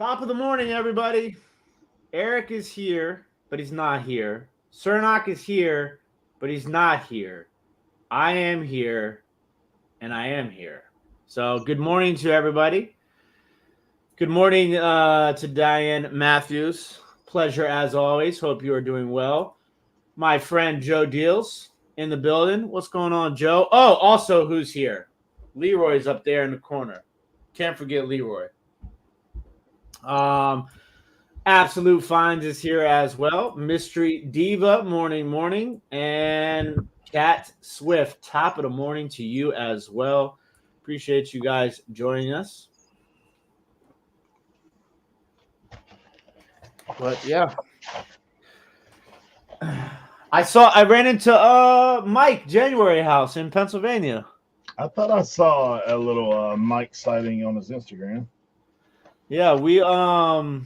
Top of the morning, everybody. Eric is here, but he's not here. Cernak is here, but he's not here. I am here, and I am here. So good morning to everybody. Good morning to Diane Matthews. Pleasure as always. Hope you are doing well. My friend Joe Deals in the building. What's going on, Joe? Oh, also who's here? Leroy's up there in the corner. Can't forget Leroy. Absolute Finds is here as well. Mystery Diva, morning. And Cat Swift, top of the morning to you as well. Appreciate you guys joining us. But yeah. I ran into Mike January House in Pennsylvania. I thought I saw a little Mike sighting on his Instagram. Yeah, we I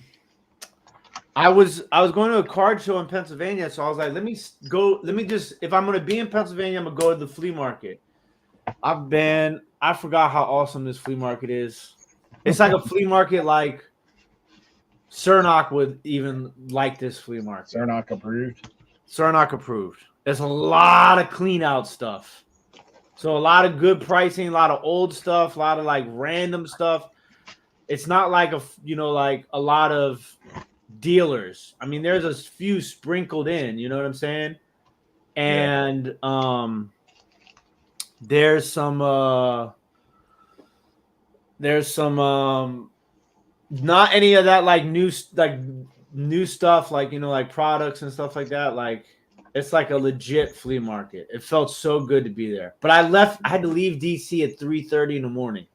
was going to a card show in Pennsylvania, so I was like, let me just, if I'm going to be in Pennsylvania, I'm going to go to the flea market. I forgot how awesome this flea market is. It's like a flea market like Cernak would even like this flea market. Cernak approved? Cernak approved. There's a lot of clean out stuff. So a lot of good pricing, a lot of old stuff, a lot of like random stuff. It's not like a lot of dealers. I mean, there's a few sprinkled in, you know what I'm saying? And there's some not any of that like new stuff, like, you know, like products and stuff like that. Like, it's like a legit flea market. It felt so good to be there. But I had to leave DC at 3:30 in the morning.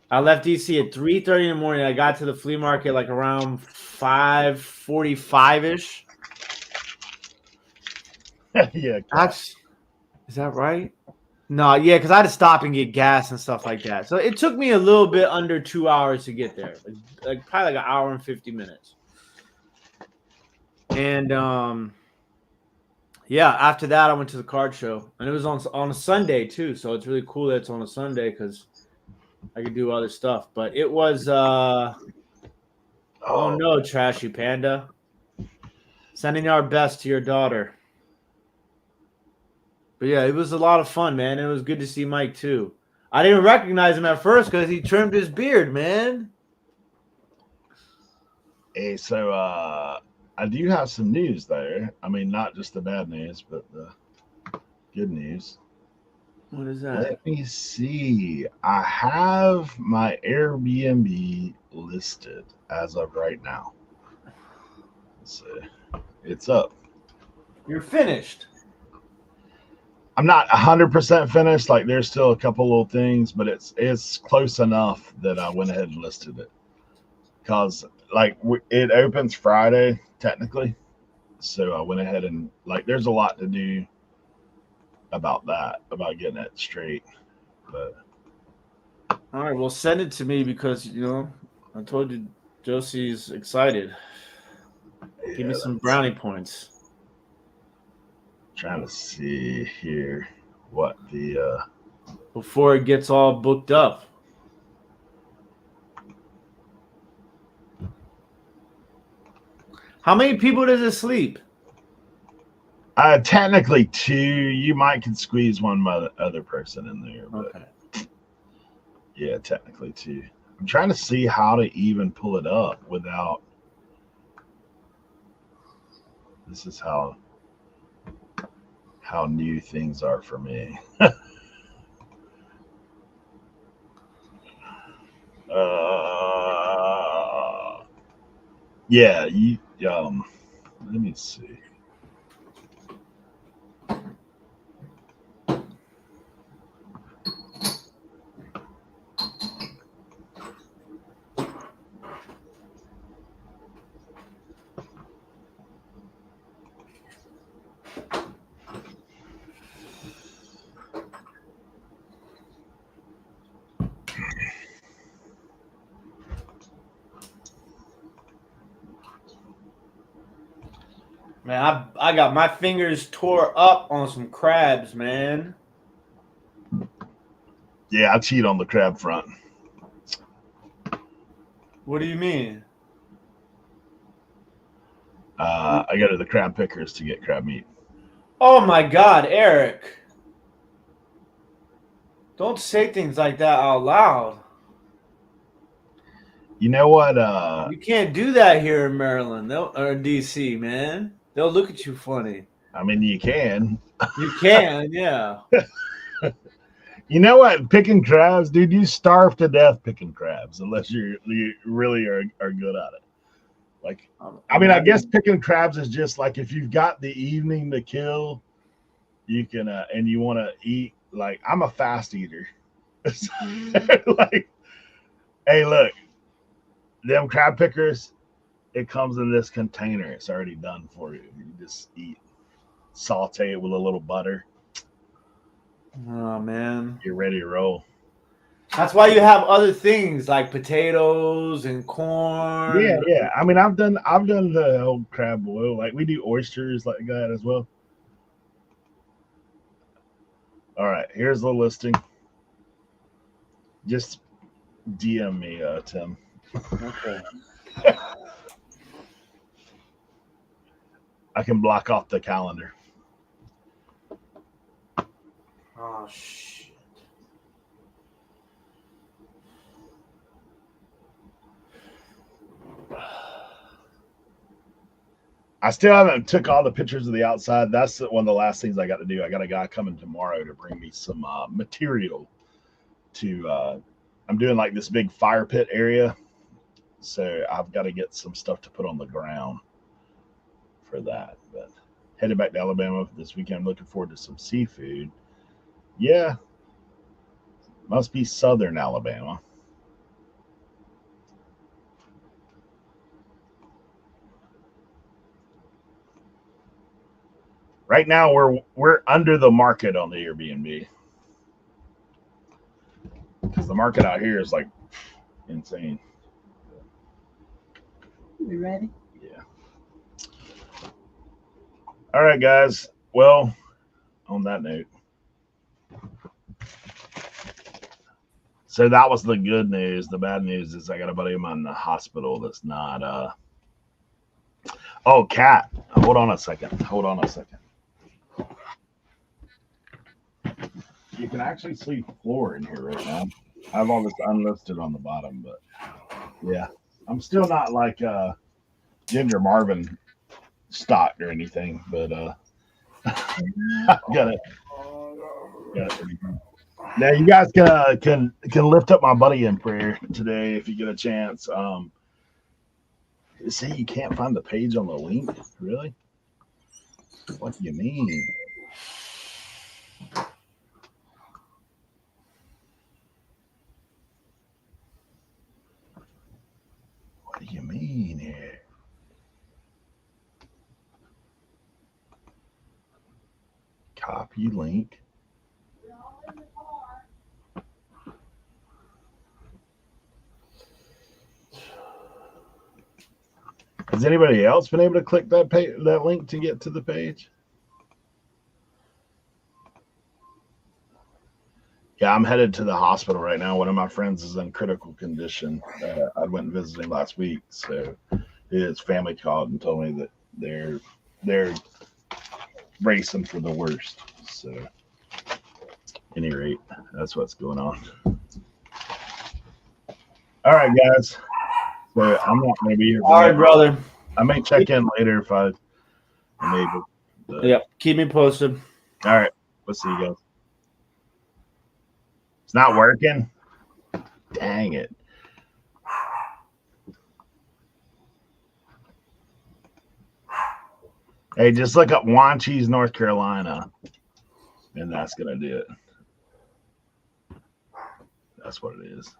I left DC at 3:30 in the morning. I got to the flea market like around 5:45-ish. Yeah. Is that right? No, yeah, because I had to stop and get gas and stuff like that. So it took me a little bit under 2 hours to get there. Like probably like an hour and 50 minutes. And after that I went to the card show. And it was on a Sunday too. So it's really cool that it's on a Sunday because I could do other stuff. But it was oh no, Trashy Panda. Sending our best to your daughter. But yeah, it was a lot of fun, man. It was good to see Mike too. I didn't recognize him at first because he trimmed his beard, man. Hey, so I do have some news there. I mean, not just the bad news, but the good news. What is that? Let me see. I have my Airbnb listed as of right now. Let's see. It's up. You're finished. I'm not 100% finished. Like, there's still a couple little things, but it's close enough that I went ahead and listed it. Because, like, it opens Friday, technically. So I went ahead and, like, there's a lot to do about getting that straight. But all right, well, send it to me because, you know, I told you Josie's excited. Give me some brownie points. Trying to see here what the before it gets all booked up. How many people does it sleep? Technically 2. You might could squeeze one other person in there, but okay. Yeah, technically 2. I'm trying to see how to even pull it up without. This is how new things are for me. Yeah, let me see. Man, I got my fingers tore up on some crabs, man. Yeah, I cheat on the crab front. What do you mean? I go to the crab pickers to get crab meat. Oh my God, Eric. Don't say things like that out loud. You know what? You can't do that here in Maryland or DC, man. They'll look at you funny. I mean, you can. You can, yeah. You know what? Picking crabs, dude, you starve to death picking crabs unless you really are good at it. Like, I mean, I guess picking crabs is just like if you've got the evening to kill, you can, and you want to eat. Like, I'm a fast eater. Like, hey, look, them crab pickers, it comes in this container. It's already done for you. You just eat, saute it with a little butter. Oh man, you're ready to roll. That's why you have other things like potatoes and corn. Yeah. I mean, I've done the old crab boil. Like we do oysters like that as well. All right, here's the listing. Just DM me, Tim. Okay. I can block off the calendar. Oh shit. I still haven't took all the pictures of the outside. That's one of the last things I got to do. I got a guy coming tomorrow to bring me some material to I'm doing like this big fire pit area. So I've got to get some stuff to put on the ground for that. But headed back to Alabama this weekend. I'm looking forward to some seafood. Yeah. Must be southern Alabama. Right now we're under the market on the Airbnb. Because the market out here is like insane. You ready? Yeah. All right, guys. Well, on that note, so that was the good news. The bad news is I got a buddy of mine in the hospital that's not. Oh, Cat. Hold on a second. You can actually see floor in here right now. I have all this unlisted on the bottom, but yeah, I'm still not like Ginger Marvin stocked or anything, but got it. Now you guys can lift up my buddy in prayer today if you get a chance. Say you can't find the page on the link, really? What do you mean? What do you mean here? Copy link. Has anybody else been able to click that link to get to the page? Yeah, I'm headed to the hospital right now. One of my friends is in critical condition. I went and visited him last week, so his family called and told me that they're racing for the worst. So, at any rate, that's what's going on. All right, guys. So I'm not going to be here. All right, brother. I may check in later if I'm able. Yep. Keep me posted. All right. We'll see you guys. It's not working. Dang it. Hey, just look up Wanchese, North Carolina, and that's going to do it. That's what it is.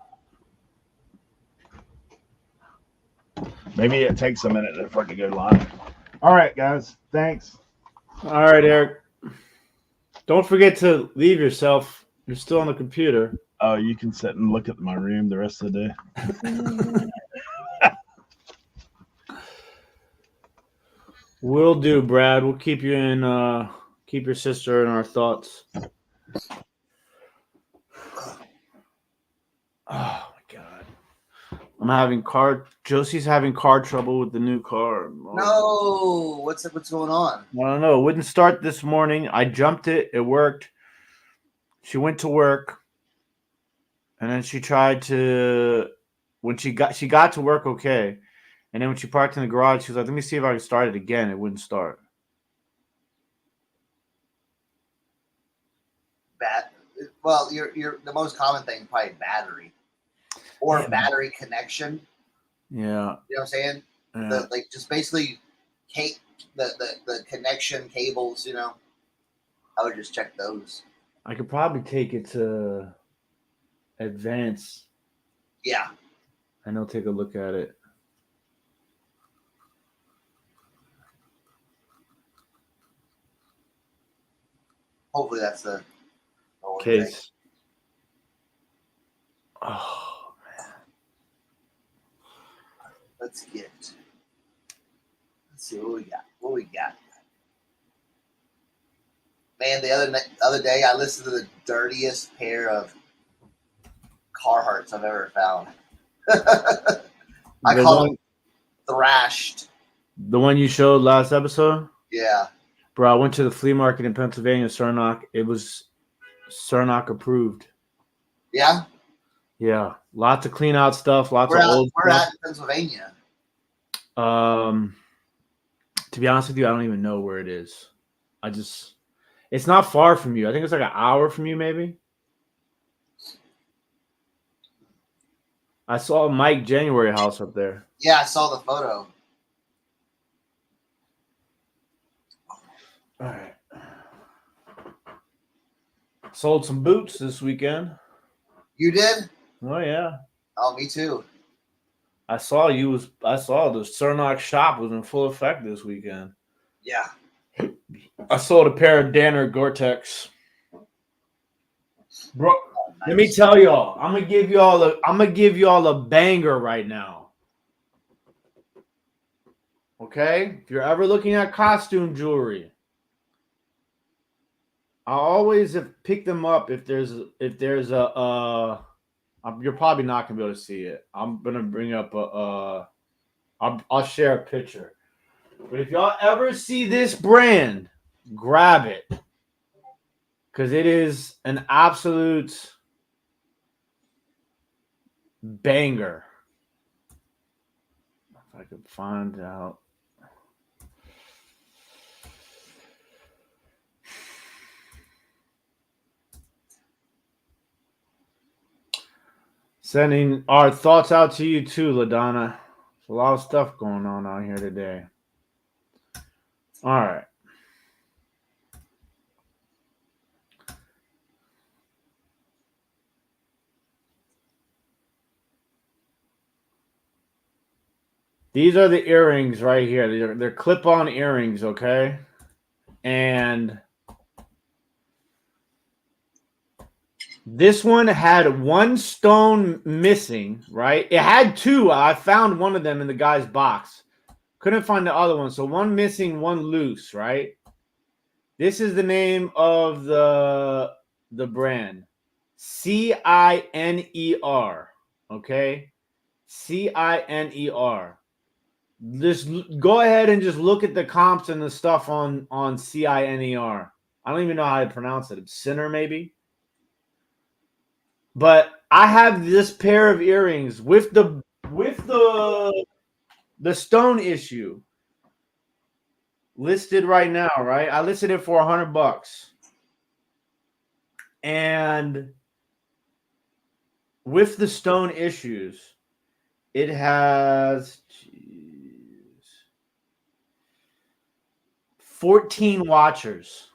Maybe it takes a minute for it to go live. All right, guys. Thanks. All right, Eric. Don't forget to leave yourself. You're still on the computer. Oh, you can sit and look at my room the rest of the day. Will do, Brad. We'll keep you in. Keep your sister in our thoughts. Oh my God. Josie's having car trouble with the new car. No, what's going on? I don't know. It wouldn't start this morning. I jumped it. It worked. She went to work, and then she tried to. When she got to work okay, and then when she parked in the garage, she was like, "Let me see if I can start it again." It wouldn't start. Well, you're the most common thing, probably battery or battery connection. Yeah. You know what I'm saying? Yeah. Just basically the connection cables, you know. I would just check those. I could probably take it to Advance. Yeah. And they'll take a look at it. Hopefully that's the case. Thing. Oh man. Let's see what we got. Man, the other day I listened to the dirtiest pair of Carhartts I've ever found. I call them thrashed. The one you showed last episode? Yeah. Bro, I went to the flea market in Pennsylvania, Cernock. It was Cernock approved. Yeah? Yeah. Lots of clean out stuff, lots of old stuff. We're at Pennsylvania. To be honest with you, I don't even know where it is. It's not far from you. I think it's like an hour from you, maybe. I saw Mike January house up there. Yeah, I saw the photo. All right. Sold some boots this weekend. You did? Oh yeah. Oh, me too. I saw the Cernock shop was in full effect this weekend. Yeah. I sold a pair of Danner Gore-Tex. Bro, nice. Let me tell y'all, I'm gonna give y'all a banger right now. Okay? If you're ever looking at costume jewelry, I always pick them up if there's a you're probably not gonna be able to see it. I'm gonna bring up I'll share a picture. But if y'all ever see this brand, grab it. Because it is an absolute banger. If I could find out. Sending our thoughts out to you too, LaDonna. There's a lot of stuff going on out here today. All right. These are the earrings right here. They're clip-on earrings, okay? And this one had one stone missing, right? It had two. I found one of them in the guy's box. Couldn't find the other one. So one missing, one loose, right? This is the name of the brand. CINER, okay? CINER. Just go ahead and just look at the comps and the stuff on CINER. I don't even know how to pronounce it. Sinner, maybe? But I have this pair of earrings with the stone issue listed right now, right? I listed it for $100. And with the stone issues, it has 14 watchers.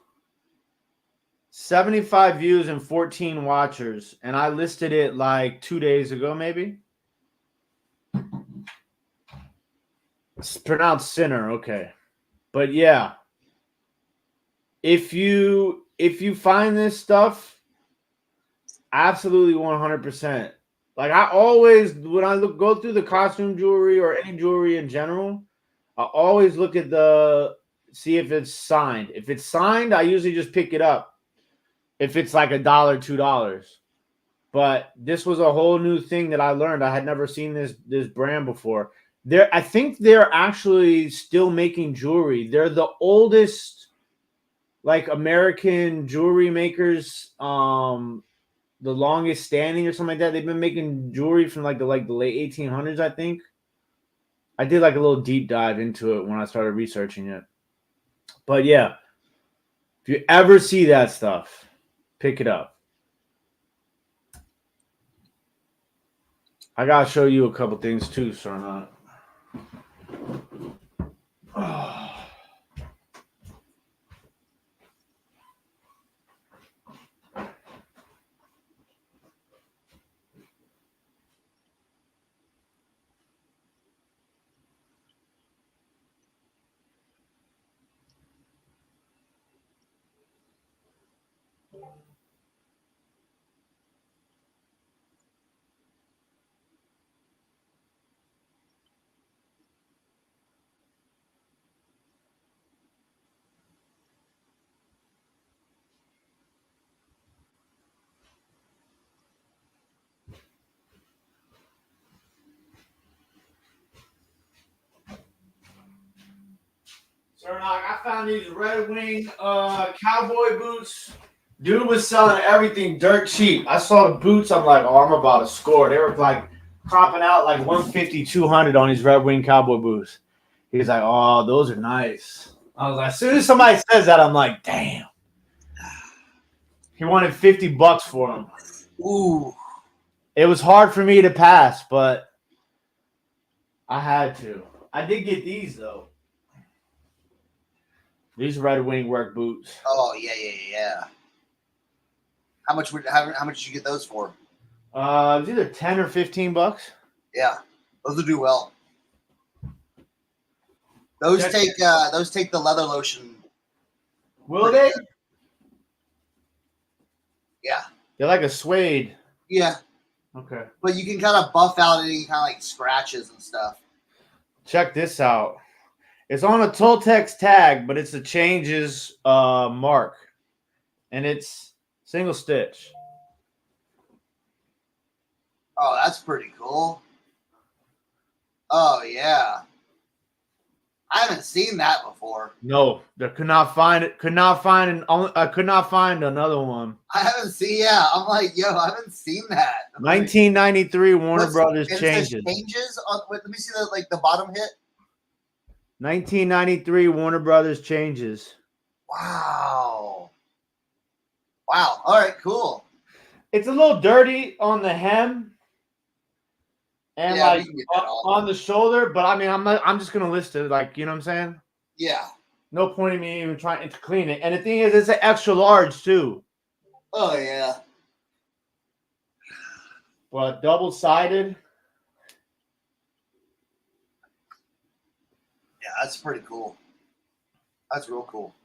75 views and 14 watchers. And I listed it like 2 days ago, maybe. It's pronounced Sinner, okay. But yeah. If you find this stuff, absolutely 100%. Like I always, when I go through the costume jewelry or any jewelry in general, I always look at see if it's signed. If it's signed, I usually just pick it up. If it's like $1, $2. But this was a whole new thing that I learned. I had never seen this brand before. I think they're actually still making jewelry. They're the oldest, like, American jewelry makers. The longest standing or something like that. They've been making jewelry from like the late 1800s, I think. I did like a little deep dive into it when I started researching it. But yeah, if you ever see that stuff, pick it up. I gotta show you a couple things too, Sarnat. Sarnak, I found these Red Wing cowboy boots. Dude was selling everything dirt cheap. I saw the boots. I'm like, oh, I'm about to score. They were like cropping out like 150, 200 on these Red Wing cowboy boots. He's like, oh, those are nice. I was like, as soon as somebody says that, I'm like, damn. He wanted $50 for them. Ooh. It was hard for me to pass, but I had to. I did get these though. These Red Wing work boots. Oh yeah. How much did you get those for? It's either 10 or $15. Yeah, those will do well. Those take the leather lotion. Will they? Yeah. They're like a suede. Yeah. Okay. But you can kind of buff out any kind of like scratches and stuff. Check this out. It's on a Toltex tag, but it's a Changes mark. And it's single stitch. Oh, that's pretty cool. Oh yeah. I haven't seen that before. No, I could not find it. Could not find another one. I haven't seen. Yeah, I'm like, yo, I haven't seen that. 1993 Warner Brothers Changes. Changes. Let me see the bottom hit. 1993 Warner Brothers Changes. Wow. All right, cool. It's a little dirty on the hem. And yeah, like on the shoulder, but I mean, I'm just gonna list it, like, you know what I'm saying? Yeah. No point in me even trying to clean it. And the thing is, it's an extra large too. Oh yeah. But double-sided. Yeah, that's pretty cool. That's real cool.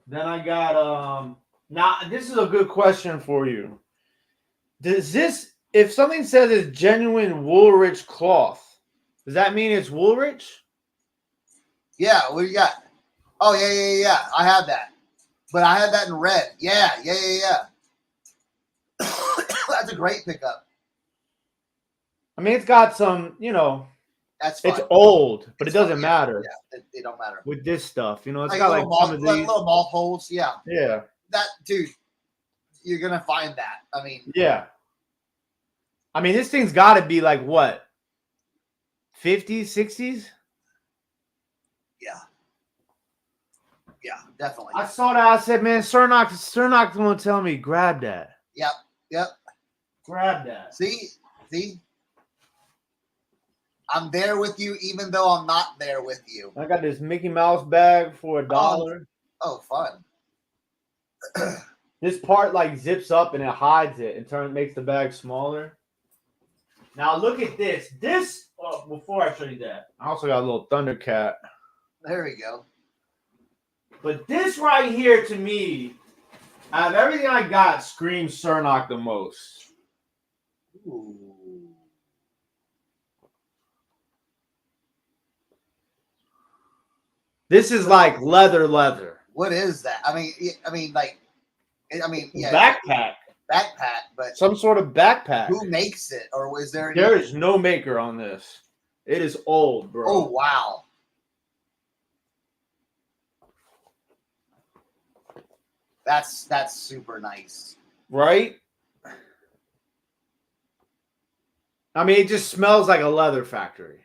Then I got now this is a good question for you. Does this, if something says it's genuine Woolrich cloth, does that mean it's Woolrich? Yeah, what do you got? Oh, yeah. I have that. But I have that in red. Yeah. That's a great pickup. I mean, it's got some, that's fine. It's old, but it doesn't matter. Yeah, it don't matter. With this stuff, it's like got like some of these little moth holes. Yeah. Yeah. That, dude, you're going to find that. I mean. Yeah. I mean, this thing's got to be like what? 50s, 60s? Yeah, definitely. I saw that. I said, man, Cernoc's going to tell me, grab that. Yep. Grab that. See? I'm there with you, even though I'm not there with you. I got this Mickey Mouse bag for $1. Oh, fun. This part like zips up and it hides it and makes the bag smaller. Now look at this. Before I show you that, I also got a little Thundercat. There we go. But this right here, to me, out of everything I got, screams Cernoc the most. Ooh. This is like leather. What is that? I mean, yeah. Backpack. backpack, but some sort of backpack. who makes it, or is there? There is no maker on this. It is old, bro. Oh wow. That's super nice. Right? I mean, it just smells like a leather factory.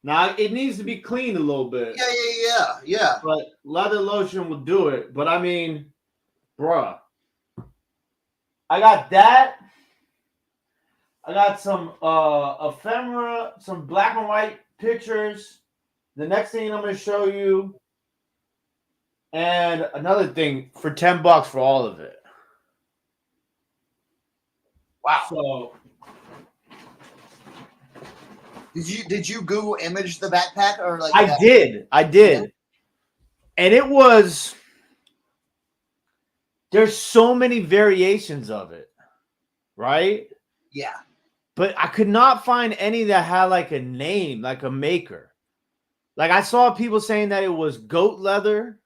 Now, it needs to be cleaned a little bit. Yeah. But leather lotion will do it. But I mean, bruh. I got that. I got some ephemera, some black and white pictures. The next thing I'm going to show you. And another thing for $10 for all of it. Wow. So did you Google image the backpack or like? I did. Yeah. And it was. There's so many variations of it, right? Yeah. But I could not find any that had like a name, like a maker. Like I saw people saying that it was goat leather.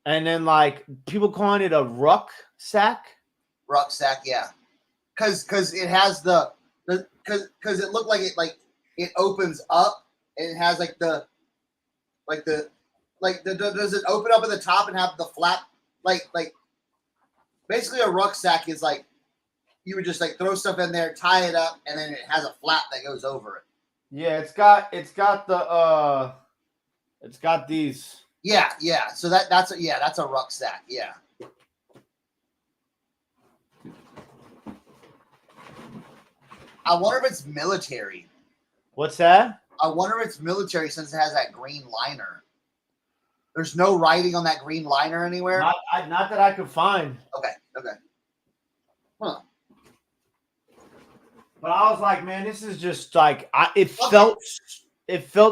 And then like people calling it a rucksack. Rucksack, yeah. Cause it has because it looked like it opens up and it has does it open up at the top and have the flap like basically a rucksack is like you would just like throw stuff in there, tie it up, and then it has a flap that goes over it. Yeah, it's got these. Yeah. So that's a rucksack. Yeah. I wonder if it's military. What's that? I wonder if it's military since it has that green liner. There's no writing on that green liner anywhere. Not that I could find. Okay. Huh. But I was like, man, this is just like it felt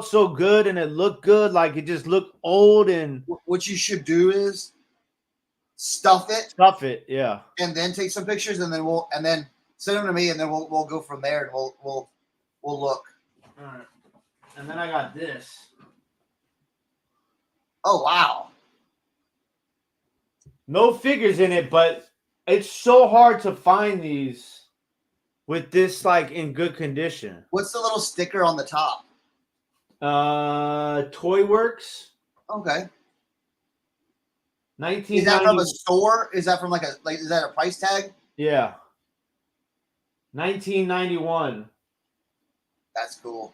so good and it looked good. Like it just looked old. And what you should do is stuff it, yeah, and then take some pictures, and then send them to me, and then we'll go from there, and we'll look. All right. And then I got this. Oh wow! No figures in it, but it's so hard to find these with this like in good condition. What's the little sticker on the top? Toy Works. Okay. 1990. Is that from a store? Is that from is that a price tag? Yeah. 1991. That's cool.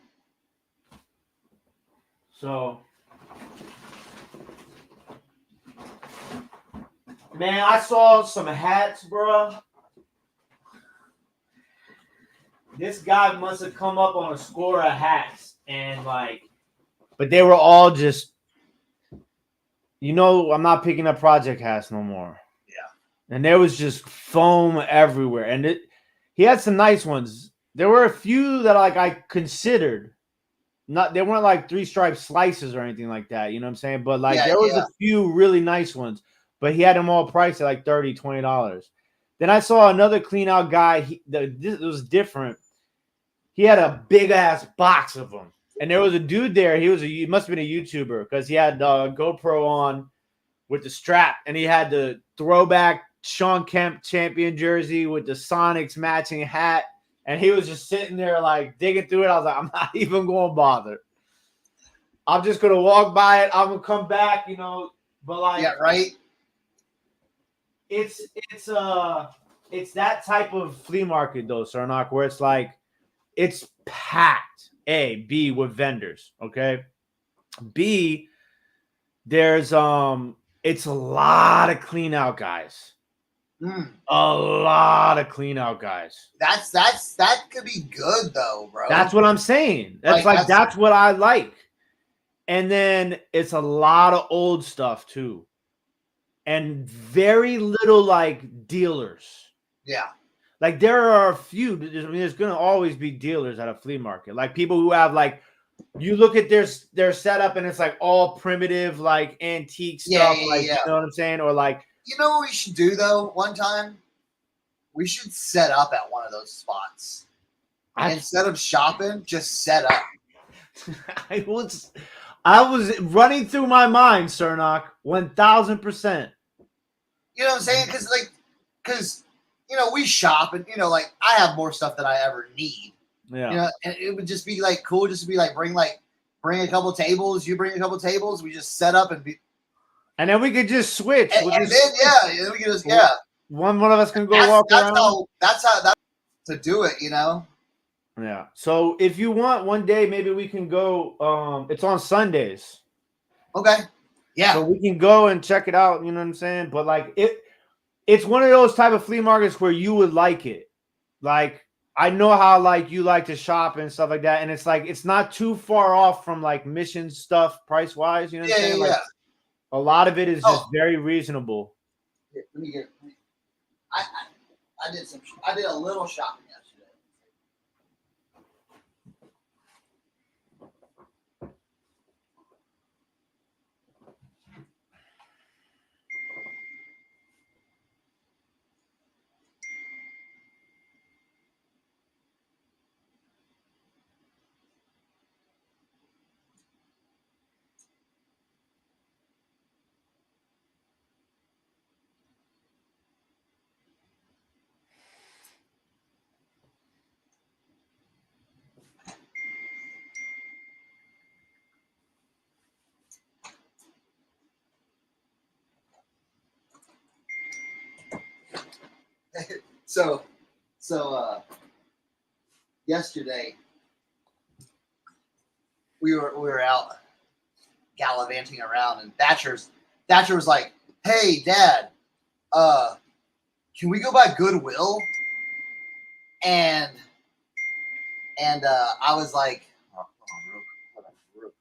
So, man, I saw some hats, bro. This guy must have come up on a score of hats and but they were all just, I'm not picking up project hats no more. Yeah. And there was just foam everywhere. And he had some nice ones. There were a few that I considered. They weren't like 3-stripe slices or anything like that. You know what I'm saying? But there was a few really nice ones. But he had them all priced at like $30, $20. Then I saw another clean out guy. This was different. He had a big ass box of them. And there was a dude there. He must have been a YouTuber because he had GoPro on with the strap. And he had the throwback Sean Kemp champion jersey with the Sonics matching hat. And he was just sitting there digging through it. I was like, I'm not even going to bother. I'm just going to walk by it. I'm going to come back, But yeah, right. It's that type of flea market though, Sarnak, where it's it's packed. A, B, with vendors. Okay. B, there's it's a lot of clean out guys. A lot of clean out guys. That could be good though, bro. That's what I'm saying. That's what I like. And then it's a lot of old stuff too. And very little dealers. Yeah. There are a few. There's going to always be dealers at a flea market. People who have you look at their setup and it's all primitive, antique stuff. Yeah. You know what I'm saying? Or you know what we should do though? One time, we should set up at one of those spots. Instead of shopping, just set up. I was running through my mind, Cernock, 1,000%. You know what I'm saying? Because we shop and like I have more stuff than I ever need. Yeah. And it would just be like cool just to be like bring a couple tables, you bring a couple tables, we just set up and then we could just switch. And then we could just one of us can go walk around. That's how to do it, Yeah. So if you want one day, maybe we can go. It's on Sundays. Okay. Yeah. So we can go and check it out. You know what I'm saying? But like it's one of those type of flea markets where you would like it. Like I know how like you like to shop and stuff like that, and it's like it's not too far off from like Mission stuff price wise. You know what I'm saying? Like, a lot of it is just very reasonable. Here, let me get. I did a little shopping yesterday. So yesterday we were out gallivanting around, and Thatcher was like, "Hey, Dad, can we go by Goodwill?" And I was like, hold on, real.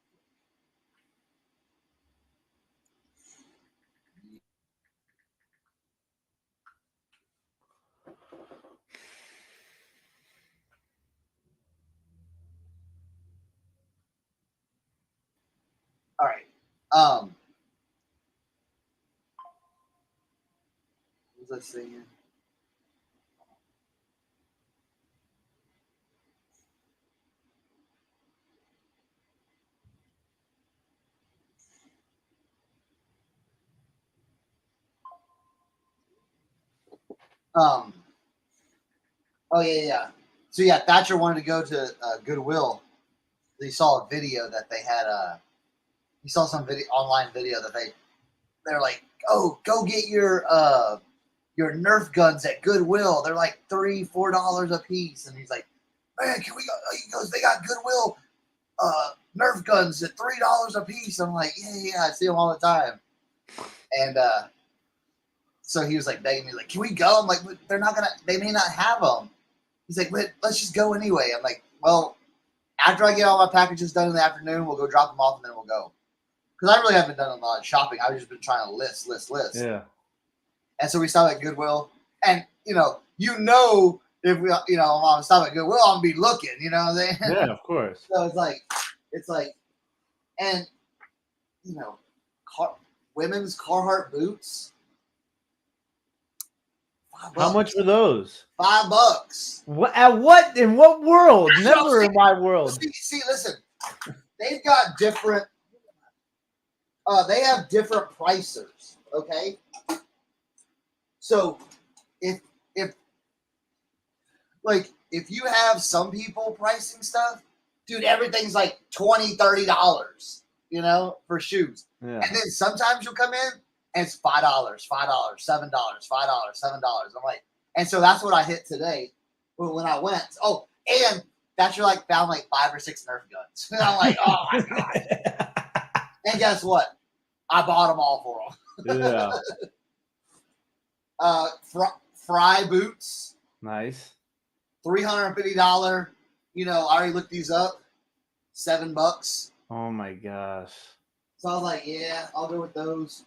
All right. What was I saying? Oh yeah. So yeah, Thatcher wanted to go to Goodwill. He saw a video that they had. He saw some online video that they're like, "Oh, go get your Nerf guns at Goodwill. They're like $3-4 a piece." And he's like, "Man, can we go?" He goes, "They got Goodwill Nerf guns at $3 a piece." I'm like, "Yeah, I see them all the time." And so he was like begging me, like, "Can we go?" I'm like, they may not have them. He's like, "But let's just go anyway." I'm like, "Well, after I get all my packages done in the afternoon, we'll go drop them off and then we'll go." Because I really haven't done a lot of shopping. I've just been trying to list. Yeah. And so we stopped at Goodwill, and if we, I'm stop at Goodwill, I'm gonna be looking. You know what I'm saying? Yeah, of course. So it's like, and women's Carhartt boots. How much were those? $5. What? In what world? Never in my world. See, listen. They've got different. They have different pricers. Okay. So, if you have some people pricing stuff, dude, everything's like $20-$30. For shoes. Yeah. And then sometimes you'll come in and it's $5, $7, $5, $7. I'm like, and so that's what I hit today when I went. Oh, and that's found like 5 or 6 Nerf guns. And I'm like, oh my god. And guess what? I bought them all for them. Yeah. Fry boots. Nice. $350. I already looked these up. $7. Oh my gosh. So I was like, yeah, I'll go with those.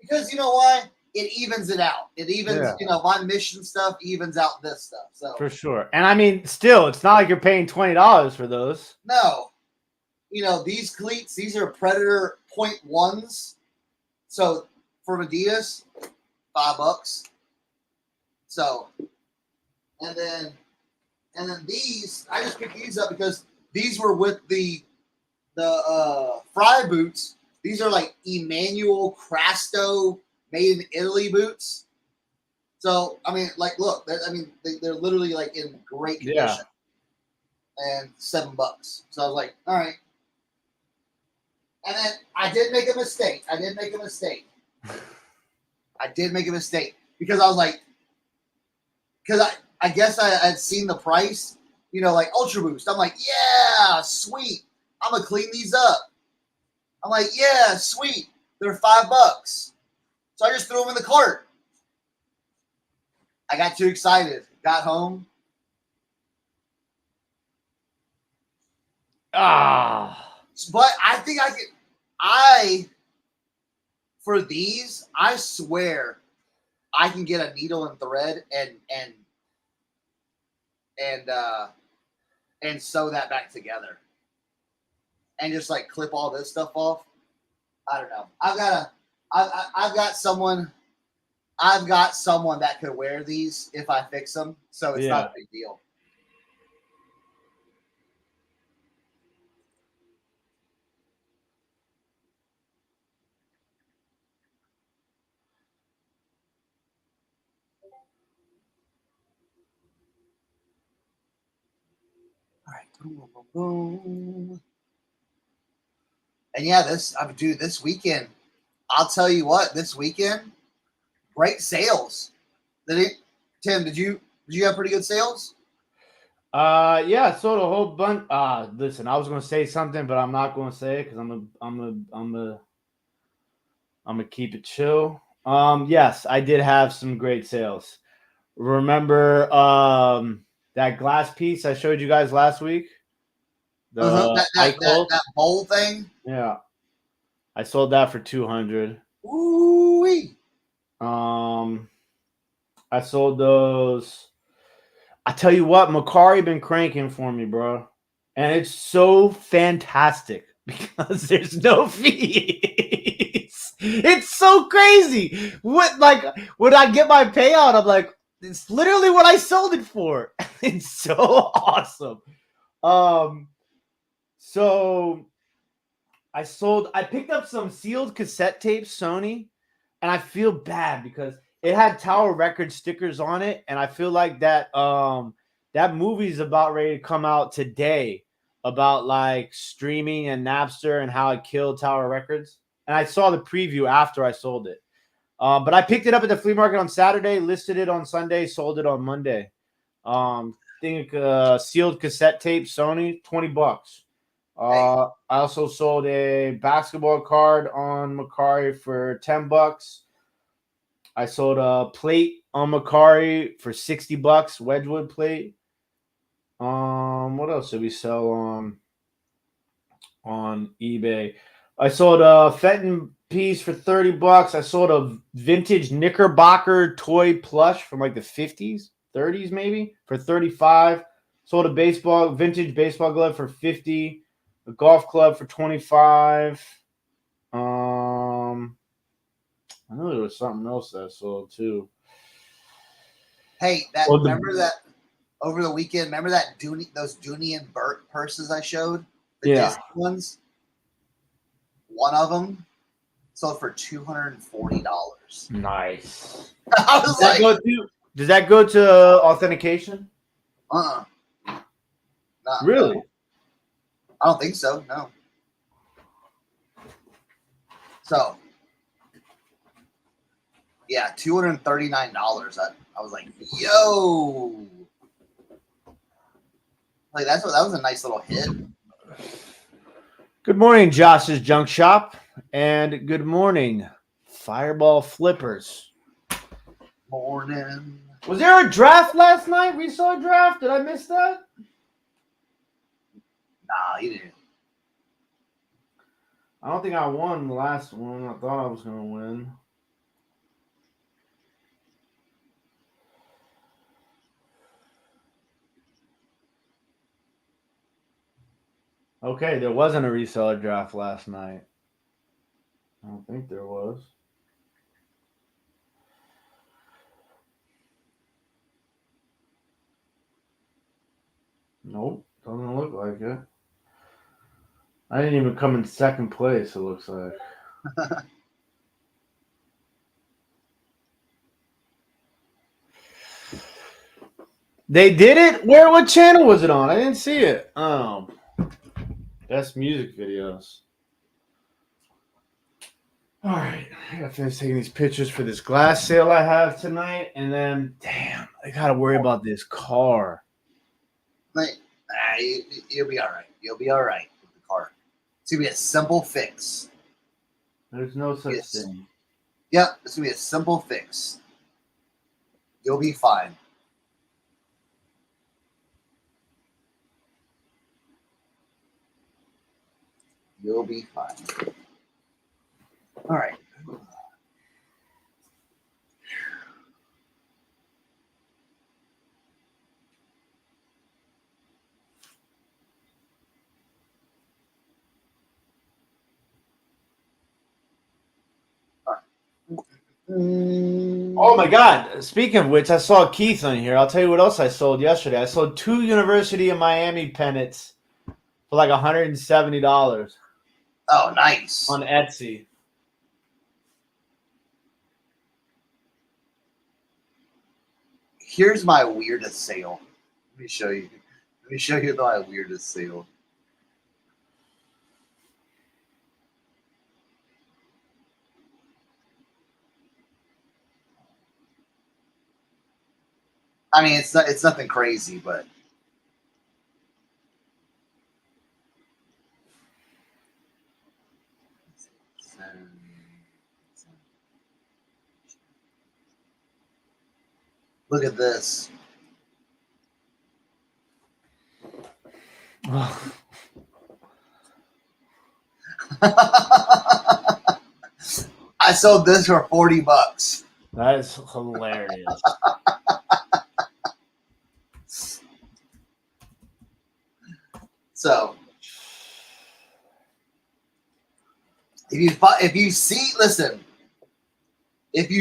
Because you know why? It evens it out. It evens, my Mission stuff evens out this stuff. So for sure. And I mean, still, it's not like you're paying $20 for those. No. These cleats, these are Predator .1s. So for Adidas, $5. So, and then these, I just picked these up because these were with the Fry boots. These are like Emmanuel Crasto made in Italy boots. So I mean, like, look, they're literally like in great condition, and $7. So I was like, all right. And then I did make a mistake. I did make a mistake because I was like, because I guess I had seen the price, like Ultra Boost. I'm like, yeah, sweet. I'm gonna clean these up. I'm like, yeah, sweet. They're $5. So I just threw them in the cart. I got too excited. Got home. But I think for these, I swear I can get a needle and thread and sew that back together. And just like clip all this stuff off. I don't know. I've got someone that could wear these if I fix them, so it's not a big deal. All right, boom, boom, boom. And yeah, this weekend, I'll tell you what, this weekend, great sales. Tim, did you have pretty good sales? Yeah, I sold a whole bunch. Listen, I was gonna say something, but I'm not gonna say it because I'm gonna keep it chill. Yes, I did have some great sales. Remember that glass piece I showed you guys last week? That bowl thing? Yeah. I sold that for $200. Ooh-wee. I sold those. I tell you what, Macari been cranking for me, bro. And it's so fantastic because there's no fees. It's so crazy. When I get my payout, I'm like, it's literally what I sold it for. It's so awesome. So I picked up some sealed cassette tapes, Sony, and I feel bad because it had Tower Records stickers on it, and I feel like that movie's about ready to come out today about like streaming and Napster and how it killed Tower Records. And I saw the preview after I sold it. But I picked it up at the flea market on Saturday, listed it on Sunday, sold it on Monday. Sealed cassette tape, Sony, $20. I also sold a basketball card on Macari for $10. I sold a plate on Macari for $60, Wedgwood plate. What else did we sell on eBay? I sold a Fenton piece for $30. I sold a vintage Knickerbocker toy plush from like the 50s, 30s maybe, for $35. Sold a vintage baseball glove for $50. A golf club for $25. I know there was something else that I sold too. Hey, remember that over the weekend? Remember those Dooney and Burt purses I showed? The Disney ones. One of them sold for $240. Nice. I was does that go to authentication? No, really? No. I don't think so. No. So, yeah, $239. I was like, yo. Like that was a nice little hit. Good morning, Josh's Junk Shop, and good morning, Fireball Flippers. Morning. Was there a draft last night? We saw a draft. Did I miss that? Nah, you didn't. I don't think I won the last one. I thought I was going to win. Okay, there wasn't a reseller draft last night. I don't think there was. Nope, doesn't look like it. I didn't even come in second place, it looks like. They did it? Where? What channel was it on? I didn't see it. Best music videos. All right, I gotta finish taking these pictures for this glass sale I have tonight, and then, damn, I gotta worry about this car. You'll be all right. You'll be all right with the car. It's gonna be a simple fix. There's no such thing. Yep, it's gonna be a simple fix. You'll be fine. You'll be fine. All right. Oh my God! Speaking of which, I saw Keith on here. I'll tell you what else I sold yesterday. I sold 2 University of Miami pennants for like $170 Oh, nice. on Etsy. Here's my weirdest sale. Let me show you. Let me show you my weirdest sale. I mean, it's nothing crazy, but look at this. I sold this for $40. That is hilarious. So if you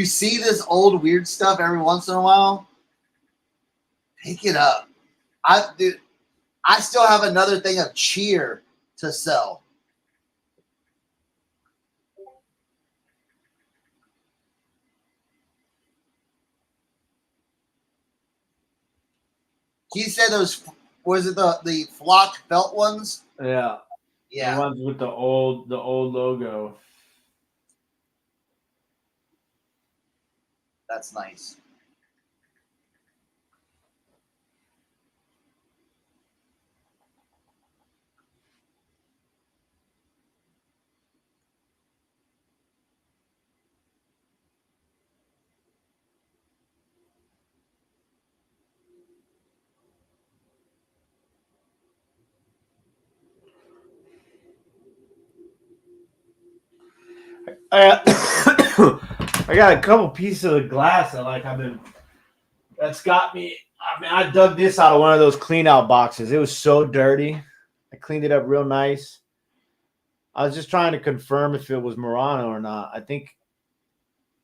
see this old weird stuff every once in a while, pick it up. I still have another thing of cheer to sell. He said those, was it the flocked felt ones? Yeah. Yeah. The ones with the old logo. That's nice. I got a couple pieces of glass that's got me. I mean, I dug this out of one of those clean out boxes. It was so dirty. I cleaned it up real nice. I was just trying to confirm if it was Murano or not. I think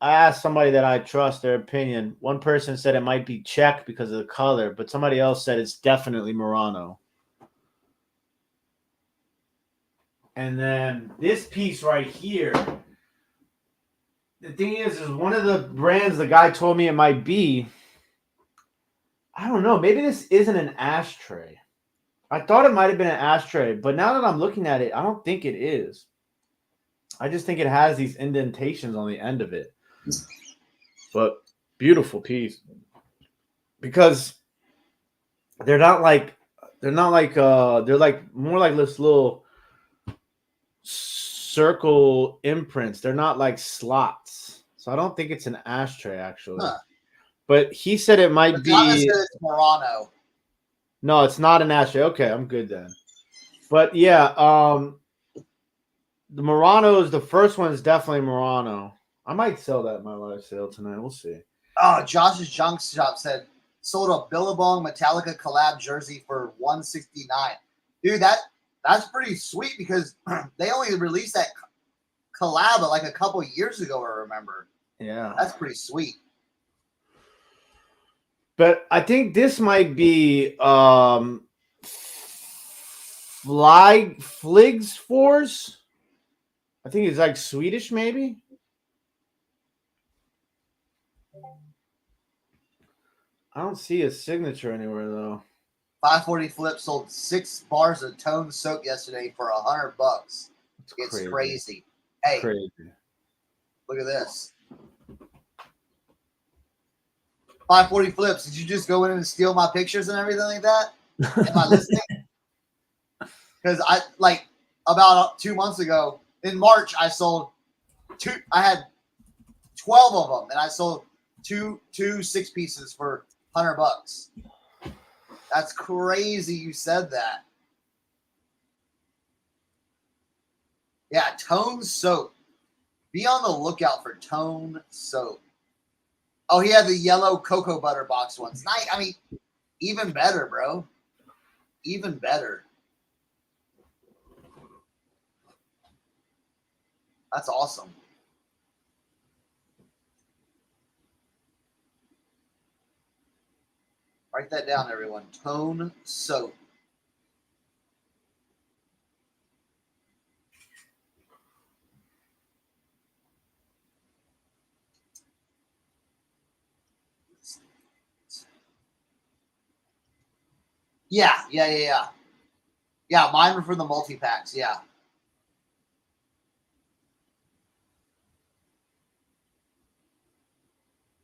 I asked somebody that I trust their opinion. One person said it might be Czech because of the color, but somebody else said it's definitely Murano. And then this piece right here, the thing is one of the brands the guy told me it might be, I don't know, maybe this isn't an ashtray. I thought it might have been an ashtray, but now that I'm looking at it, I don't think it is. I just think it has these indentations on the end of it. But beautiful piece. Because they're like more like this little circle imprints. They're not like slots. So I don't think it's an ashtray actually. Huh. But he said it might be. Said it's Murano. No, it's not an ashtray. Okay, I'm good then. But yeah, the Murano is the first one is definitely Murano. I might sell that in my live sale tonight. We'll see. Oh, Josh's Junk Shop said sold a Billabong Metallica collab jersey for $169. Dude, that's pretty sweet because they only released that collab like a couple years ago, I remember. Yeah. That's pretty sweet. But I think this might be Fligsfors. I think it's like Swedish, maybe. I don't see a signature anywhere though. 540 Flip sold 6 bars of Tone soap yesterday for $100. It's crazy. Hey, crazy. Look at this. 540 Flips. Did you just go in and steal my pictures and everything like that? Am I listening? Because I like about 2 months ago in March, I sold two. I had 12 of them, and I sold two 6 pieces for $100. That's crazy. You said that. Yeah, Tone soap. Be on the lookout for Tone soap. Oh, he had the yellow cocoa butter box ones. Nice. I mean, even better, bro. Even better. That's awesome. Write that down, everyone. Tone soap. Yeah. Yeah, mine were for the multi-packs. Yeah.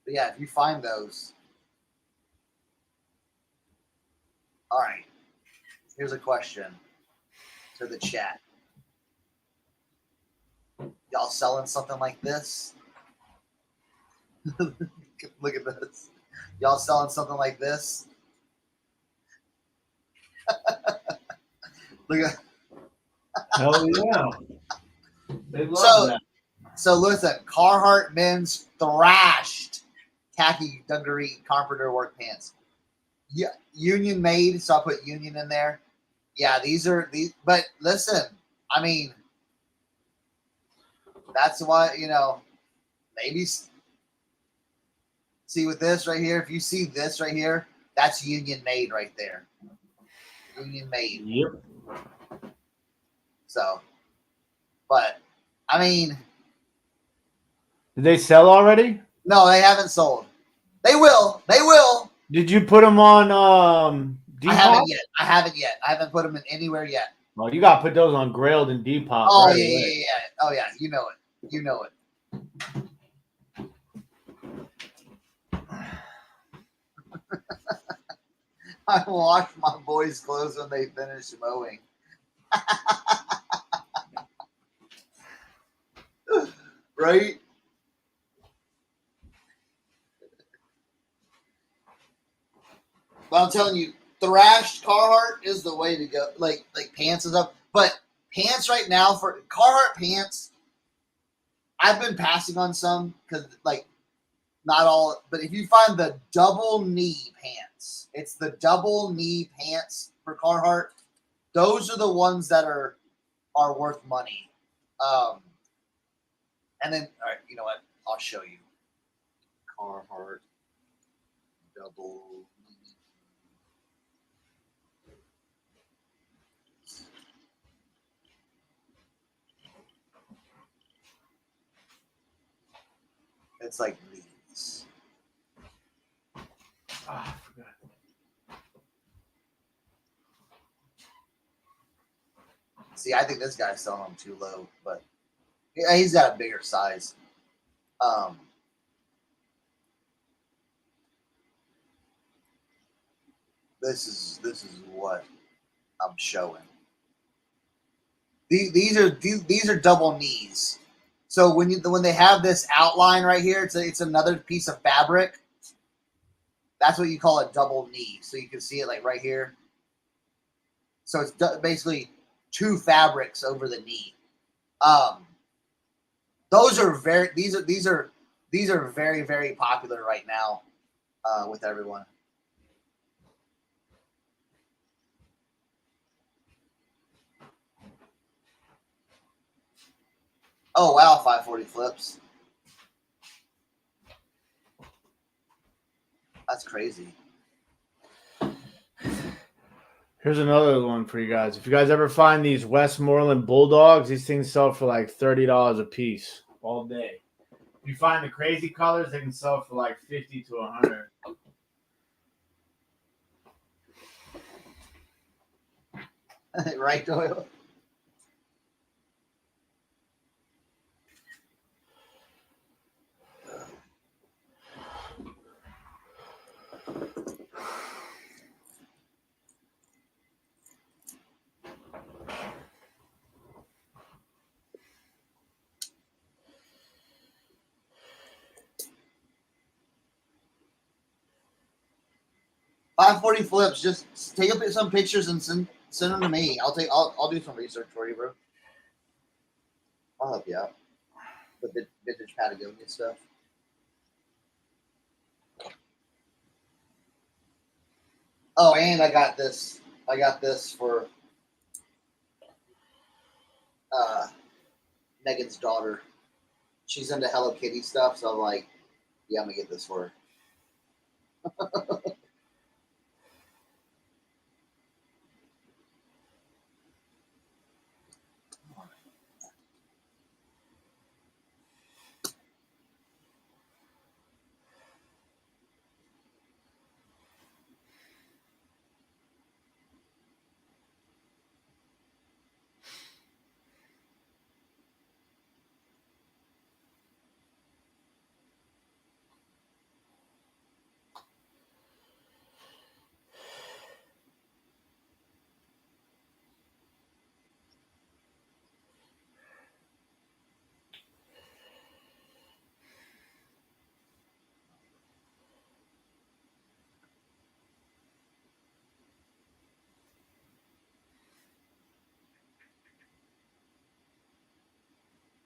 But yeah, if you find those. All right. Here's a question to the chat. Y'all selling something like this? Look at this. Y'all selling something like this? Look at. Hell yeah. They love that. So listen, Carhartt men's thrashed khaki dungaree carpenter work pants. Yeah, union made, so I put union in there. Yeah, these. But listen, I mean, that's why, maybe see with this right here. If you see this right here, that's union made right there. Union made. Yep. So, but I mean, did they sell already? No, they haven't sold. They will. They will. Did you put them on Depop? I haven't yet. I haven't put them in anywhere yet. Well, you got to put those on Grailed and Depop. Oh, right yeah, away. yeah. Oh, yeah. You know it. You know it. I wash my boys' clothes when they finish mowing. Right? But I'm telling you, thrashed Carhartt is the way to go. Like pants and stuff. But pants right now for Carhartt pants, I've been passing on some because not all. But if you find the double knee pants, it's the double knee pants for Carhartt. Those are the ones that are worth money. And then, all right, you know what? I'll show you. Carhartt double knee. It's like these. I forgot. See, I think this guy's selling them too low, but yeah, he's got a bigger size. This is what I'm showing. These are double knees. So when they have this outline right here, it's another piece of fabric. That's what you call a double knee. So you can see it like right here. So it's basically 2 fabrics over the knee. These are very, very popular right now with everyone. Oh wow, 540 Flips. That's crazy. Here's another one for you guys. If you guys ever find these Westmoreland Bulldogs, these things sell for like $30 a piece all day. If you find the crazy colors, they can sell for like 50 to 100. Right, Doyle? $540 flips. Just take some pictures and send them to me. I'll do some research for you, bro. I'll help you out with the vintage Patagonia stuff. Oh, and I got this. I got this for Megan's daughter. She's into Hello Kitty stuff, so I'm like, yeah, I'm gonna get this for her.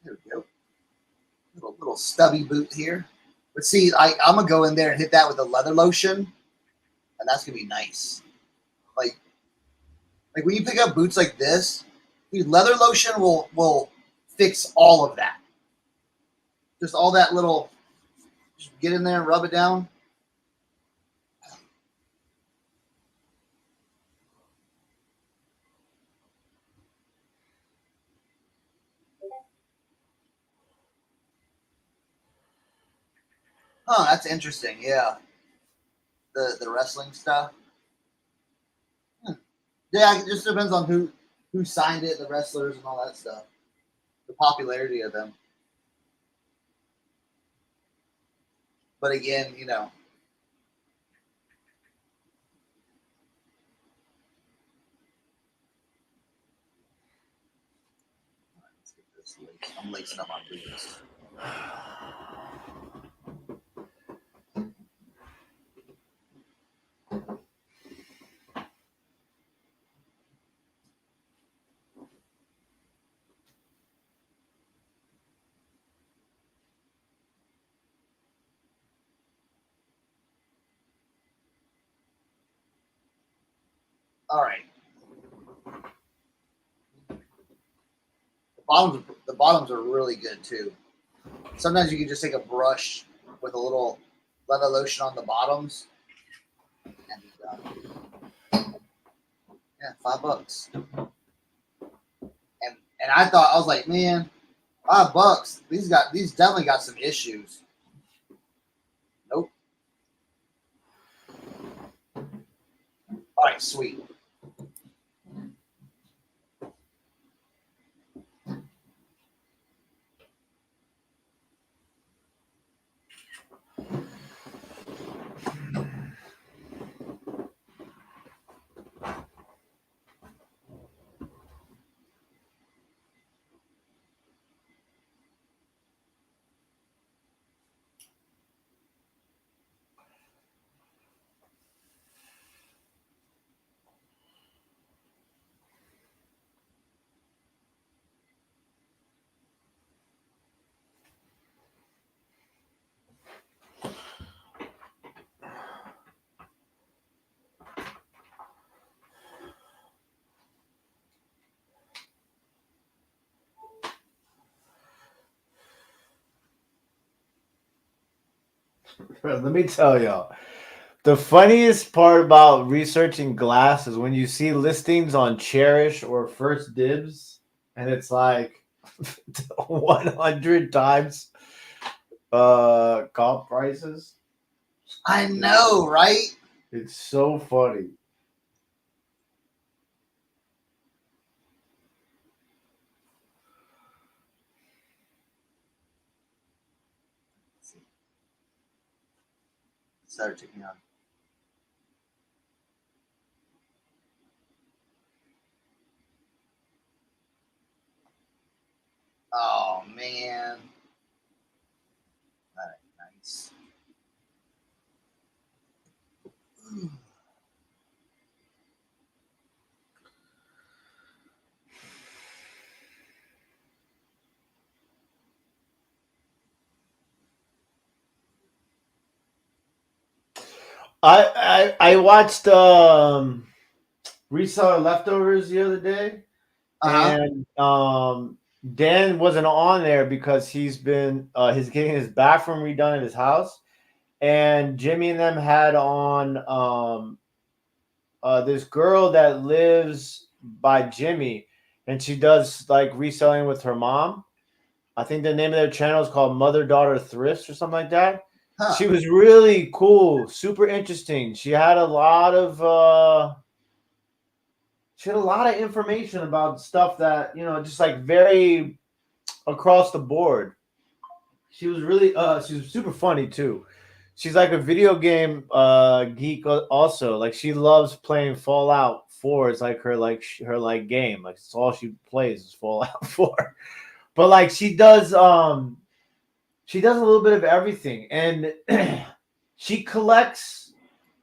There we go. Little stubby boot here. But see, I'm gonna go in there and hit that with a leather lotion, and that's gonna be nice. Like when you pick up boots like this, dude, leather lotion will fix all of that. Just all that little, just get in there and rub it down. Oh, that's interesting. Yeah, the wrestling stuff. Yeah, it just depends on who signed it, the wrestlers and all that stuff, the popularity of them. But again, you know, let's get this lace. I'm lacing up my boots. All right. The bottoms are really good too. Sometimes you can just take a brush with a little leather lotion on the bottoms and be done. Yeah, $5. And I thought, I was like, man, $5. These definitely got some issues. Nope. All right, sweet. Let me tell y'all. The funniest part about researching glass is when you see listings on Cherish or First Dibs, and it's like 100 times comp prices. I know, right? It's so funny. started ticking on. Oh man. All right, nice. I watched Reseller Leftovers the other day, and Dan wasn't on there because he's getting his bathroom redone at his house, and Jimmy and them had on this girl that lives by Jimmy, and she does like reselling with her mom. I think the name of their channel is called Mother Daughter Thrifts or something like that. Huh. She was really cool, super interesting. She had a lot of information about stuff that, just like very across the board. She was really she was super funny too. She's like a video game geek also. Like she loves playing Fallout 4. It's like her game. Like it's all she plays is Fallout 4. But like she does a little bit of everything, and she collects,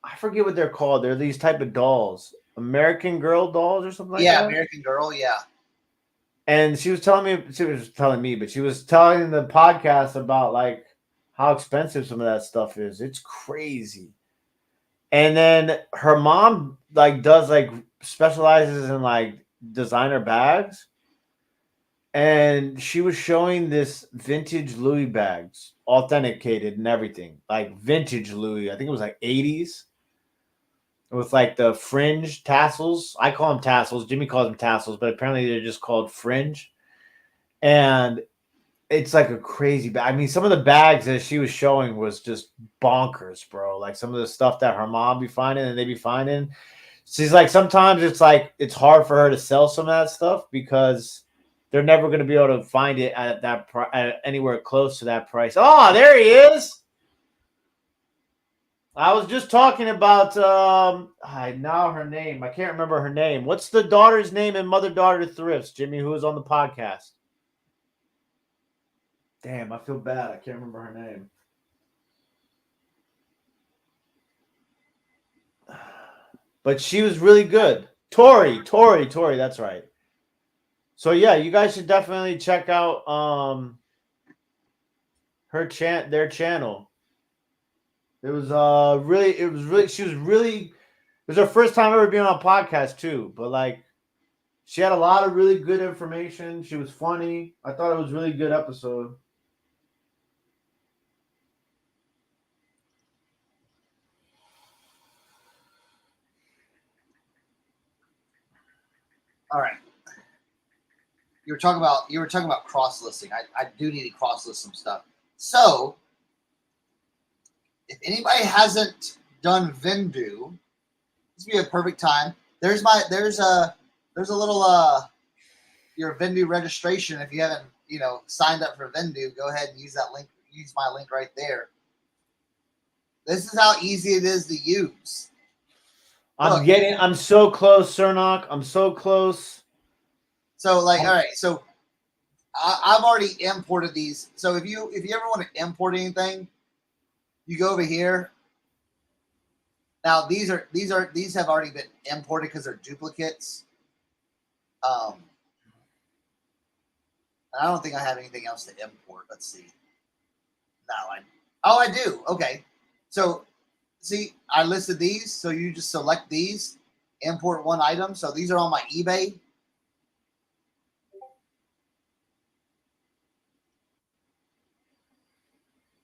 I forget what they're called. They're these type of dolls, American Girl dolls or something like that. Yeah, American Girl, yeah. And she was telling me, but she was telling the podcast about like how expensive some of that stuff is. It's crazy. And then her mom like does like specializes in like designer bags. And she was showing this vintage Louis bags, authenticated and everything, like vintage Louis. I think it was like 80s with like the fringe tassels. I call them tassels. Jimmy calls them tassels, but apparently they're just called fringe. And it's like a crazy bag. I mean, some of the bags that she was showing was just bonkers, bro. Like some of the stuff that her mom be finding and they be finding. She's like, sometimes it's like it's hard for her to sell some of that stuff because they're never going to be able to find it at that at anywhere close to that price. Oh, there he is. I was just talking about now her name. I can't remember her name. What's the daughter's name in Mother Daughter Thrifts, Jimmy, who was on the podcast? Damn, I feel bad. I can't remember her name. But she was really good. Tori, that's right. So yeah, you guys should definitely check out their channel. It was her first time ever being on a podcast too, but like she had a lot of really good information. She was funny. I thought it was a really good episode. All right. You were talking about cross listing. I do need to cross list some stuff. So if anybody hasn't done Vendoo, this would be a perfect time. There's a little your Vendoo registration. If you haven't signed up for Vendoo, go ahead and use that link. Use my link right there. This is how easy it is to use. I'm so close, Cernock. I'm so close. So all right, so I've already imported these. So if you ever want to import anything, you go over here. Now these have already been imported because they're duplicates. I don't think I have anything else to import. Let's see. I do. Okay. So see, I listed these. So you just select these, import one item. So these are on my eBay.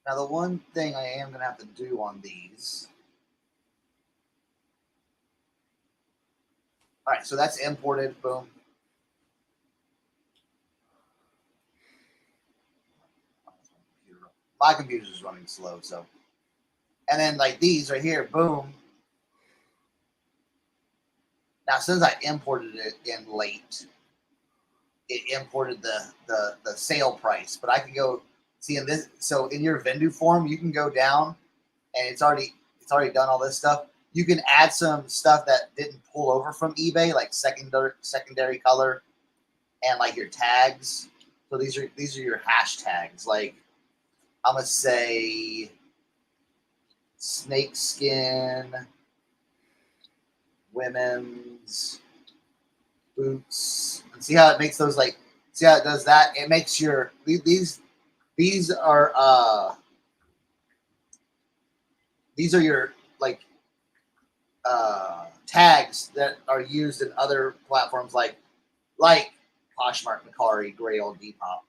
Now, the one thing I am going to have to do on these. All right, so that's imported. Boom. My computer's just running slow, so. And then like these right here, boom. Now, since I imported it in late, it imported the sale price, but I can go see in this. So in your Vendoo form, you can go down, and it's already it's already done all this stuff. You can add some stuff that didn't pull over from eBay, like secondary color and like your tags. So these are your hashtags. Like I'm gonna say snake skin, women's boots. And see how it makes those like. See how it does that? It makes your these are your like tags that are used in other platforms like Poshmark, Mercari, Grail, Depop.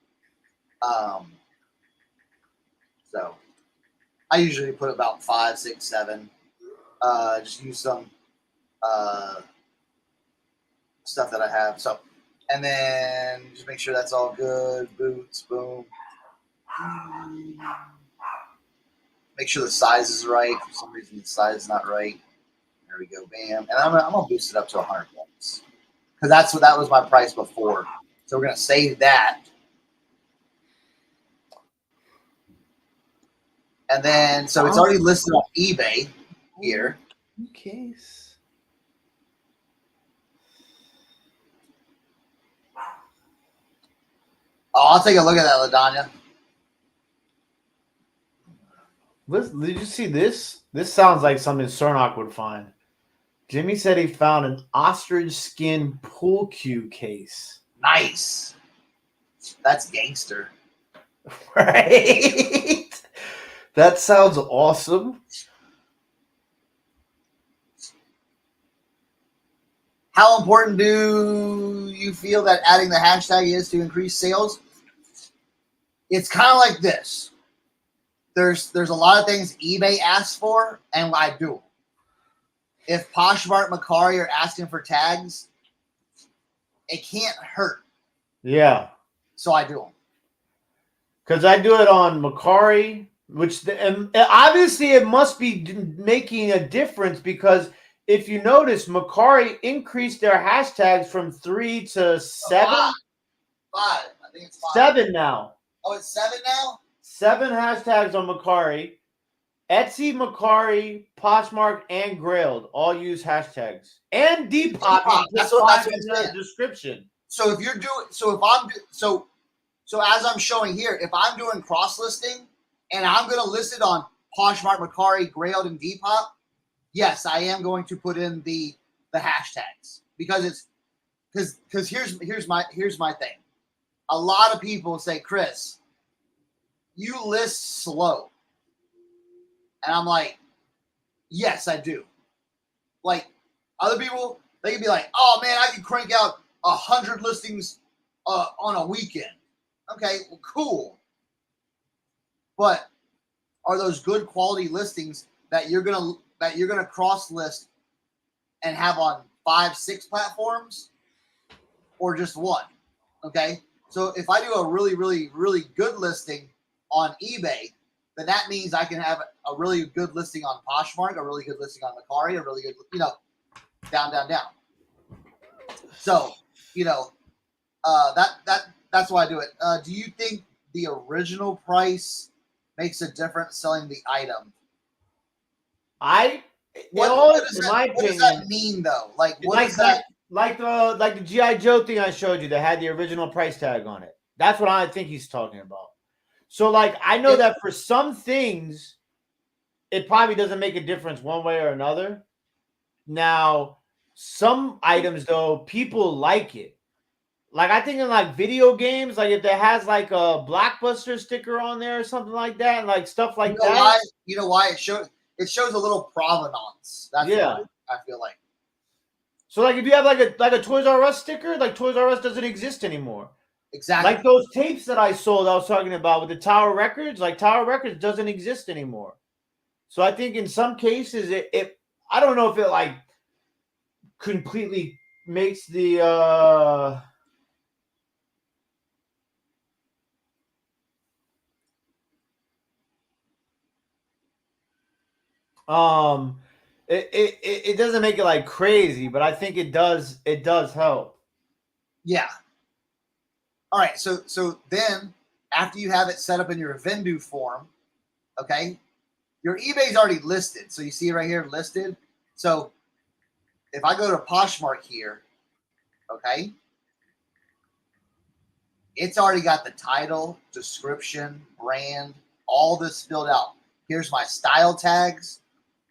So I usually put about 5, 6, 7. Just use some stuff that I have. So, and then just make sure that's all good. Boots, boom. Make sure the size is right. For some reason, the size is not right. There we go, bam. And I'm gonna boost it up to 100 bucks because that was my price before. So we're gonna save that. And then, so it's already listed on eBay here. In case. Oh, I'll take a look at that, LaDanya. Did you see this? This sounds like something Cernock would find. Jimmy said he found an ostrich skin pool cue case. Nice. That's gangster. Right? That sounds awesome. How important do you feel that adding the hashtag is to increase sales? It's kind of like this. There's a lot of things eBay asks for, and I do. If Poshmark, Mercari are asking for tags, it can't hurt. Yeah. So I do them. Because I do it on Mercari, and obviously it must be making a difference because if you notice, Mercari increased their hashtags from 3 to 7. 5. I think it's 5. 7 now. Oh, it's 7 now? 7 hashtags on Mercari. Etsy, Mercari, Poshmark, and Grailed all use hashtags. And Depop. That's what in the description. So if you're doing, so as I'm showing here, if I'm doing cross listing and I'm going to list it on Poshmark, Mercari, Grailed, and Depop, yes, I am going to put in the hashtags because here's my thing. A lot of people say, Chris, you list slow. And I'm like, yes, I do. Like other people, they can be like, oh man, I can crank out 100 listings on a weekend. Okay, well, cool. But are those good quality listings that you're gonna cross list and have on 5, 6 platforms, or just one? Okay, so if I do a really, really, really good listing on eBay, then that means I can have a really good listing on Poshmark, a really good listing on Mercari, a really good, down. So, that's why I do it. Do you think the original price makes a difference selling the item? What does that mean though? Like the G.I. Joe thing I showed you that had the original price tag on it. That's what I think he's talking about. So I know that for some things, it probably doesn't make a difference one way or another. Now, some items though, people like it. I think in video games, if it has a Blockbuster sticker on there or something like that, and stuff like that. Why? You know why it shows a little provenance. That's what I feel like. So if you have a Toys R Us sticker, Toys R Us doesn't exist anymore. Exactly. Those tapes that I sold, I was talking about with the Tower Records, Tower Records doesn't exist anymore. So I think in some cases it I don't know if it completely makes the it doesn't make it crazy, but I think it does help. Yeah. All right, so then after you have it set up in your Vendoo form, okay, your eBay's already listed. So you see right here, listed. So if I go to Poshmark here, okay, it's already got the title, description, brand, all this filled out. Here's my style tags.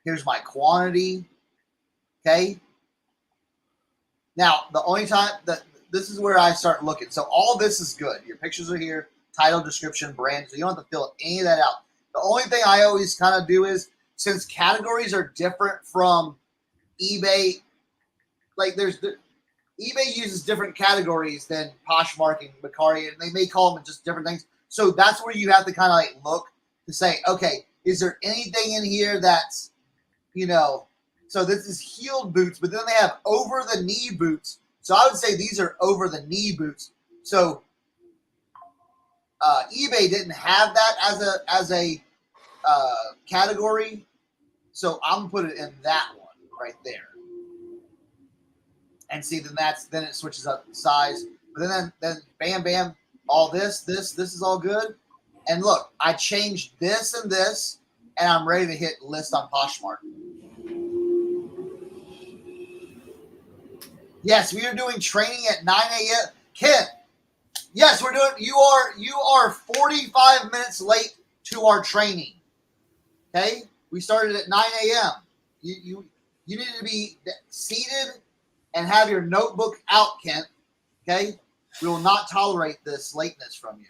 Here's my quantity. Okay. Now, the only time that this is where I start looking. So all this is good. Your pictures are here, title, description, brand. So you don't have to fill any of that out. The only thing I always kind of do is, since categories are different from eBay, like eBay uses different categories than Poshmark and Mercari, and they may call them just different things. So that's where you have to kind of like look to say, okay, is there anything in here that's, so this is heeled boots, but then they have over the knee boots. So I would say these are over the knee boots. So eBay didn't have that as a category. So I'm gonna put it in that one right there. And see, then it switches up the size. But then bam, bam, all this is all good. And look, I changed this and this, and I'm ready to hit list on Poshmark. Yes, we are doing training at 9 a.m. Kent, yes, we're doing. You are 45 minutes late to our training. Okay, we started at 9 a.m. You need to be seated and have your notebook out, Kent. Okay, we will not tolerate this lateness from you.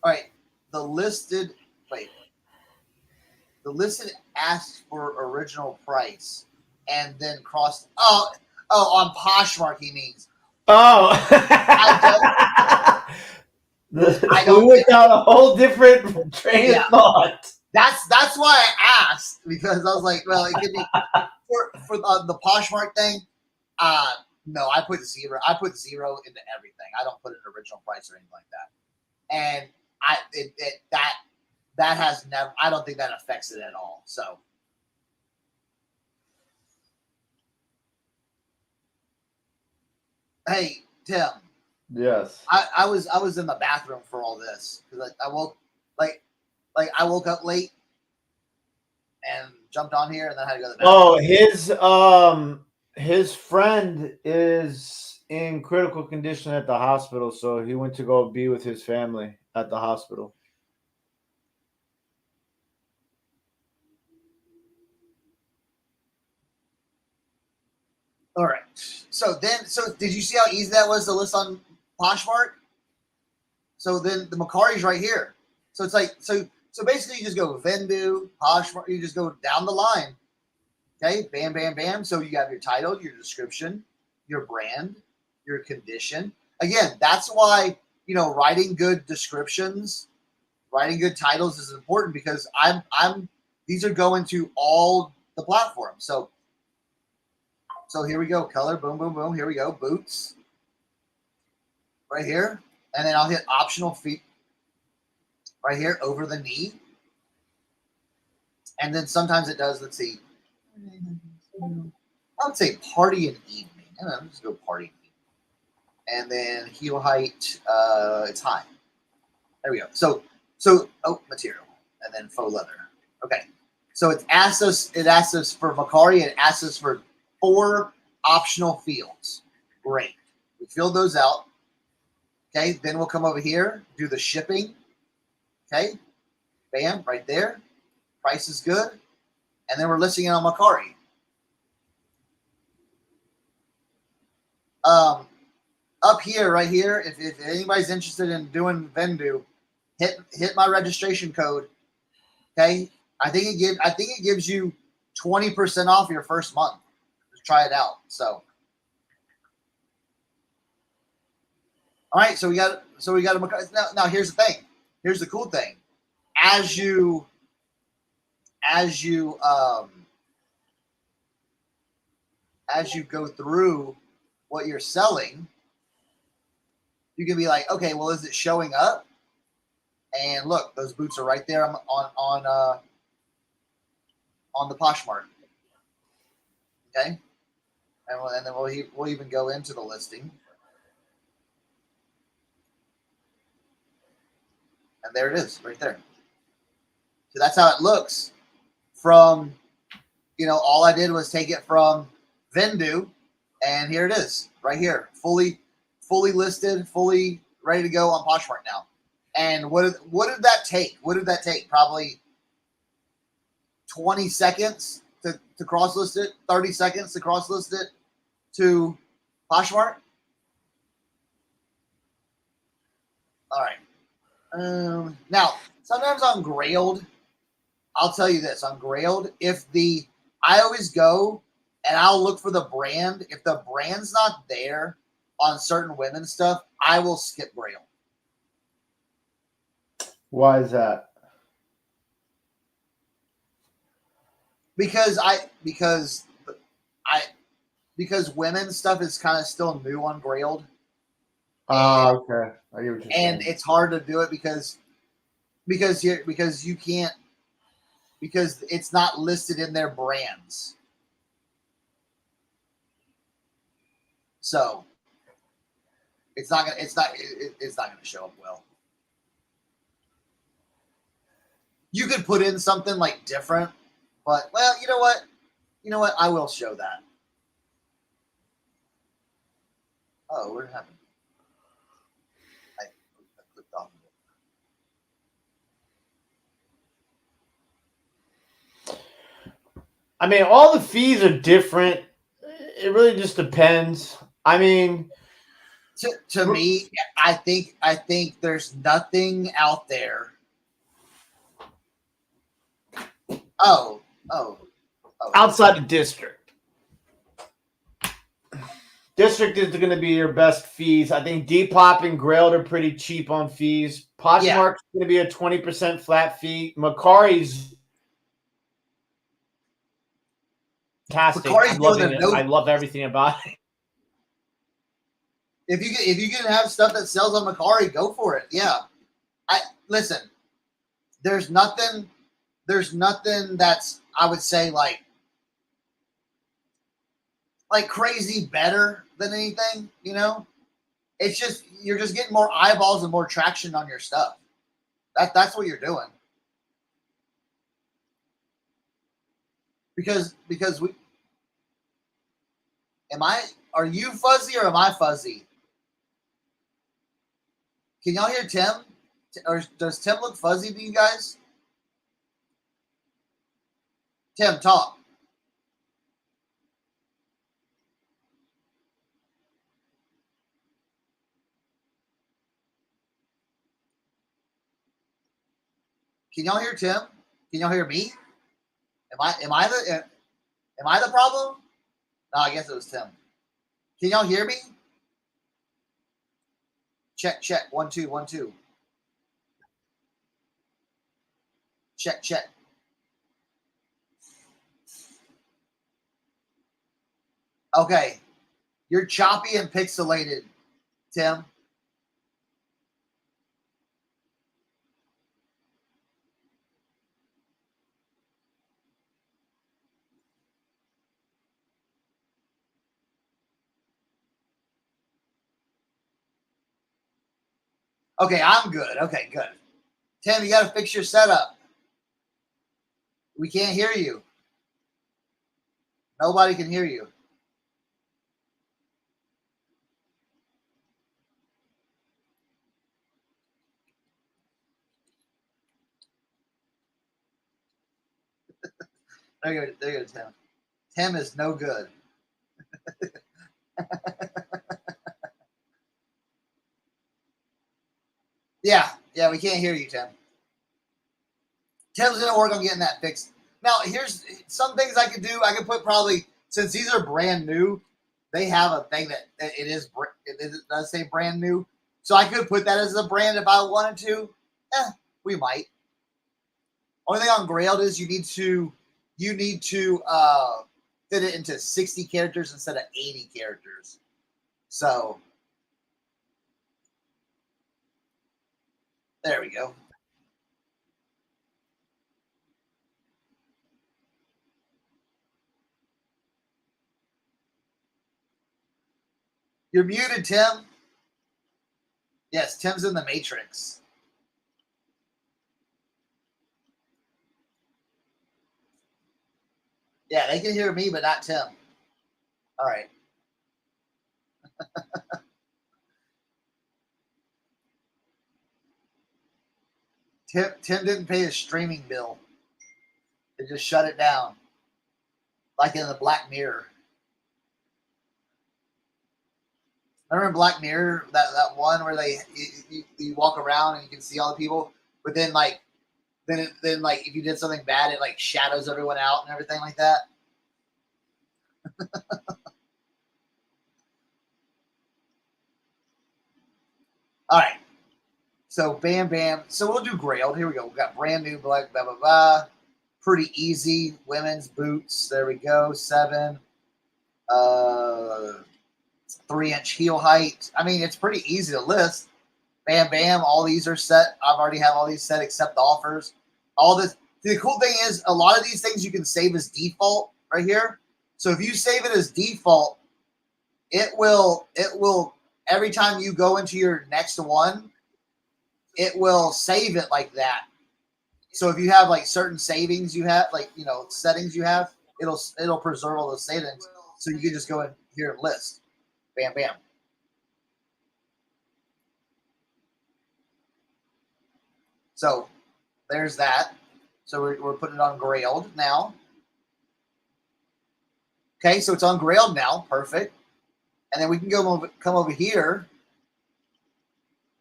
All right, the listed asks for original price and then cross. Oh, on Poshmark he means. Oh, we went down a whole different train of thought. That's why I asked, because I was like, well, it could be for the Poshmark thing. No, I put zero. I put zero into everything. I don't put an original price or anything like that. And that has never. I don't think that affects it at all. So. Hey, Tim. Yes. I was in the bathroom for all this because I woke I woke up late and jumped on here and then had to go to the bathroom. Oh, his friend is in critical condition at the hospital, so he went to go be with his family at the hospital. All right. So did you see how easy that was to list on Poshmark? So then the Mercari's right here. So it's like so basically you just go Vendoo, Poshmark, you just go down the line. Okay, bam, bam, bam. So you have your title, your description, your brand, your condition. Again, that's why writing good descriptions, writing good titles is important, because these are going to all the platforms. So here we go. Color, boom, boom, boom. Here we go. Boots. Right here. And then I'll hit optional feet. Right here, over the knee. And then sometimes it does, let's see. I would say party and evening. I'm just go party and evening. And then heel height, it's high. There we go. So material. And then faux leather. Okay. So it asks us for Mercari, it asks us for 4 optional fields. Great. We filled those out. Okay, then we'll come over here, do the shipping. Okay, bam, right there. Price is good. And then we're listing it on Mercari. Up here, right here, if anybody's interested in doing Vendoo, hit my registration code. Okay, I think it gives you 20% off your first month. Try it out. So, all right. So we got now. Here's the thing. Here's the cool thing. As you go through what you're selling, you can be like, okay, well, is it showing up? And look, those boots are right there on the Poshmark. Okay. And then we'll even go into the listing. And there it is, right there. So that's how it looks from, all I did was take it from Vendoo, and here it is, right here, fully listed, fully ready to go on Poshmark now. And what did that take? What did that take? Probably 20 seconds to cross list it, 30 seconds to cross list it to Poshmark. All right. Now, sometimes on Grailed, I'll tell you this, on Grailed, I always go and I'll look for the brand. If the brand's not there on certain women's stuff, I will skip Grailed. Why is that? Because women's stuff is kind of still new on Grailed. Oh, okay. I get what you're And saying. it's hard to do it because you can't, because it's not listed in their brands. So it's not gonna show up well. You could put in something like different, but well, you know what? I will show that. Oh, what happened? I clicked off of it. I mean, all the fees are different. It really just depends. I mean, to me, I think there's nothing out there. Oh. outside the district. District is going to be your best fees. I think Depop and Grailed are pretty cheap on fees. Poshmark's going to be a 20% flat fee. Macari's fantastic. I love everything about it. If you can have stuff that sells on Macari, go for it. Yeah. Listen. There's nothing that's, I would say, like crazy better than anything, It's just you're just getting more eyeballs and more traction on your stuff. That's what you're doing. Because are you fuzzy or am I fuzzy? Can y'all hear Tim? Or does Tim look fuzzy to you guys? Tim, talk. Can y'all hear Tim? Can y'all hear me? Am I the problem? No, I guess it was Tim. Can y'all hear me? Check. 1 2 1 2. Check. Okay. You're choppy and pixelated, Tim. Okay, I'm good. Okay, good. Tim, you got to fix your setup. We can't hear you. Nobody can hear you. There you go, Tim. Tim is no good. Yeah, we can't hear you, Tim. Tim's going to work on getting that fixed. Now, here's some things I could do. I could put probably, since these are brand new, they have a thing that it does say brand new. So I could put that as a brand if I wanted to. We might. Only thing on Grailed is you need to fit it into 60 characters instead of 80 characters. So there we go. You're muted, Tim. Yes, Tim's in the Matrix. Yeah, they can hear me, but not Tim. All right. Tim didn't pay his streaming bill. They just shut it down. Like in the Black Mirror. Remember in Black Mirror, that one where you walk around and you can see all the people, but then then if you did something bad, it like shadows everyone out and everything like that. All right. So bam, bam. So we'll do Grailed. Here we go. We got brand new black, blah, blah, blah. Pretty easy. Women's boots. There we go. 7. 3-inch heel height. I mean, it's pretty easy to list. Bam, bam. All these are set. I've already have all these set except the offers. All this. The cool thing is a lot of these things you can save as default right here. So if you save it as default, it will every time you go into your next one, it will save it like that. So if you have like certain savings you have, like, you know, settings you have, it'll preserve all those settings. So you can just go in here and list. Bam, bam. So there's that. So we're putting it on Grailed now. Okay, so it's on Grailed now. Perfect. And then we can come over here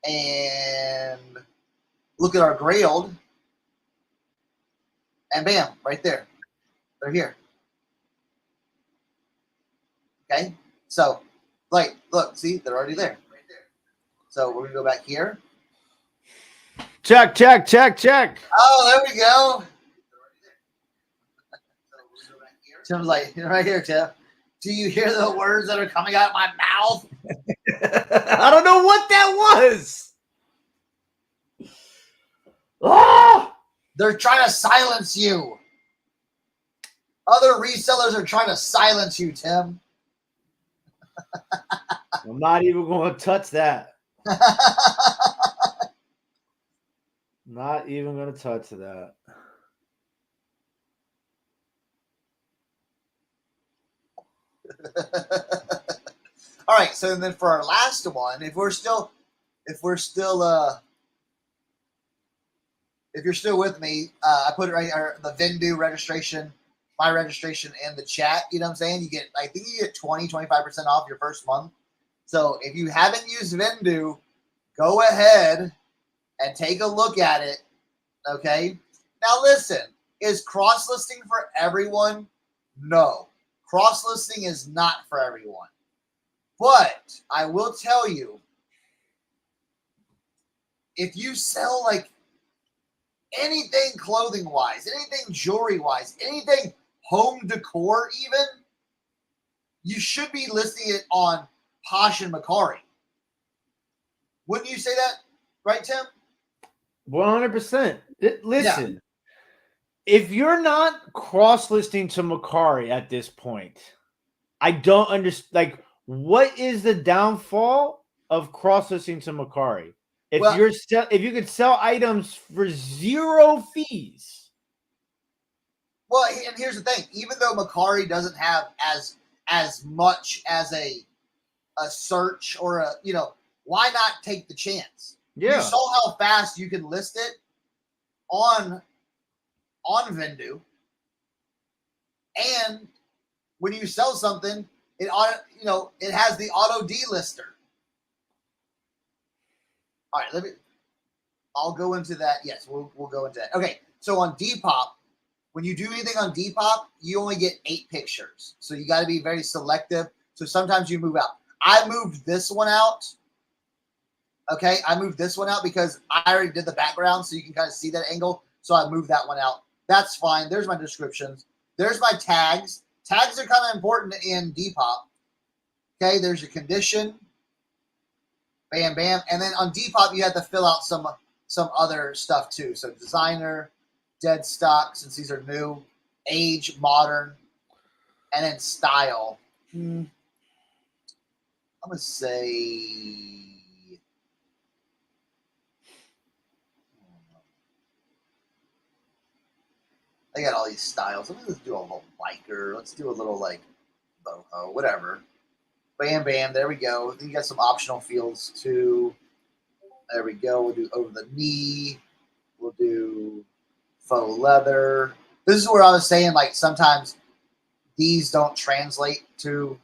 and look at our Grailed. And bam, right there. They're here. Okay, so like, look, see, they're already there. So we're gonna go back here. Check, check, check, check. Oh, there we go. Tim's like, right here, Tim. Do you hear the words that are coming out of my mouth? I don't know what that was. Oh! They're trying to silence you. Other resellers are trying to silence you, Tim. I'm not even going to touch that. Not even going to touch that. All right, so then for our last one, if you're still with me, I put it right here, the Vendoo registration, my registration in the chat. You know what I'm saying? I think you get 20-25% off your first month. So if you haven't used Vendoo, go ahead and take a look at it. Okay. Now listen, is cross-listing for everyone? No. Cross-listing is not for everyone. But I will tell you, if you sell like anything clothing-wise, anything jewelry-wise, anything home decor even, you should be listing it on Posh and Macari. Wouldn't you say that? Right, Tim? 100%. Listen, if you're not cross-listing to Macari at this point, I don't understand. Like, what is the downfall of cross-listing to Macari? If you could sell items for 0 fees. Well, and here's the thing: even though Macari doesn't have as much as a search or a, you know, why not take the chance? Yeah. You saw how fast you can list it on Vendoo, and when you sell something, it has the auto delister. All right, I'll go into that. Yes, we'll go into that. Okay, so on Depop, when you do anything on Depop, you only get 8 pictures. So you got to be very selective. So sometimes you move out. I moved this one out. Okay, I moved this one out because I already did the background, so you can kind of see that angle. So I moved that one out. That's fine. There's my descriptions. There's my tags. Tags are kind of important in Depop. Okay, there's your condition. Bam, bam. And then on Depop, you have to fill out some other stuff too. So designer, dead stock, since these are new, age, modern, and then style. I'm going to say... They got all these styles. Let's do a little biker. Let's do a little like boho, whatever. Bam, bam. There we go. Then you got some optional fields too. There we go. We'll do over the knee. We'll do faux leather. This is where I was saying, like, sometimes these don't translate to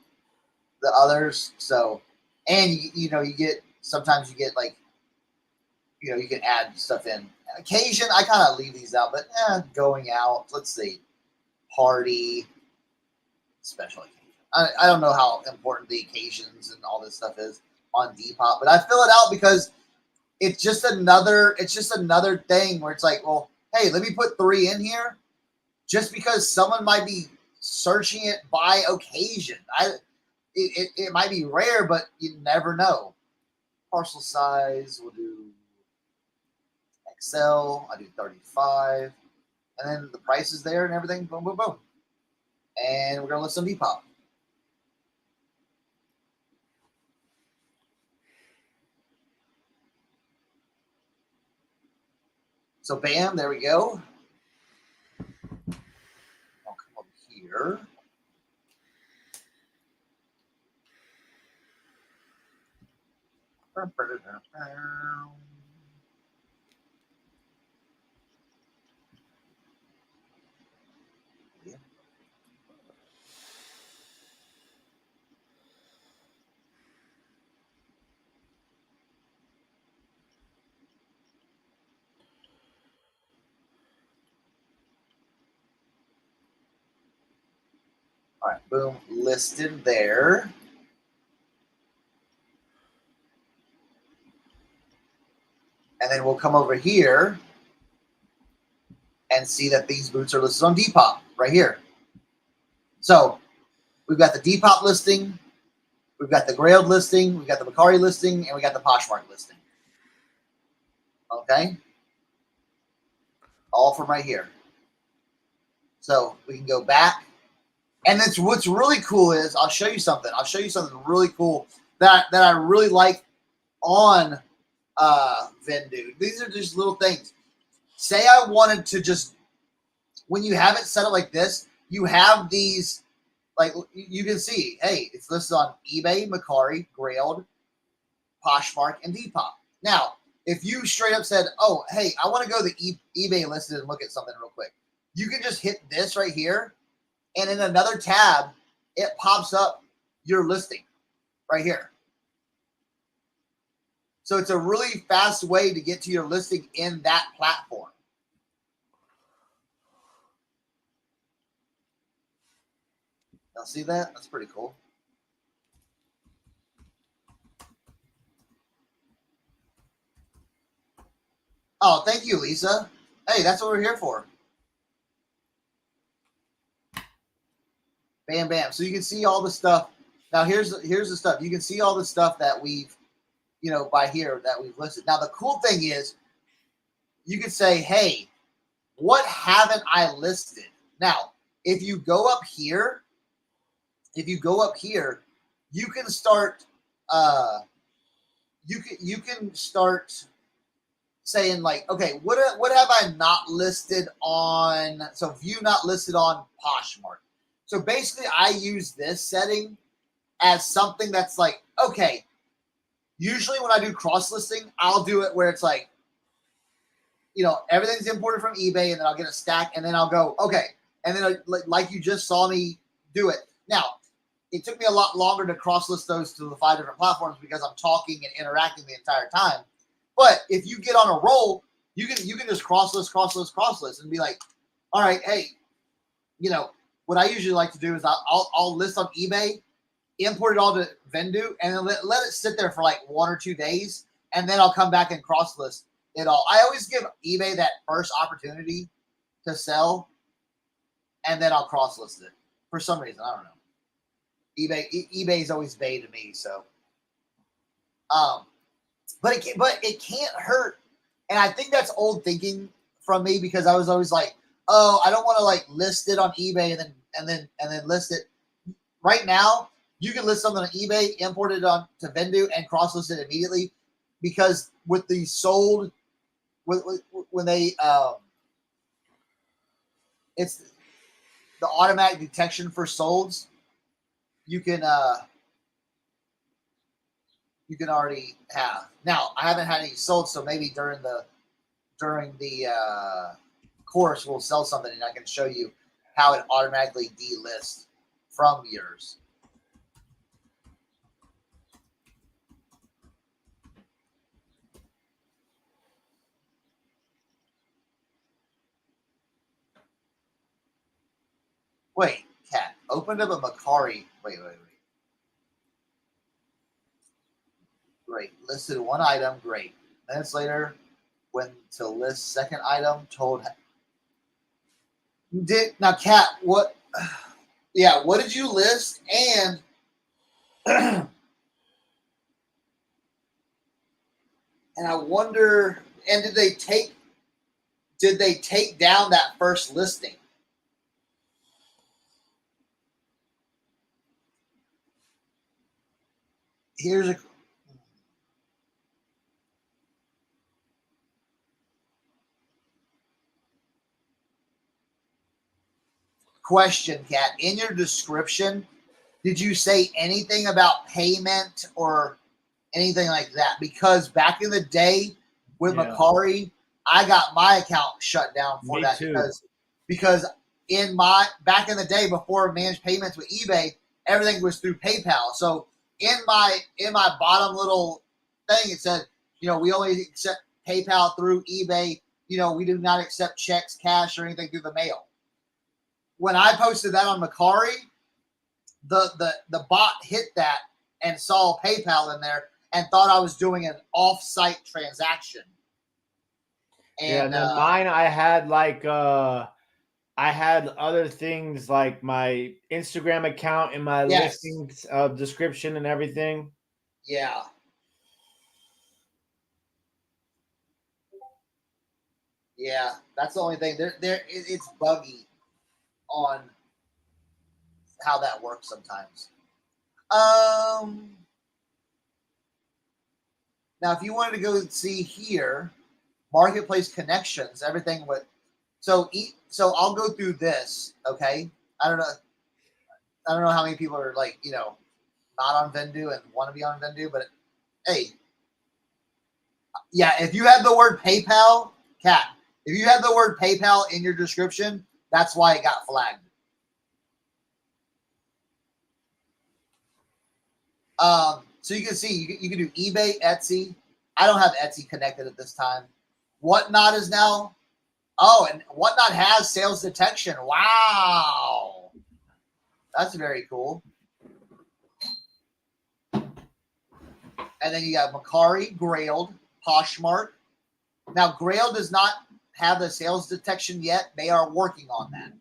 the others. So, and you know, you get, sometimes you get like, you know, you can add stuff in. Occasion, I kind of leave these out, but going out, let's see, party, special occasion. I don't know how important the occasions and all this stuff is on Depop, but I fill it out because it's just another thing where it's like, well, hey, let me put 3 in here just because someone might be searching it by occasion. It might be rare, but you never know. Parcel size, we'll do XL, I do 35, and then the price is there and everything, boom, boom, boom. And we're gonna list some Depop. So bam, there we go. I'll come over here. All right, boom, listed there. And then we'll come over here and see that these boots are listed on Depop right here. So we've got the Depop listing, we've got the Grailed listing, we've got the Macari listing, and we got the Poshmark listing. Okay? All from right here. So we can go back. And that's what's really cool is I'll show you something. I'll show you something really cool that I really like on Vendoo. These are just little things. Say I wanted to just, when you have it set up like this, you have these, like you can see, hey, it's listed on eBay, Macari, Grailed, Poshmark, and Depop. Now, if you straight up said, oh, hey, I want to go to the eBay listed and look at something real quick, you can just hit this right here, and in another tab, it pops up your listing right here. So it's a really fast way to get to your listing in that platform. Y'all see that? That's pretty cool. Oh, thank you, Lisa. Hey, that's what we're here for. Bam, bam. So you can see all the stuff. Now here's the stuff. You can see all the stuff that we've, you know, by here that we've listed. Now the cool thing is you can say, hey, what haven't I listed? Now, if you go up here, you can start you can start saying like, okay, what have I not listed on? So view not listed on Poshmark. So basically I use this setting as something that's like, okay, usually when I do cross listing, I'll do it where it's like, you know, everything's imported from eBay, and then I'll get a stack, and then I'll go, okay. And then like you just saw me do it. Now, it took me a lot longer to cross list those to the 5 different platforms because I'm talking and interacting the entire time. But if you get on a roll, you can just cross list, and be like, all right, hey, you know, what I usually like to do is I'll list on eBay, import it all to Vendoo, and then let it sit there for like 1 or 2 days, and then I'll come back and cross list it all. I always give eBay that first opportunity to sell, and then I'll cross list it for some reason. I don't know. eBay's always baited me, so. But it can't hurt, and I think that's old thinking from me because I was always like, oh, I don't want to like list it on eBay and then list it. Right now, you can list something on eBay, import it on to Vendoo, and cross list it immediately because with the sold when they it's the automatic detection for solds. You can already have. Now, I haven't had any sold, so maybe during the course we'll sell something and I can show you how it automatically delists from yours. Wait, Cat, opened up a Macari. Wait. Great. Listed one item. Great. Minutes later, went to list second item. Told. Now, Cat, what? Yeah, what did you list? And and I wonder. And did they take down that first listing? Here's a question, Kat. In your description, did you say anything about payment or anything like that? Because back in the day with Macari, I got my account shut down for Me that too. because back in the day before managed payments with eBay, everything was through PayPal. So in my bottom little thing, it said, we only accept PayPal through eBay. We do not accept checks, cash, or anything through the mail. When I posted that on Macari, the bot hit that and saw PayPal in there and thought I was doing an off-site transaction. And then mine, I had other things like my Instagram account and my listings description and everything. Yeah. Yeah, that's the only thing. It's buggy on how that works sometimes. Now, if you wanted to go see here, marketplace connections, everything with. So I'll go through this. Okay, I don't know how many people are not on Vendoo and want to be on Vendoo, but hey, yeah, if you have the word PayPal, Cat, if you have the word PayPal in your description, that's why it got flagged. So you can see you can do eBay, Etsy. I don't have Etsy connected at this time. Whatnot is now. Oh, and Whatnot has sales detection. Wow, that's very cool. And then you got Macari, Grailed, Poshmark. Now, Grail does not have the sales detection yet. They are working on that.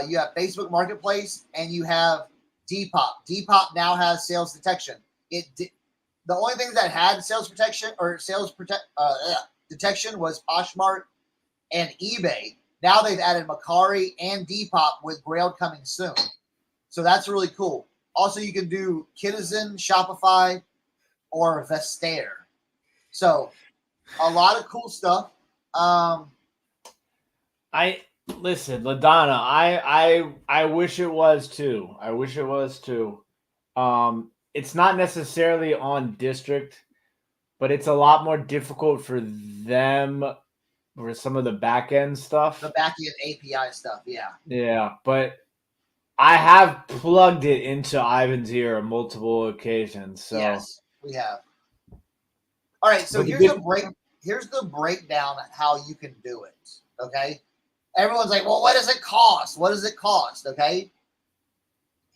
You have Facebook Marketplace, and you have Depop. Depop now has sales detection. The only thing that had sales protection or detection was Poshmark and eBay. Now they've added Macari and Depop with Grail coming soon. So that's really cool. Also, you can do Citizen, Shopify, or Vestair. So a lot of cool stuff. Listen, LaDonna, I wish it was too. I wish it was too. It's not necessarily on district, but it's a lot more difficult for them for some of the back end stuff. The back end API stuff, yeah. Yeah, but I have plugged it into Ivan's ear on multiple occasions. So yes, we have. All right, so here's the breakdown of how you can do it. Okay. Everyone's like, well, what does it cost? What does it cost? Okay.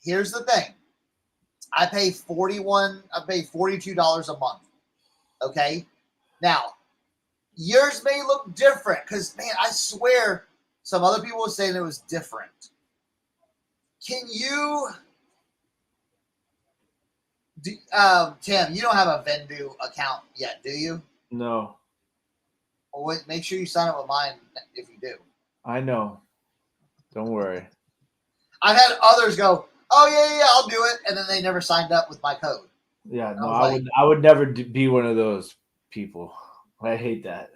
Here's the thing. I pay $42 a month. Okay. Now, yours may look different because, man, I swear some other people were saying it was different. Can you, Tim, you don't have a Vendoo account yet, do you? No. Well, wait, make sure you sign up with mine if you do. I know. Don't worry. I've had others go, oh, yeah, I'll do it. And then they never signed up with my code. Yeah, no, I would never be one of those people. I hate that.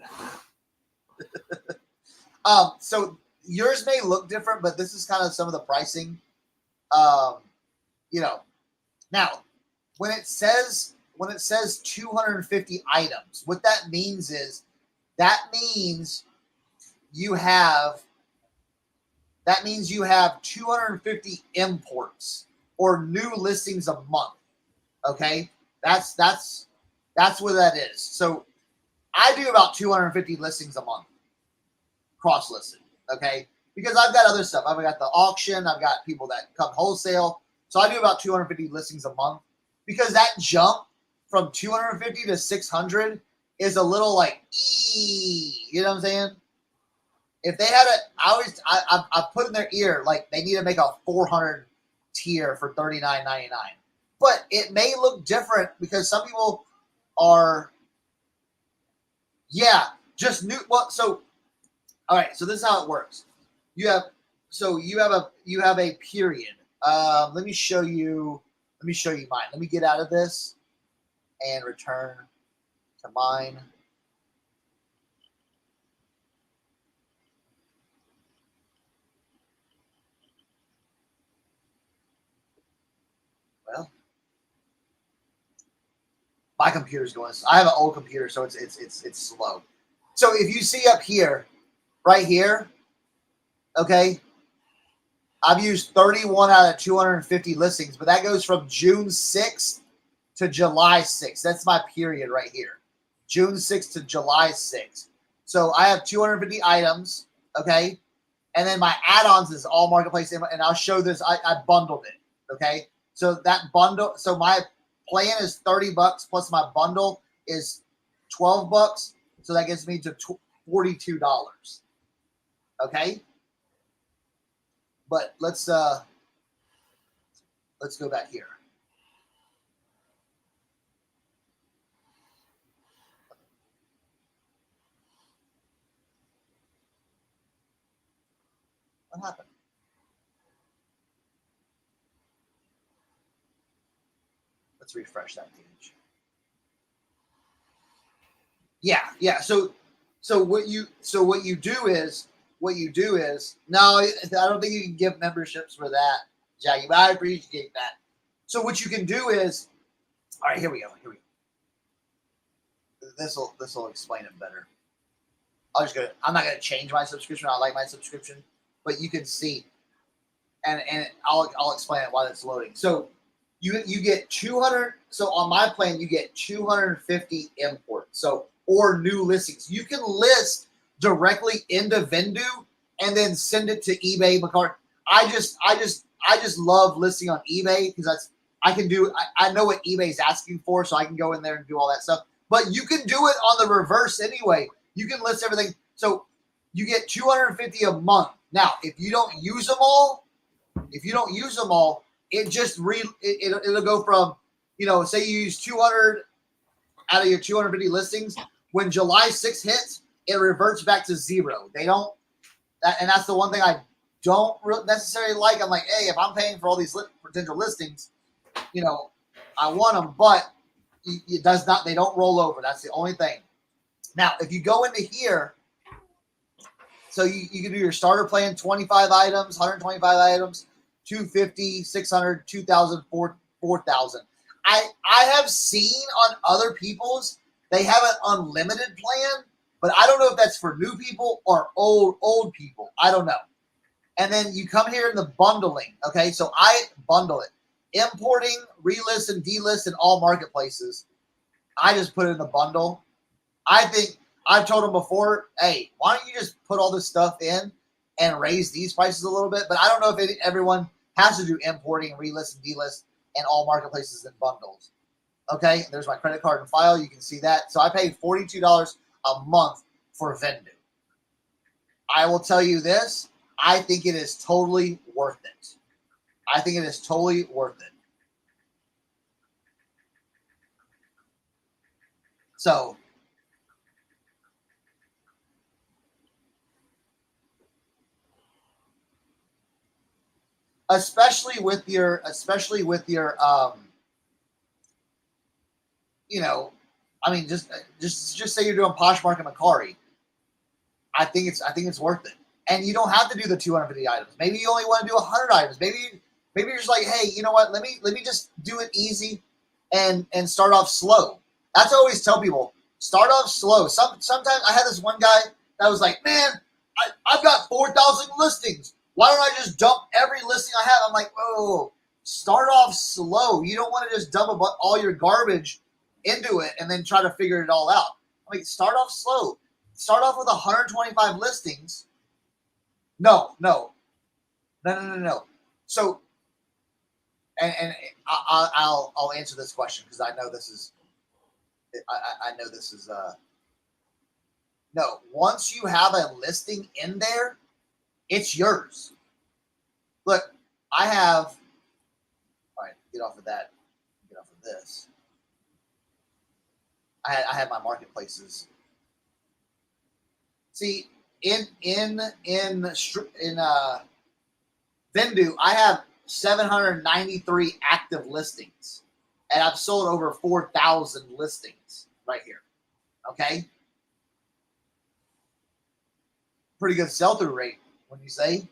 So yours may look different, but this is kind of some of the pricing. You know, now when it says 250 items, what that means is you have 250 imports or new listings a month. Okay, that's what that is. So I do about 250 listings a month, cross listed. Okay, because I've got other stuff. I've got the auction. I've got people that come wholesale. So I do about 250 listings a month, because that jump from 250 to 600 is a little like, you know what I'm saying? If they had I put in their ear, like, they need to make a 400 tier for $39.99. But it may look different because some people are, just new. Well, so, all right. So this is how it works. You have a period. Let me show you mine. Let me get out of this and return to mine. Well, my computer's going. I have an old computer, so it's slow. So if you see up here, right here, okay, I've used 31 out of 250 listings, but that goes from June 6th to July 6th. That's my period right here. June 6th to July 6th. So I have 250 items, okay? And then my add-ons is all marketplace, and I'll show this. I bundled it, okay? So that bundle, so my plan is $30 plus my bundle is $12. So that gets me to $42. Okay? But let's go back here. What happened? Let's refresh that page. Yeah. So what you do is no, I don't think you can give memberships for that, Jackie, but I appreciate that. So what you can do is, all right, here we go. This will explain it better. I'm not gonna change my subscription. I like my subscription, but you can see, and I'll explain it while it's loading. So you get 200. So on my plan, you get 250 imports. So, or new listings. You can list directly into Vendoo and then send it to eBay. I just love listing on eBay because I know what eBay's asking for, so I can go in there and do all that stuff. But you can do it on the reverse anyway. You can list everything. So you get 250 a month. Now, if you don't use them all, it just it'll go from, say you use 200 out of your 250 listings. When July 6th hits, it reverts back to zero. They don't, and that's the one thing I don't necessarily like. I'm like, hey, if I'm paying for all these potential listings, I want them, but it does not. They don't roll over. That's the only thing. Now, if you go into here, so you can do your starter plan, 25 items, 125 items, 250, 600, 2,000, 4,000. I have seen on other people's, they have an unlimited plan, but I don't know if that's for new people or old people. I don't know. And then you come here in the bundling. Okay, so I bundle it. Importing, relist, and delist in all marketplaces. I just put it in the bundle. I think I've told them before, hey, why don't you just put all this stuff in and raise these prices a little bit? But I don't know if everyone has to do importing, relist, and delist in all marketplaces and bundles. Okay, there's my credit card and file. You can see that. So I paid $42 a month for Vendoo. I will tell you this. I think it is totally worth it. So especially with your just say you're doing Poshmark and Mercari. I think it's worth it. and you don't have to do the 250 items. Maybe you only want to do 100 items. Maybe you're just like, hey, you know what? Let me just do it easy and start off slow. That's what I always tell people. Start off slow. Sometimes I had this one guy that was like, man, I've got 4,000 listings. Why don't I just dump every listing I have? I'm like, whoa, start off slow. You don't want to just dump all your garbage into it and then try to figure it all out. I'm like, start off slow. Start off with 125 listings. No. So, and I'll answer this question because I know this is. I know this is no. Once you have a listing in there, it's yours. Look, I have. All right, get off of that. Get off of this. I had my marketplaces. See, in Vendoo, I have 793 active listings, and I've sold over 4,000 listings right here. Okay, pretty good sell-through rate, wouldn't you say?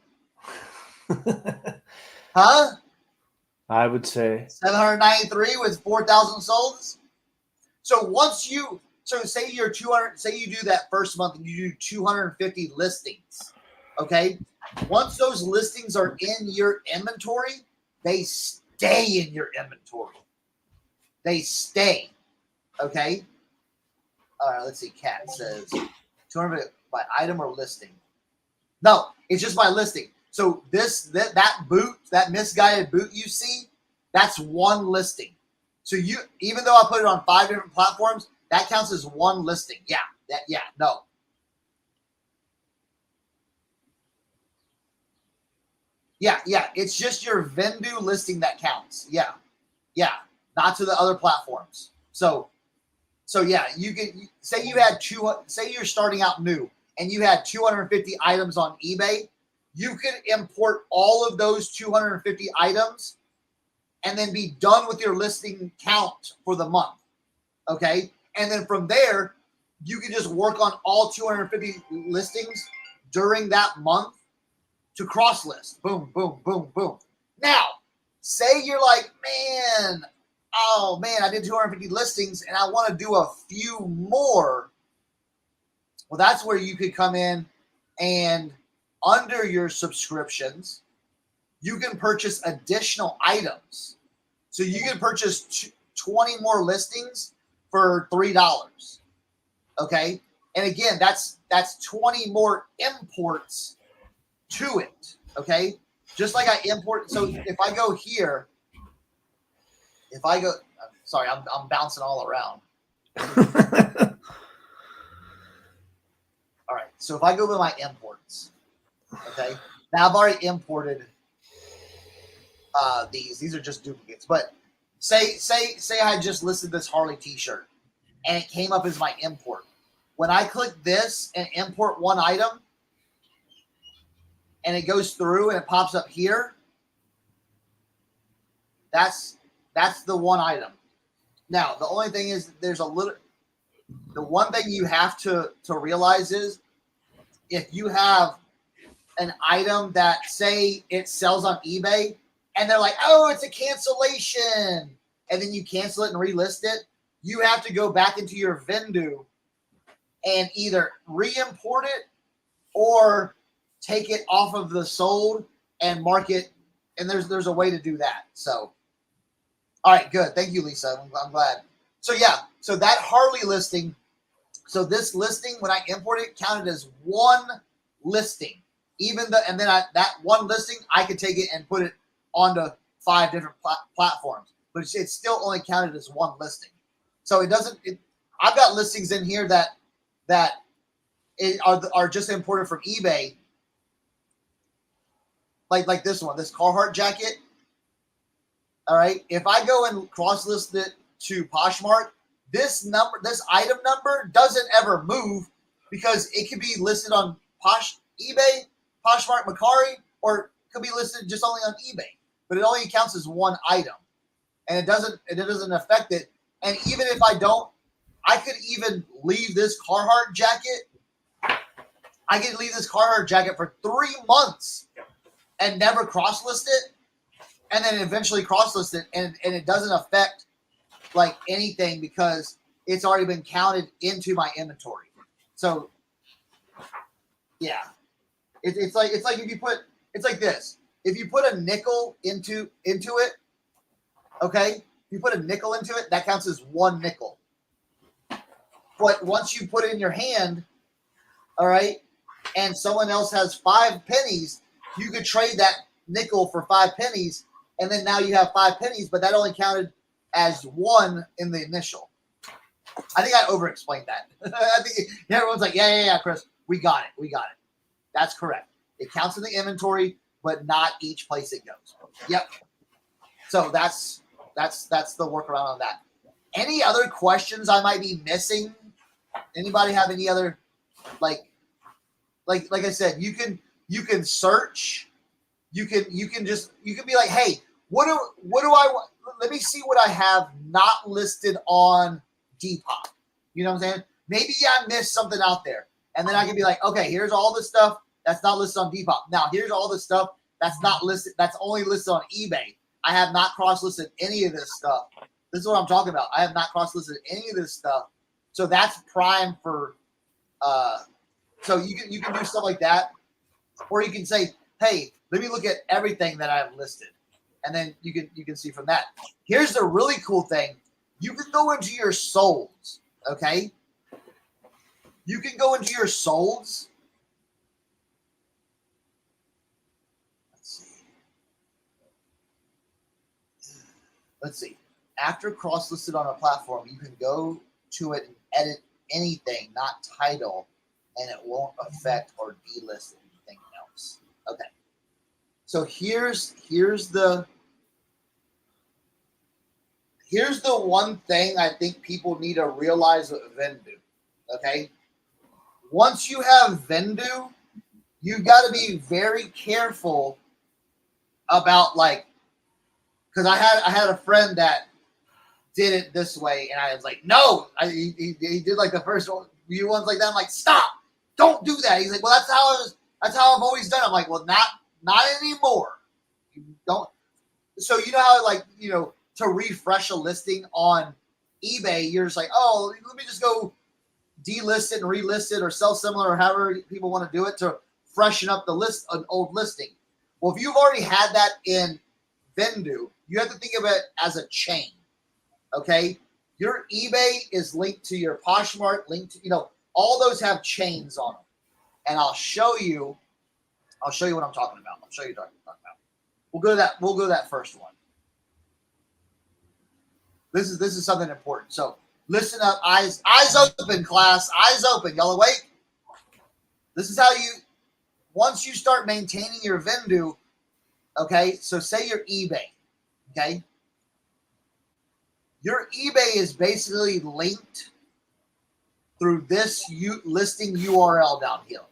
Huh? I would say 793 with 4,000 sold. So once you, say you're 200, say you do that first month and you do 250 listings. Okay. Once those listings are in your inventory, they stay in your inventory. They stay. Okay. All right. Let's see. Kat says 200 by item or listing. No, it's just by listing. So that boot, that misguided boot you see, that's one listing. So even though I put it on 5 different platforms, that counts as one listing. No. Yeah. It's just your Vendoo listing that counts. Yeah. Not to the other platforms. So yeah, you can say you had say you're starting out new and you had 250 items on eBay. You could import all of those 250 items and then be done with your listing count for the month. Okay. And then from there, you can just work on all 250 listings during that month to cross list. Boom, boom, boom, boom. Now, say you're like, man, I did 250 listings and I want to do a few more. Well, that's where you could come in and under your subscriptions, you can purchase additional items. So you can purchase 20 more listings for $3. Okay. And again, that's 20 more imports to it. Okay. Just like I import. So if I go here, sorry, I'm bouncing all around. All right. So if I go to my imports, okay, now I've already imported these are just duplicates, but say I just listed this Harley t-shirt and it came up as my import. When I click this and import one item and it goes through and it pops up here, that's the one item. Now, the only thing is the one thing you have to realize is if you have an item that say it sells on eBay and they're like, oh, it's a cancellation, and then you cancel it and relist it, you have to go back into your Vendoo and either re-import it or take it off of the sold and mark it. And there's a way to do that. So, all right, good. Thank you, Lisa. I'm glad. So yeah, so that Harley listing, so this listing, when I import it, counted as one listing. That one listing, I could take it and put it onto 5 different platforms, but it's still only counted as one listing. So I've got listings in here that are just imported from eBay, like this one, this Carhartt jacket. All right, if I go and cross list it to Poshmark, this item number doesn't ever move because it could be listed on eBay, Poshmark, Mercari, or it could be listed just only on eBay. But it only counts as one item, and it doesn't affect it. And even if I don't, I could even leave this Carhartt jacket. I could leave this Carhartt jacket for 3 months and never cross-list it, and then eventually cross-list it, and it doesn't affect like anything because it's already been counted into my inventory. So yeah, it's like if you put, it's like this. If you put a nickel into it, okay, if you put a nickel into it, that counts as 1 nickel. But once you put it in your hand, all right, and someone else has 5 pennies, you could trade that nickel for 5 pennies, and then now you have 5 pennies, but that only counted as 1 in the initial. I think I over-explained that. I think everyone's like, yeah, Chris, we got it. That's correct. It counts in the inventory, but not each place it goes. Yep. So that's the workaround on that. Any other questions I might be missing? Anybody have any other, like I said, you can search. You can be like, hey, what do I want? Let me see what I have not listed on Depop. You know what I'm saying? Maybe I missed something out there. And then I can be like, okay, here's all the stuff that's not listed on Depop. Now here's all the stuff that's not listed, that's only listed on eBay. I have not cross-listed any of this stuff. This is what I'm talking about. I have not cross-listed any of this stuff. So that's prime for so you can do stuff like that. Or you can say, hey, let me look at everything that I've listed. And then you can see from that. Here's the really cool thing. You can go into your solds, okay? You can go into your solds. Let's see. After cross-listed on a platform, you can go to it and edit anything, not title, and it won't affect or delist anything else. Okay. So here's the one thing I think people need to realize with Vendoo. Okay. Once you have Vendoo, you got to be very careful about, like, because I had a friend that did it this way, and I was like, no, he did like the first few ones like that. I'm like, stop, don't do that. He's like, well, that's how I've always done it. I'm like, well, not anymore. You don't. So you know how, like, you know, to refresh a listing on eBay, you're just like, oh, let me just go delist it and relist it or sell similar or however people want to do it to freshen up the list, an old listing. Well, if you've already had that in Vendoo, you have to think of it as a chain. Okay, your eBay is linked to your Poshmark, linked to, you know, all those have chains on them, and I'll show you what I'm talking about. I'll show you what I'm talking about. We'll go to that first one. This is something important. So listen up, eyes open, class, eyes open. Y'all awake? This is how once you start maintaining your Vendoo. Okay, so say your eBay. Okay. Your eBay is basically linked through this listing URL down here.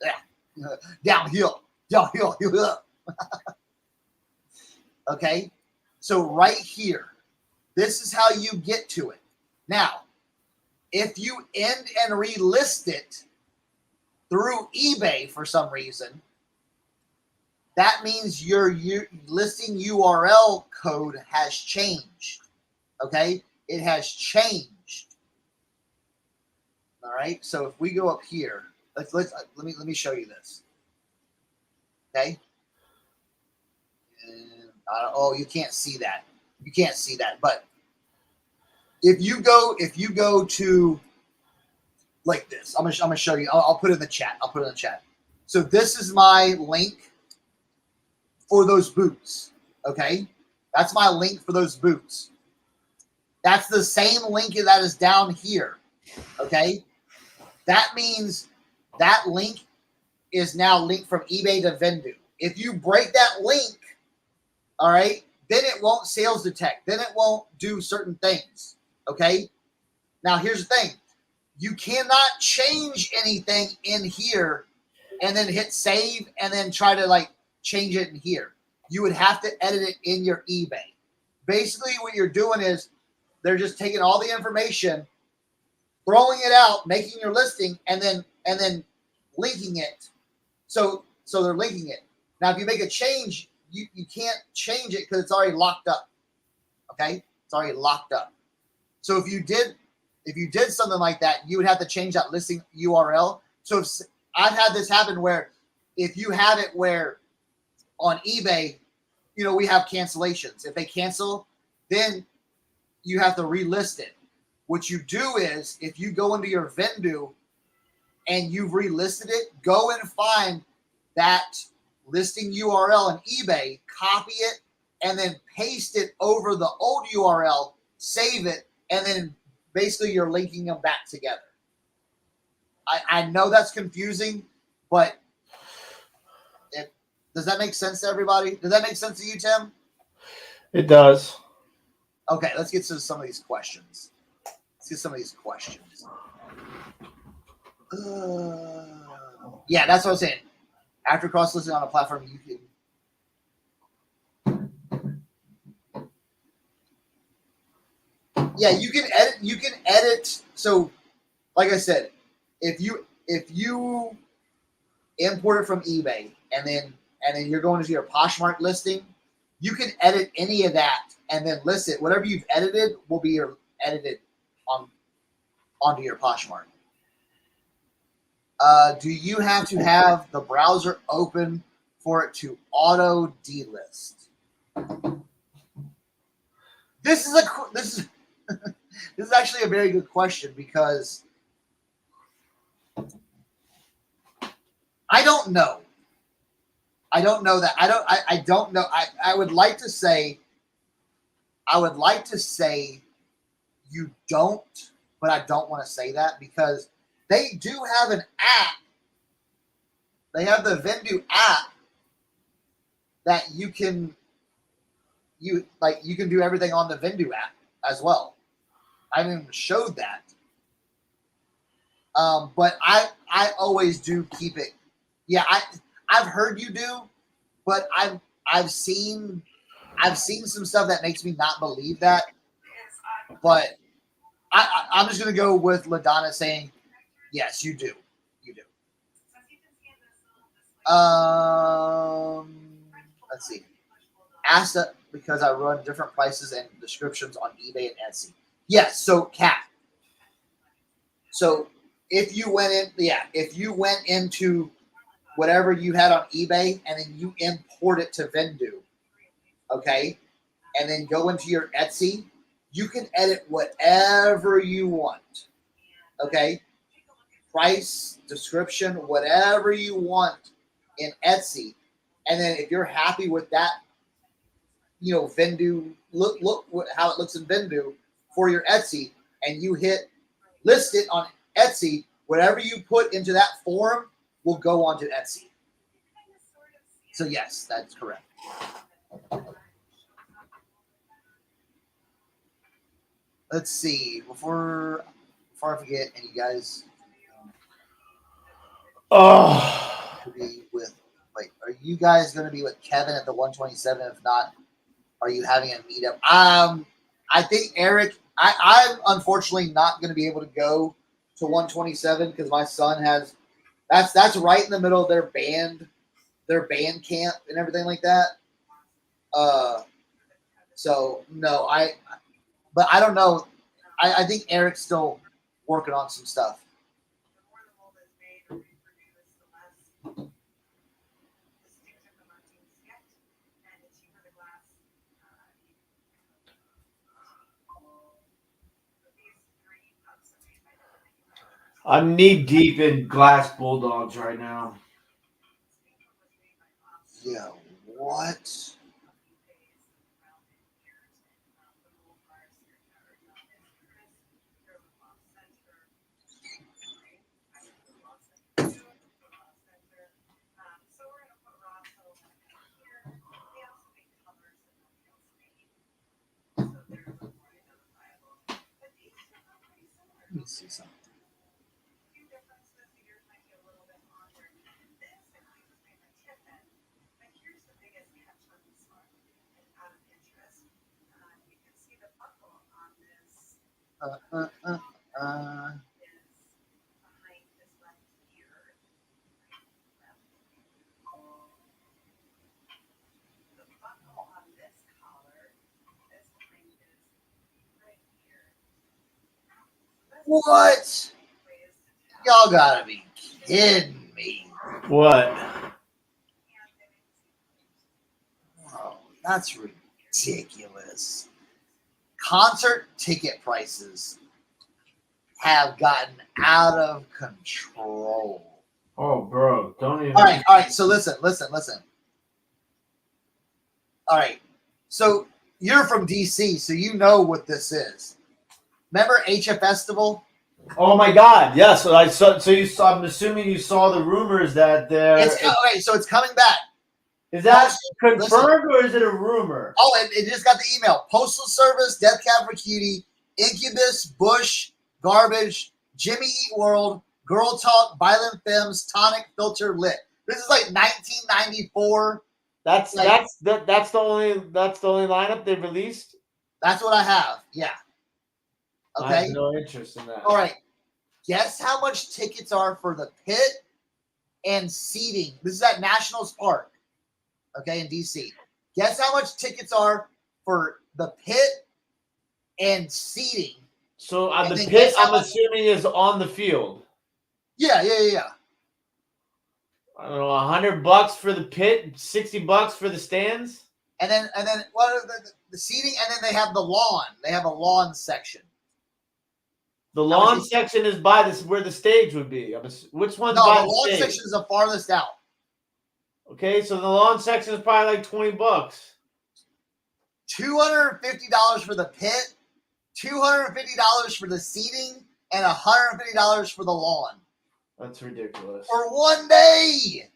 Yeah. Downhill. Okay. So right here, this is how you get to it. Now, if you end and relist it through eBay for some reason, that means your listing URL code has changed. Okay, it has changed. All right. So if we go up here, let me show you this. Okay. And, oh, you can't see that. You can't see that. But if you go to like this, I'm gonna show you. I'll put it in the chat. So this is my link for those boots. Okay, that's my link for those boots. That's the same link that is down here. Okay, that means that link is now linked from eBay to Vendoo. If you break that link, all right, then it won't sales detect. Then it won't do certain things. Okay. Now here's the thing: you cannot change anything in here and then hit save and then try to like change it in here. You would have to edit it in your eBay. Basically, what you're doing is they're just taking all the information, throwing it out, making your listing, and then linking it. So they're linking it. Now, if you make a change, you can't change it because it's already locked up. Okay, it's already locked up. So if you did something like that, you would have to change that listing URL. So if, I've had this happen where if you have it where on eBay, we have cancellations. If they cancel, then you have to relist it. What you do is if you go into your Vendoo and you've relisted it, go and find that listing URL on eBay, copy it, and then paste it over the old URL, save it, and then basically you're linking them back together. I know that's confusing, but does that make sense to everybody? Does that make sense to you, Tim? It does. Okay, let's get to some of these questions. Yeah, that's what I was saying. After cross-listing on a platform, you can. Yeah, you can edit. You can edit. So, like I said, if you import it from eBay and then you're going to your Poshmark listing, you can edit any of that and then list it. Whatever you've edited will be edited onto your Poshmark. Do you have to have the browser open for it to auto delist? This is this is actually a very good question because I don't know. I don't know that. I don't know. I would like to say you don't, but I don't want to say that because they do have an app. They have the Vendoo app that you can do everything on the Vendoo app as well. I haven't even showed that. But I always do keep it. Yeah, I've heard you do, but I've seen some stuff that makes me not believe that. But I'm just gonna go with LaDonna saying, yes, you do. You do. Let's see. Asked that because I run different prices and descriptions on eBay and Etsy. Yes, so Kat. So if you went into whatever you had on eBay and then you import it to Vendoo, okay, and then go into your Etsy, you can edit whatever you want, okay? Price, description, whatever you want in Etsy, and then if you're happy with that, Vendoo, look how it looks in Vendoo for your Etsy, and you hit list it on Etsy, whatever you put into that form will go onto Etsy. So yes, that's correct. Let's see. Before I forget, and you guys are you guys going to be with Kevin at the 127? If not, are you having a meetup? I think Eric, I'm unfortunately not going to be able to go to 127 because my son has that's right in the middle of their band camp and everything like that. So no, but I don't know. I think Eric's still working on some stuff. I'm knee deep in glass bulldogs right now. Yeah, what? Let me see something. What? Y'all gotta be kidding me. What? Oh, that's ridiculous. Concert ticket prices have gotten out of control. Oh, bro, don't even. All right. So listen. All right. So you're from DC, so you know what this is. Remember HF Festival? Oh my God! Yes, so I saw. So you saw. I'm assuming you saw the rumors that there. Okay, so it's coming back. Is that Listen. confirmed or is it a rumor? Oh, it just got the email. Postal Service, Death Cab for Cutie, Incubus, Bush, Garbage, Jimmy Eat World, Girl Talk, Violent Femmes, Tonic, Filter, Lit. This is like 1994. That's the only lineup they've released. That's what I have. Yeah. Okay. I have no interest in that. All right. Guess how much tickets are for the pit and seating? This is at Nationals Park. Okay, in DC. Guess how much tickets are for the pit and seating? So the pit, I'm assuming, is on the field. Yeah. I don't know, $100 for the pit, $60 for the stands. And then what are the seating? And then they have the lawn. They have a lawn section. The lawn section is by this where the stage would be. Which one's by the lawn stage? section is the farthest out. Okay, so the lawn section is probably like $20. $250 for the pit, $250 for the seating, and $150 for the lawn. That's ridiculous. For one day.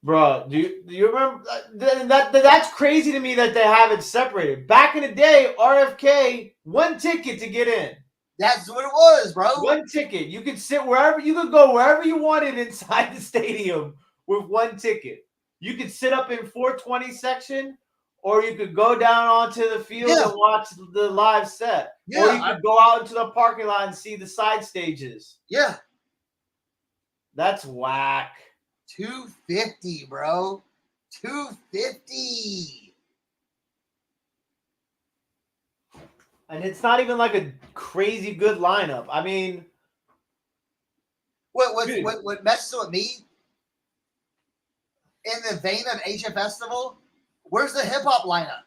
Bro, do you remember that's crazy to me that they have it separated. Back in the day, RFK, one ticket to get in. That's what it was, bro. One ticket. You could sit wherever you could go wherever you wanted inside the stadium with one ticket. You could sit up in 420 section, or you could go down onto the field and watch the live set. Yeah, or you could go out into the parking lot and see the side stages. Yeah. That's whack. $250, bro. $250. And it's not even like a crazy good lineup. I mean, what messes with me in the vein of HF Festival? Where's the hip hop lineup?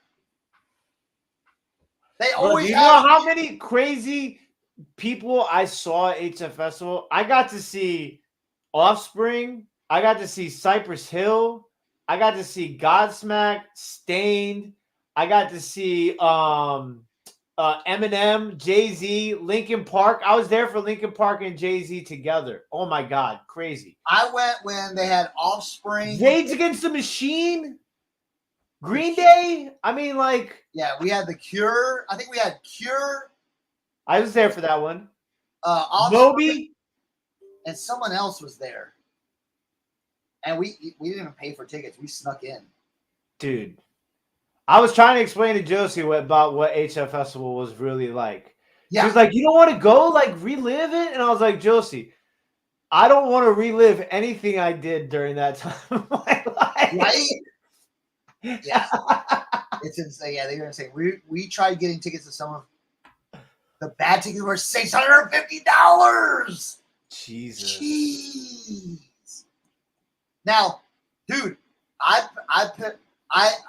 They always. Do you know how many crazy people I saw at HF Festival? I got to see Offspring. I got to see Cypress Hill. I got to see Godsmack, Stained. I got to see Eminem, Jay-Z, Linkin Park. I was there for Linkin Park and Jay-Z together. Oh my God, crazy. I went when they had Offspring. Rage Against the Machine, Green Day. I mean, like. Yeah, we had The Cure. I think we had Cure. I was there for that one. Moby. And someone else was there. And we didn't even pay for tickets. We snuck in. Dude. I was trying to explain to Josie about what HF Festival was really like. Yeah. She was like, you don't want to go, like, relive it? And I was like, Josie, I don't want to relive anything I did during that time of my life. Right? Yeah. It's insane. Yeah, they were insane. We tried getting tickets to some of the bad tickets were $650. Jesus. Jeez. Now, dude, I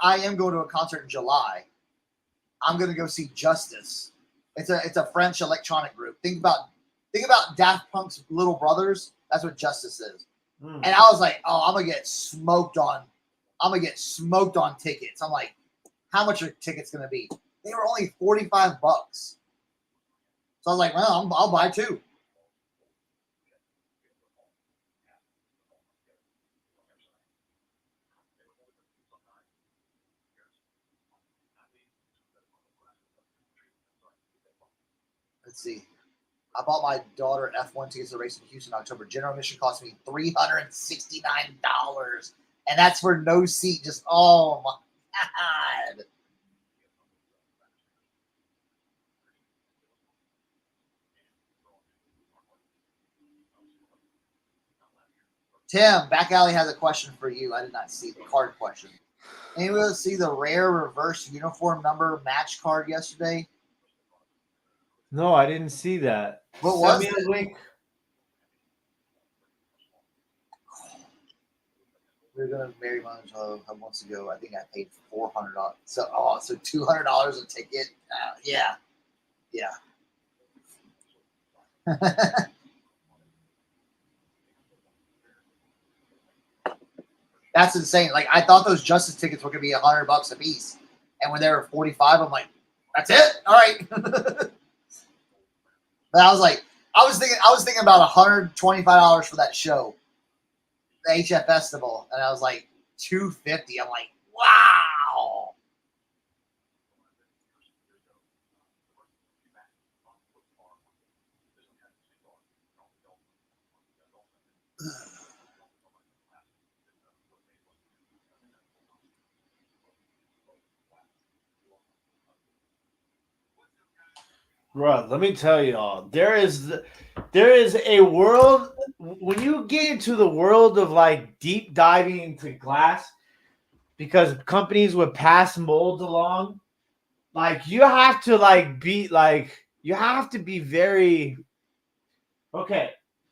am going to a concert in July. I'm going to go see Justice. It's a French electronic group. Think about Daft Punk's little brothers. That's what Justice is. And I was like, oh, I'm gonna get smoked on tickets. I'm like, how much are tickets gonna be? They were only $45. So I was like, well, I'll buy two. Let's see. I bought my daughter F1 tickets to race in Houston in October. General admission cost me $369. And that's for no seat. Just, oh my God. Tim, Back Alley has a question for you. I did not see the card question. Anyone see the rare reverse uniform number match card yesterday? No, I didn't see that. What Send was me it? a link. We were going to Mary Munch a couple months ago. I think I paid $400. So $200 a ticket. Yeah. That's insane. Like, I thought those Justice tickets were going to be $100 a piece, and when they were 45, I'm like, that's it. All right. But I was like, I was thinking about $125 for that show, the HF Festival, and I was like, $250. I'm like, wow. Bro, let me tell y'all, there is a world when you get into the world of like deep diving into glass, because companies would pass molds along. Like you have to be very okay.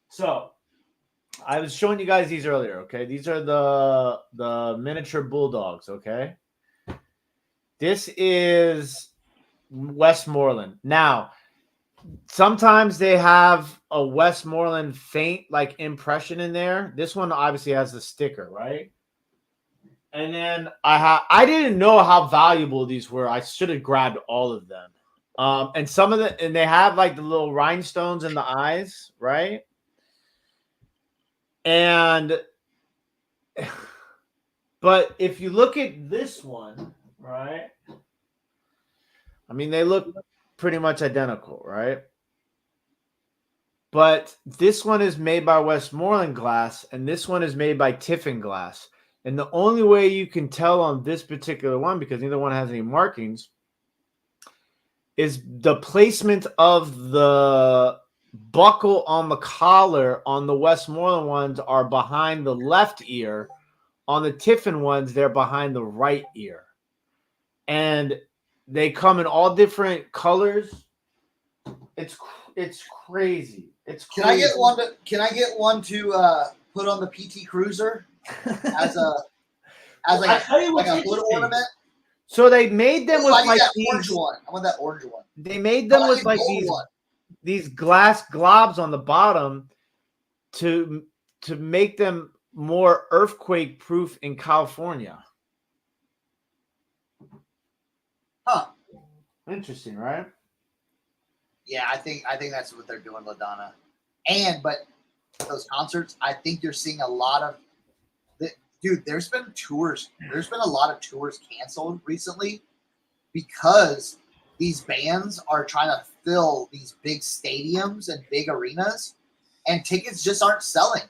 So I was showing you guys these earlier. Okay, these are the miniature bulldogs. Okay, this is Westmoreland. Now, sometimes they have a Westmoreland faint like impression in there. This one obviously has the sticker, right? And then I didn't know how valuable these were. I should have grabbed all of them. And they have like the little rhinestones in the eyes, right? And but if you look at this one, right? I mean, they look pretty much identical, right? But this one is made by Westmoreland Glass, and this one is made by Tiffin Glass. And the only way you can tell on this particular one, because neither one has any markings, is the placement of the buckle on the collar on the Westmoreland ones are behind the left ear. On the Tiffin ones, they're behind the right ear. And they come in all different colors. It's crazy. It's crazy. Can I get one to put on the PT Cruiser as a like a hood ornament? So they made them with like that orange one. I want that orange one. They made them with like these glass globs on the bottom to make them more earthquake proof in California. Huh. Interesting, right? Yeah, I think that's what they're doing, LaDonna. But those concerts, I think you're seeing a lot of dude, there's been tours. There's been a lot of tours canceled recently because these bands are trying to fill these big stadiums and big arenas, and tickets just aren't selling.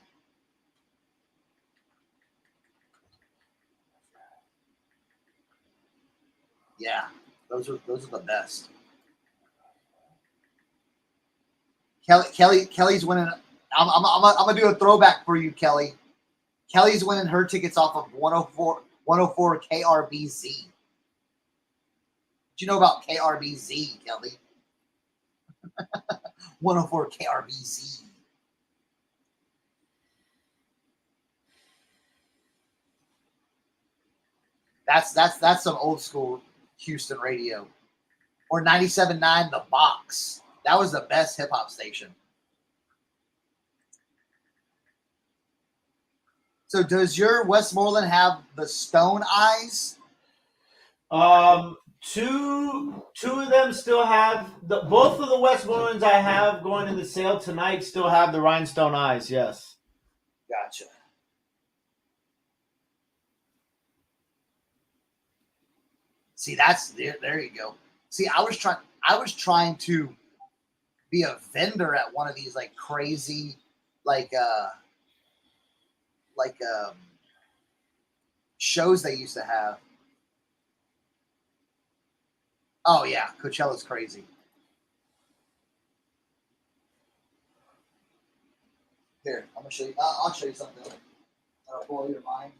Yeah, those are the best. Kelly's winning. I'm gonna do a throwback for you, Kelly. Kelly's winning her tickets off of 104 KRBZ. Did you know about KRBZ, Kelly? 104 KRBZ. That's some old school Houston radio. Or 97.9 The Box. That was the best hip hop station. So does your Westmoreland have the stone eyes? Two of them still have both of the Westmorelands I have going in the sale tonight still have the rhinestone eyes. Yes. Gotcha. See, that's there you go. See, I was trying to be a vendor at one of these like crazy shows they used to have. Oh yeah, Coachella's crazy. Here, I'm gonna show you. I'll show you something. That'll blow your mind.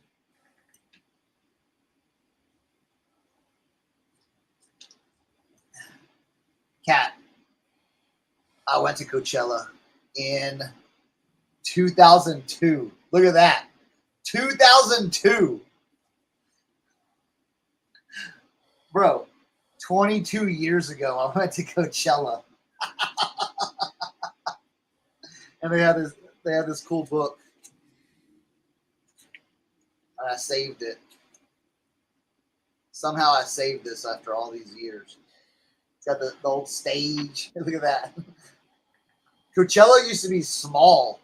Cat, I went to Coachella in 2002. Look at that. 2002. Bro, 22 years ago, I went to Coachella. And they had this cool book. And I saved it. Somehow I saved this after all these years. It's got the old stage. Look at that. Coachella used to be small.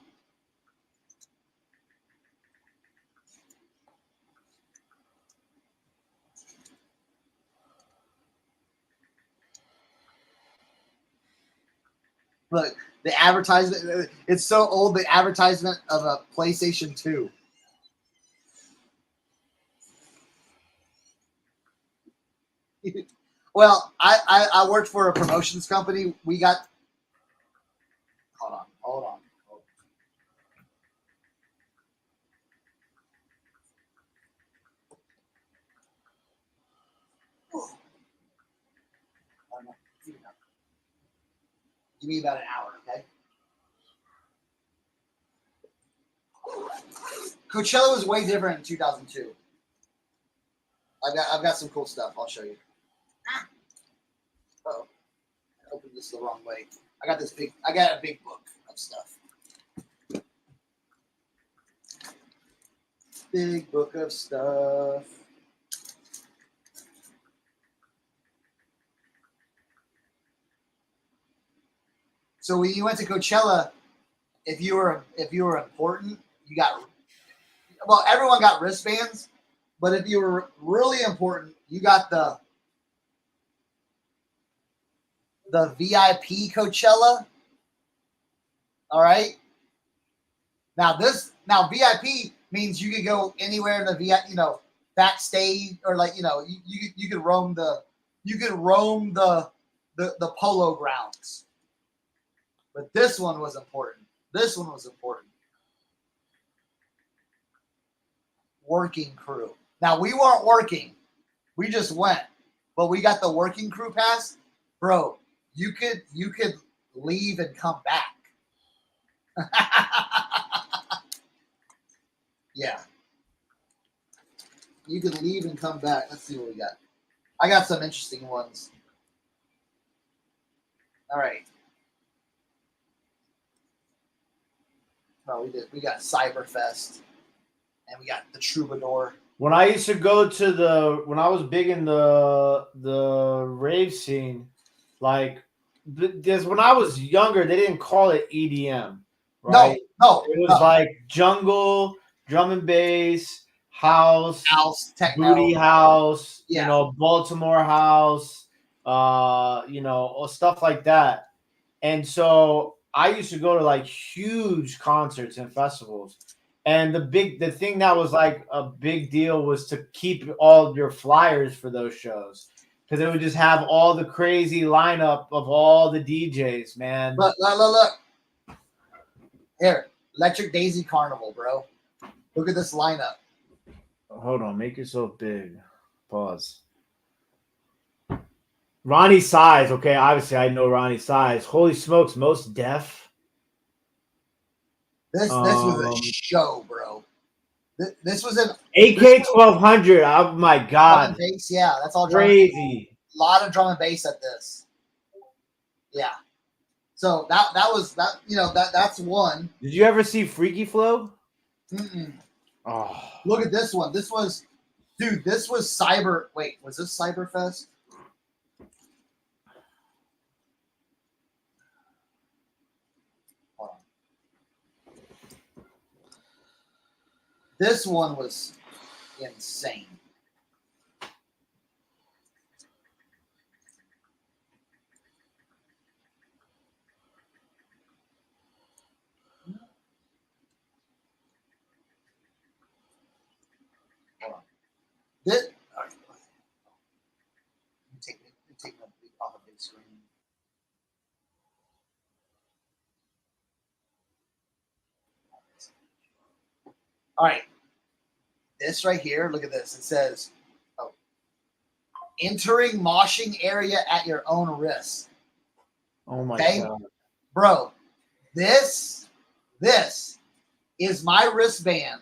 Look, the advertisement, it's so old, the advertisement of a PlayStation 2. Well, I worked for a promotions company. We got, hold on. Give me about an hour, okay? Coachella was way different in 2002. I've got some cool stuff. I'll show you. Uh-oh. I opened this the wrong way. I got a big book of stuff. Big book of stuff. So when you went to Coachella, if you were important, you got, well, everyone got wristbands, but if you were really important, you got the VIP Coachella. All right. Now VIP means you could go anywhere in the VIP, backstage, or you could roam the polo grounds. But this one was important. Working crew. Now we weren't working. We just went. But we got the working crew pass. Bro, you could leave and come back. Yeah. You could leave and come back. Let's see what we got. I got some interesting ones. All right. Oh, we got Cyberfest, and we got the Troubadour. When I used to go to when I was big in the rave scene, like when I was younger, they didn't call it EDM, right? No, it was like jungle, drum and bass, house, techno, booty house, yeah. Baltimore house, stuff like that. And so I used to go to like huge concerts and festivals. And the thing that was like a big deal was to keep all of your flyers for those shows, because it would just have all the crazy lineup of all the DJs, man. Look. Here, Electric Daisy Carnival, bro. Look at this lineup. Hold on, make yourself big. Pause. Ronnie Size, okay, obviously I know Ronnie Size. Holy smokes, Most Def. This was a show, bro. This was an AK 1200. Oh my god, drum and bass, yeah, that's all crazy. A lot of drum and bass at this. Yeah. So that's one. Did you ever see Freaky Flow? Mm-mm. Oh, look at this one. This was Cyber. Wait, was this Cyberfest? Hold on. This one was insane. This, all right. Take the off a big screen. All right. This right here, look at this. It says, entering moshing area at your own risk. oh my Okay? god. Bro, this is my wristband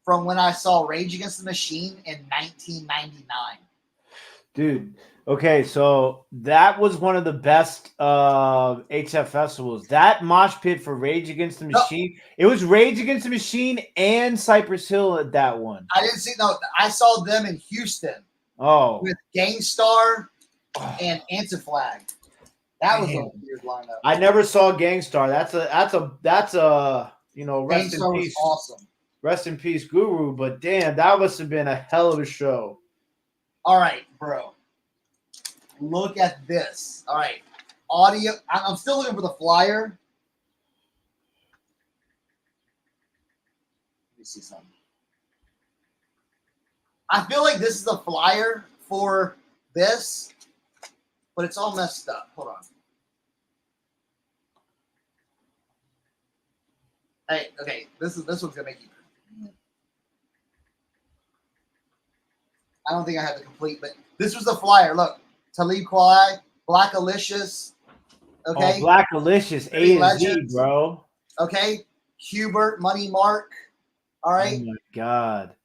from when I saw Rage Against the Machine in 1999. Dude, okay, so that was one of the best HF festivals. That mosh pit for Rage Against the Machine. It was Rage Against the Machine and Cypress Hill at that one. I didn't see I saw them in Houston. Oh. With Gangstar and Anti-Flag. That was a weird lineup. I never saw Gangstar. That's a you know, rest Gangstar in peace. Was awesome. Rest in peace, Guru. But damn, that must have been a hell of a show. All right, bro. Look at this. All right. Audio. I'm still looking for the flyer. Let me see something. I feel like this is the flyer for this, but it's all messed up. Hold on. Hey, okay. This one's gonna make you. I don't think I have the complete, but this was the flyer. Look, Talib Kweli, Black Alicious. Okay. Oh, Black Alicious, A to Z, bro. Okay. Hubert, Money Mark. All right. Oh my God.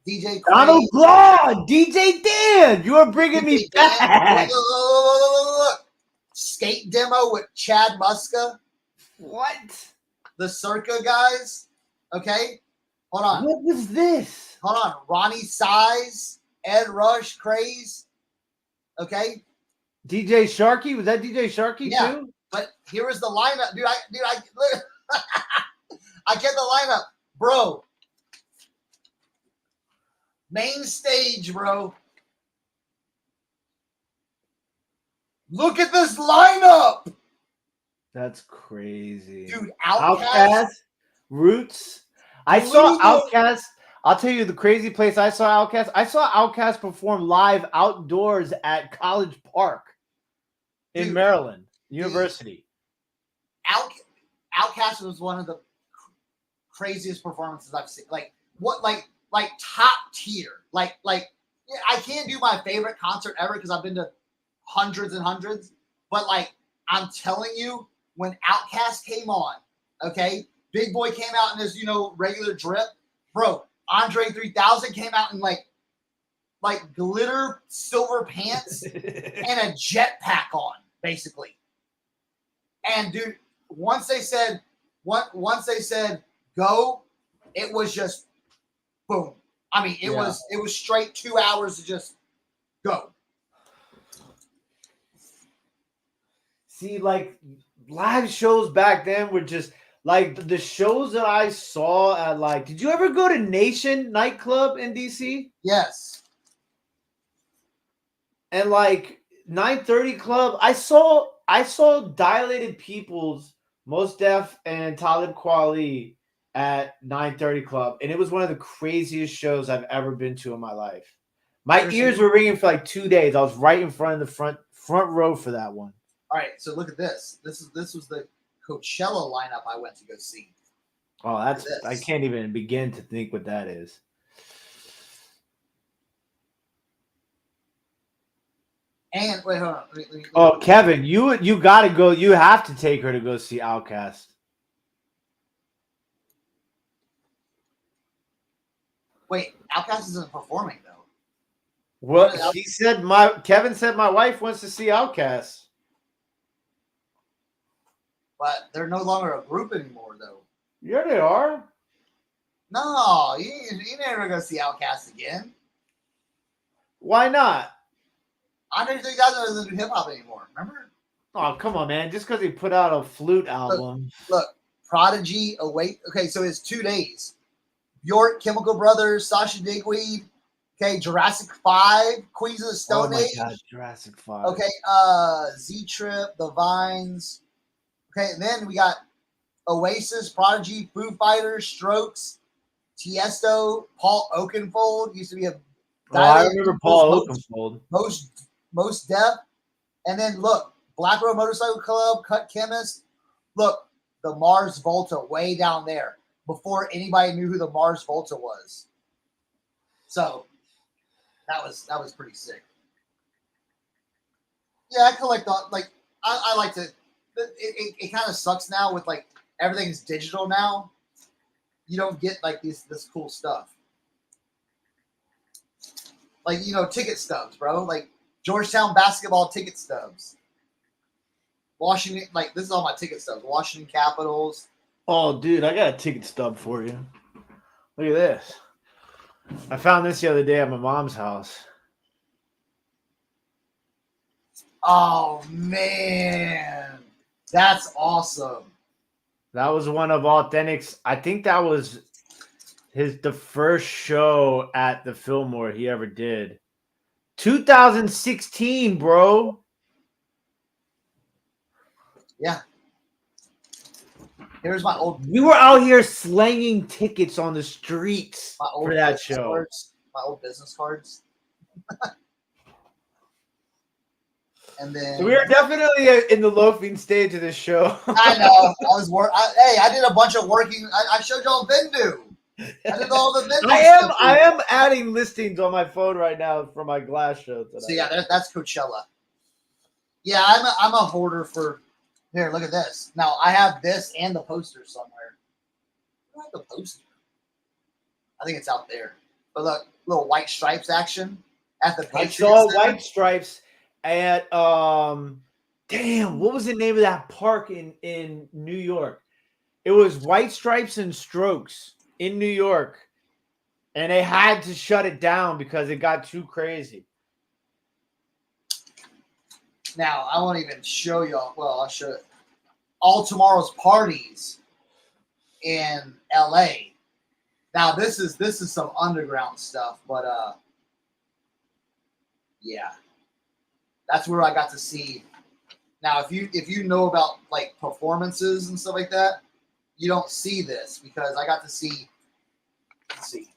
DJ Donald Blond, DJ Dan, you are bringing me back. Look. Skate demo with Chad Muska. What? The Circa guys. Okay. Hold on. What was this? Hold on. Ronnie Size, Ed Rush, Craze. Okay. DJ Sharkey, was that DJ Sharkey too? But here was the lineup, dude. I look. I get the lineup, bro. Main stage, bro. Look at this lineup. That's crazy. Dude, Outkast, Roots. I saw Outkast. I'll tell you the crazy place I saw Outkast. I saw Outkast perform live outdoors at College Park in Maryland University. Outkast was one of the craziest performances I've seen. Like top tier. Like I can't do my favorite concert ever because I've been to hundreds and hundreds. But like I'm telling you, when Outkast came on, okay, Big Boy came out in his regular drip, bro. Andre 3000 came out in like glitter silver pants and a jetpack on, basically. And dude, once they said go, it was just boom. I mean, it was straight 2 hours to just go. See, like live shows back then were just like the shows that I saw at like. Did you ever go to Nation nightclub in DC? Yes. And like 930 Club, I saw Dilated Peoples, Mos Def, and Talib Kweli at 930 Club, and it was one of the craziest shows I've ever been to in my life. My ears were ringing for like 2 days. I was right in front of the front row for that one. All right, so look at this. This was the Coachella lineup I went to go see. Oh, I can't even begin to think what that is. And wait, hold on. Oh, Kevin, you gotta go. You have to take her to go see Outkast. Wait, Outkast isn't performing though. Well, Kevin said my wife wants to see Outkast. But they're no longer a group anymore, though. Yeah, they are. No, you never gonna see Outkast again. Why not? Andre 3000 doesn't do hip hop anymore. Remember? Oh, come on, man! Just because he put out a flute album. Look, Prodigy. Await. Okay, so it's 2 days. Bjork, Chemical Brothers, Sasha Digweed. Okay, Jurassic 5, Queens of the Stone Age. Oh my God, Jurassic 5. Okay, Z Trip, The Vines. Okay, and then we got Oasis, Prodigy, Foo Fighters, Strokes, Tiesto, Paul Oakenfold used to be a. I remember Paul Oakenfold. Most Def, and then look, Black Road Motorcycle Club, Cut Chemist. Look, the Mars Volta way down there before anybody knew who the Mars Volta was. So that was pretty sick. Yeah, I collect I like to. it kind of sucks now with like everything's digital now. You don't get like this cool stuff. Like, you know, ticket stubs, bro. Like Georgetown basketball ticket stubs. Washington, like this is all my ticket stubs. Washington Capitals. Oh, dude, I got a ticket stub for you. Look at this. I found this the other day at my mom's house. Oh man, that's awesome. That was one of Authentic's. I think that was the first show at the Fillmore he ever did. 2016, bro. Yeah. Here's my old. We were out here slanging tickets on the streets for that business show. Cards, my old business cards. And then So we are definitely in the loafing stage of this show. I know. I did a bunch of working. I showed y'all Vendoo. I did all the Vendoo. I am adding listings on my phone right now for my glass show today. So yeah, that's Coachella. Yeah, I'm a hoarder for. Here, look at this. Now I have this and the poster somewhere. I have the poster. I think it's out there. But look, little white stripes action at the Patriots. I saw Center. white stripes at damn, what was the name of that park in New York? It was White Stripes and Strokes in New York, and they had to shut it down because it got too crazy. Now I won't even show y'all. Well, I'll show it. All tomorrow's parties in LA. Now this is some underground stuff, but yeah. That's where I got to see. Now, if you know about like performances and stuff like that, you don't see this because I got to see. Let's see.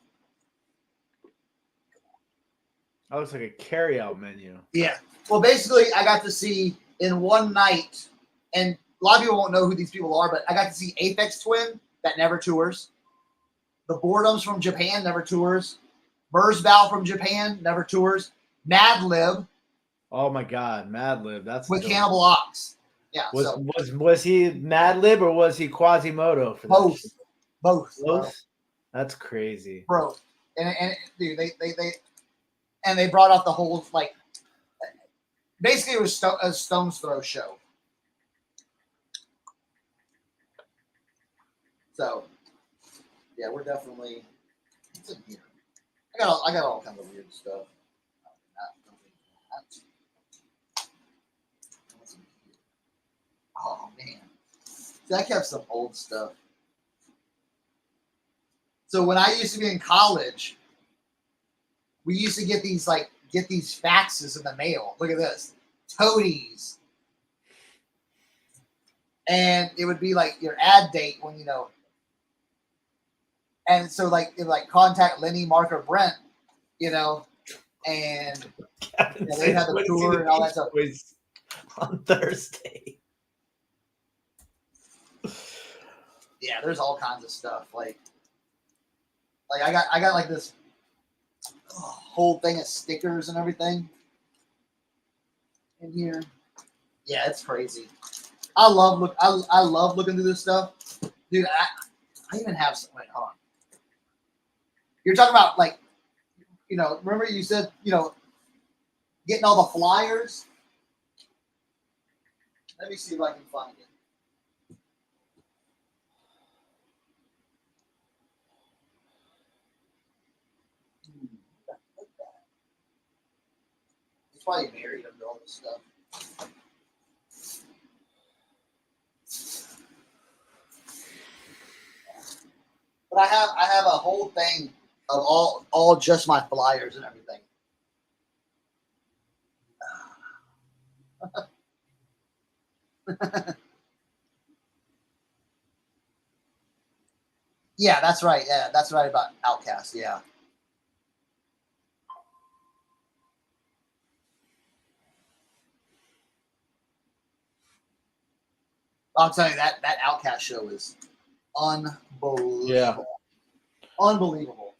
That looks like a carryout menu. Yeah. Well, basically, I got to see in one night, and a lot of people won't know who these people are, but I got to see Aphex Twin that never tours. The Boredoms from Japan never tours. Merzbow from Japan never tours. Madlib. Oh my God, Madlib. That's with dope. Cannibal Ox. Yeah. Was he Madlib or was he Quasimodo for both? That both. Both. That's crazy, bro. And dude, they brought out the whole like. Basically, it was a stone's throw show. So, yeah, we're definitely. What's in here? I got all kinds of weird stuff. Oh man, see, I kept some old stuff. So when I used to be in college, we used to get these faxes in the mail. Look at this, toadies, and it would be like your ad date when you know. And so like it like contact Lenny, Mark, or Brent, you know, and they had the tour and all that stuff. On Thursday. Yeah, there's all kinds of stuff. Like I got like this whole thing of stickers and everything in here. Yeah, it's crazy. I love looking through this stuff, dude. I even have some. Wait, hold on. You're talking about like, you know, remember you said, you know, getting all the flyers. Let me see if I can find it. He's probably married under all this stuff. But I have a whole thing of all just my flyers and everything. Yeah, that's right. Yeah, that's right about Outcast. Yeah. I'll tell you that Outcast show is unbelievable. Yeah. Unbelievable.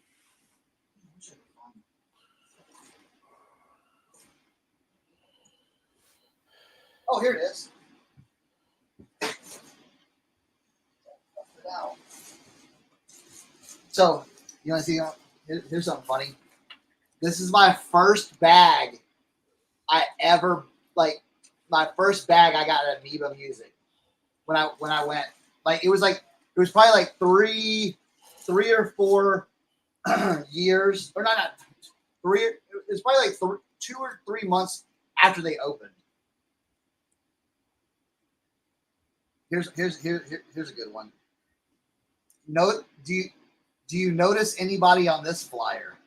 Oh, here it is. So you want to see? Here's something funny. This is my first bag I ever like. My first bag I got at Amoeba Music when I went. Like it was probably like three or 4 years, or not 3. It was probably like 2 or 3 months after they opened. Here's a good one. Do you notice anybody on this flyer?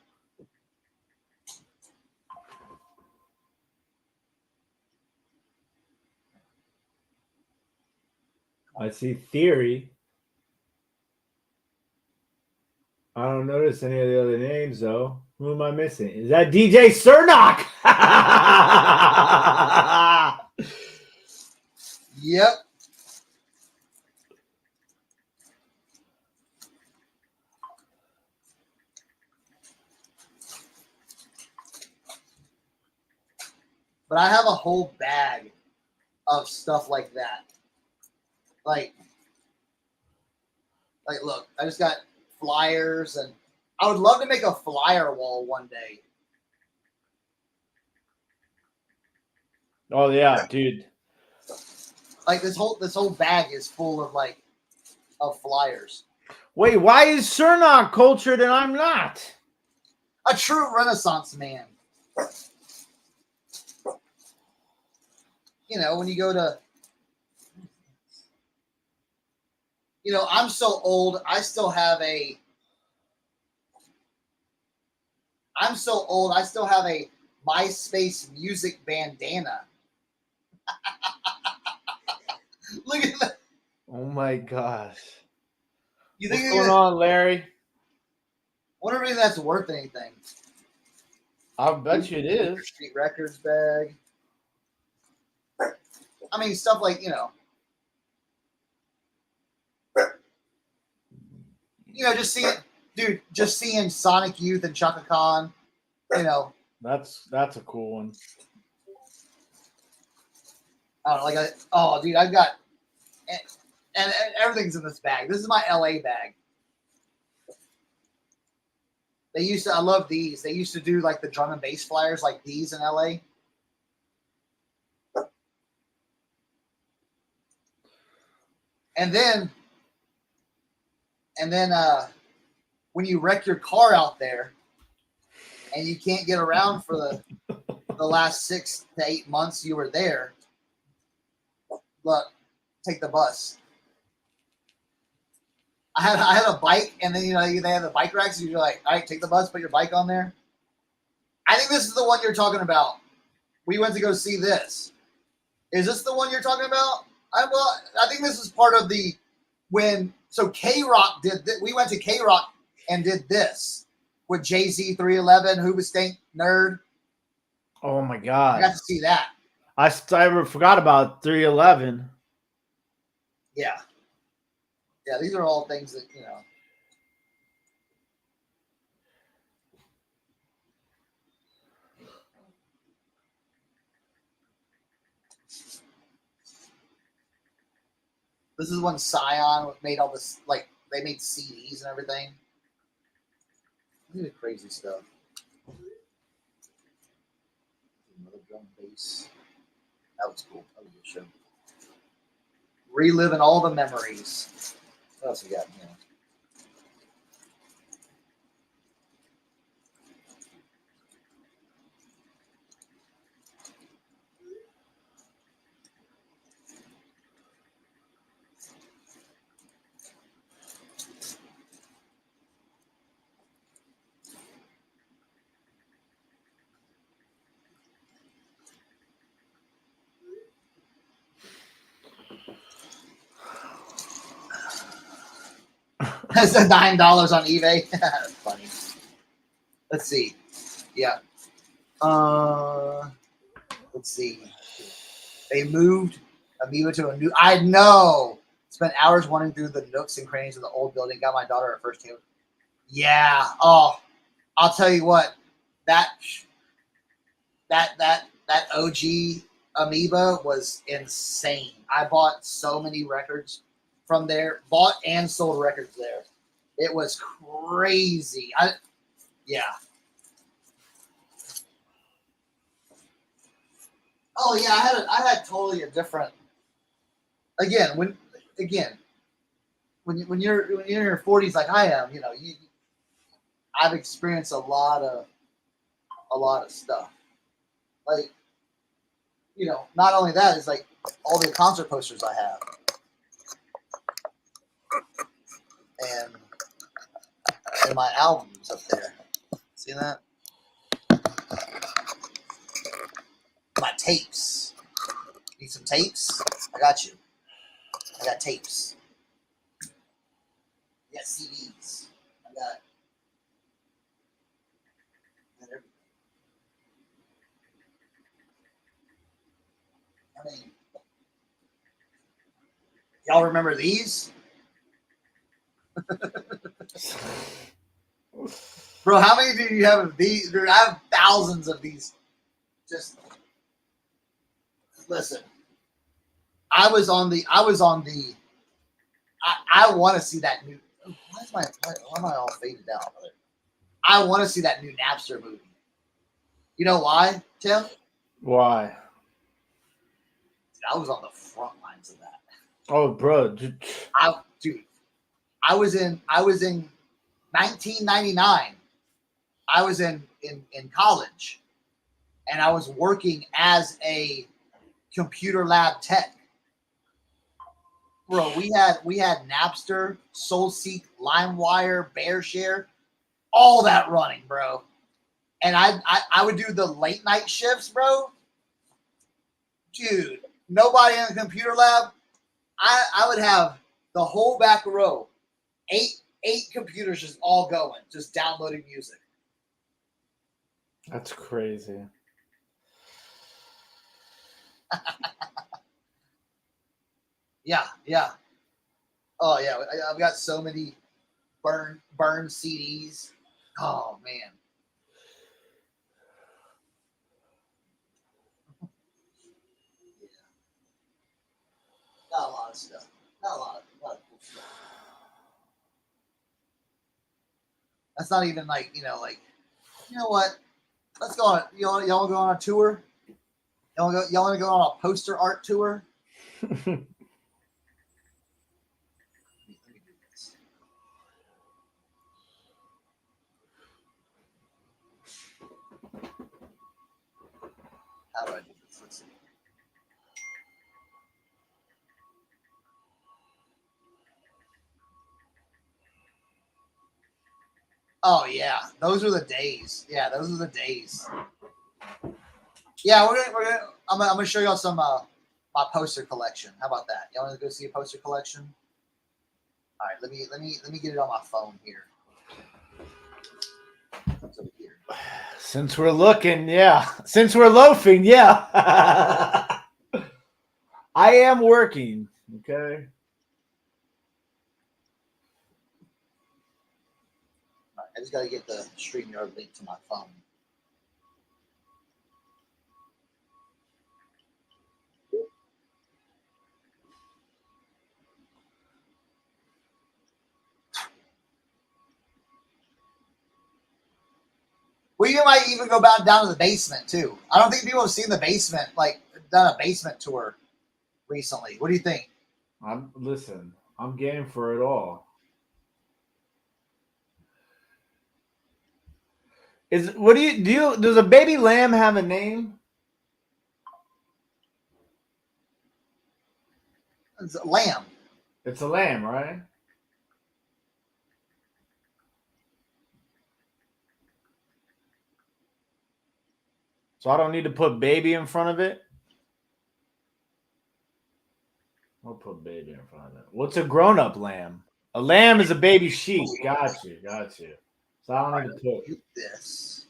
I see Theory. I don't notice any of the other names though. Who am I missing? Is that DJ Cernock? Yep. But I have a whole bag of stuff like that. Like look, I just got flyers, and I would love to make a flyer wall one day. Oh yeah, dude. Like this whole bag is full of flyers. Wait, why is Cernock cultured and I'm not? A true Renaissance man. You know, when you go to, I'm so old, I still have a MySpace music bandana. Look at that. Oh my gosh. You What's think going on, Larry? I wonder if that's worth anything. I'll bet you it is. Street Records bag. I mean, stuff like, just seeing Sonic Youth and Chaka Khan, That's a cool one. I don't know, dude, I've got, and everything's in this bag. This is my LA bag. I love these. They used to do like the drum and bass flyers like these in LA. And then when you wreck your car out there and you can't get around for the last 6 to 8 months you were there, look, take the bus. I had a bike, and then they have the bike racks. So you're like, all right, take the bus, put your bike on there. I think this is the one you're talking about. We went to go see this. Is this the one you're talking about? I think this is part of K-Rock did that. We went to K-Rock and did this with Jay-Z 311, Hoobastank Nerd. Oh my god. I got to see that. I forgot about 311. Yeah. Yeah, these are all things that, This is when Scion made all this, they made CDs and everything. Look at the crazy stuff. Another drum bass. That was cool. That was a good show. Reliving all the memories. What else we got in here? That's $9 on eBay. That's funny. Let's see. Yeah. Let's see. They moved Amoeba to a new. I know. Spent hours wandering through the nooks and crannies of the old building. Got my daughter her first table. Yeah. Oh, I'll tell you what. That OG Amoeba was insane. I bought so many records from there. Bought and sold records there. It was crazy. Yeah. Oh yeah, I had totally a different. When you're in your 40s like I am, I've experienced a lot of stuff. Like, not only that, it's like all the concert posters I have, and my albums up there. See that? My tapes. Need some tapes? I got you. I got tapes. I got CDs. I got everything. I mean, y'all remember these? Bro, how many do you have of these? Dude, I have thousands of these. Just listen. I want to see that new. Why am I all faded out? I want to see that new Napster movie. You know why, Tim? Why? I was on the front lines of that. Oh, bro. I was in 1999. I was in college, and I was working as a computer lab tech. Bro, we had Napster, SoulSeek, LimeWire, BearShare, all that running, bro. And I would do the late night shifts, bro. Dude, nobody in the computer lab. I would have the whole back row, eight computers just all going, just downloading music. That's crazy. Yeah. Oh yeah, I've got so many burn CDs. Oh man. Yeah. Not a lot of stuff. Not a lot of cool stuff. That's not even like, you know what? Let's go on. Y'all want to go on a tour? Y'all want to go on a poster art tour? Let me do this. How do I do this? Let's see. Oh yeah, those were the days. Yeah, those were the days. Yeah, I'm gonna show y'all some my poster collection. How about that? Y'all want to go see a poster collection? All right, let me get it on my phone here. It's over here. Since we're looking, yeah. Since we're loafing, yeah. I am working. Okay. All right, I just gotta get the StreamYard link to my phone. We might even go down to the basement too. I don't think people have seen the basement, like done a basement tour recently. What do you think? Listen, I'm game for it all. Does a baby lamb have a name? It's a lamb. It's a lamb, right? So I don't need to put baby in front of it? I'll put baby in front of it. What's a grown-up lamb? A lamb is a baby sheep. Got you. So I don't need to put this.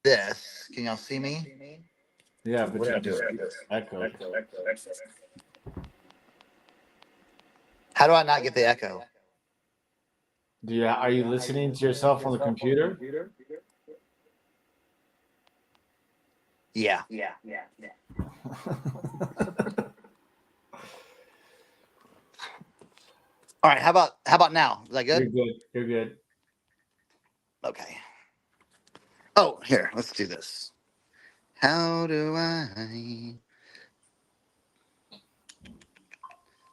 This. Can y'all see me? Yeah, but you just echo. How do I not get the echo? Are you listening to yourself on the computer? Yeah. All right. How about now? Is that You're good? good. You're good. Okay. Oh, here. Let's do this. How do I?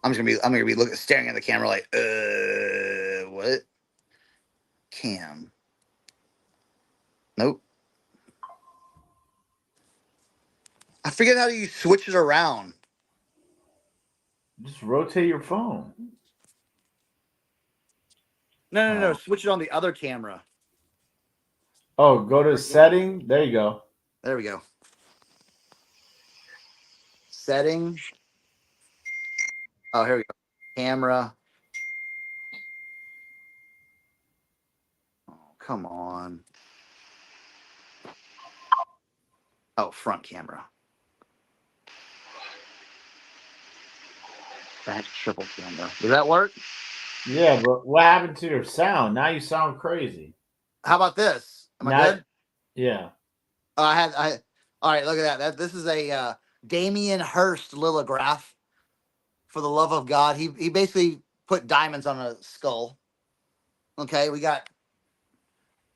I'm gonna be looking, staring at the camera like, what? Cam. Nope. I forget how you switch it around. Just rotate your phone. No. Oh. Switch it on the other camera. Oh, go to setting. There you go. There we go. Setting. Oh, here we go. Camera. Oh, come on. Oh, front camera. Back triple camera. Does that work? Yeah, but what happened to your sound? Now you sound crazy. How about this? Am I Now, good? yeah. All right, look at that. This is a Damien Hirst lithograph. For the love of God, he basically put diamonds on a skull. Okay, we got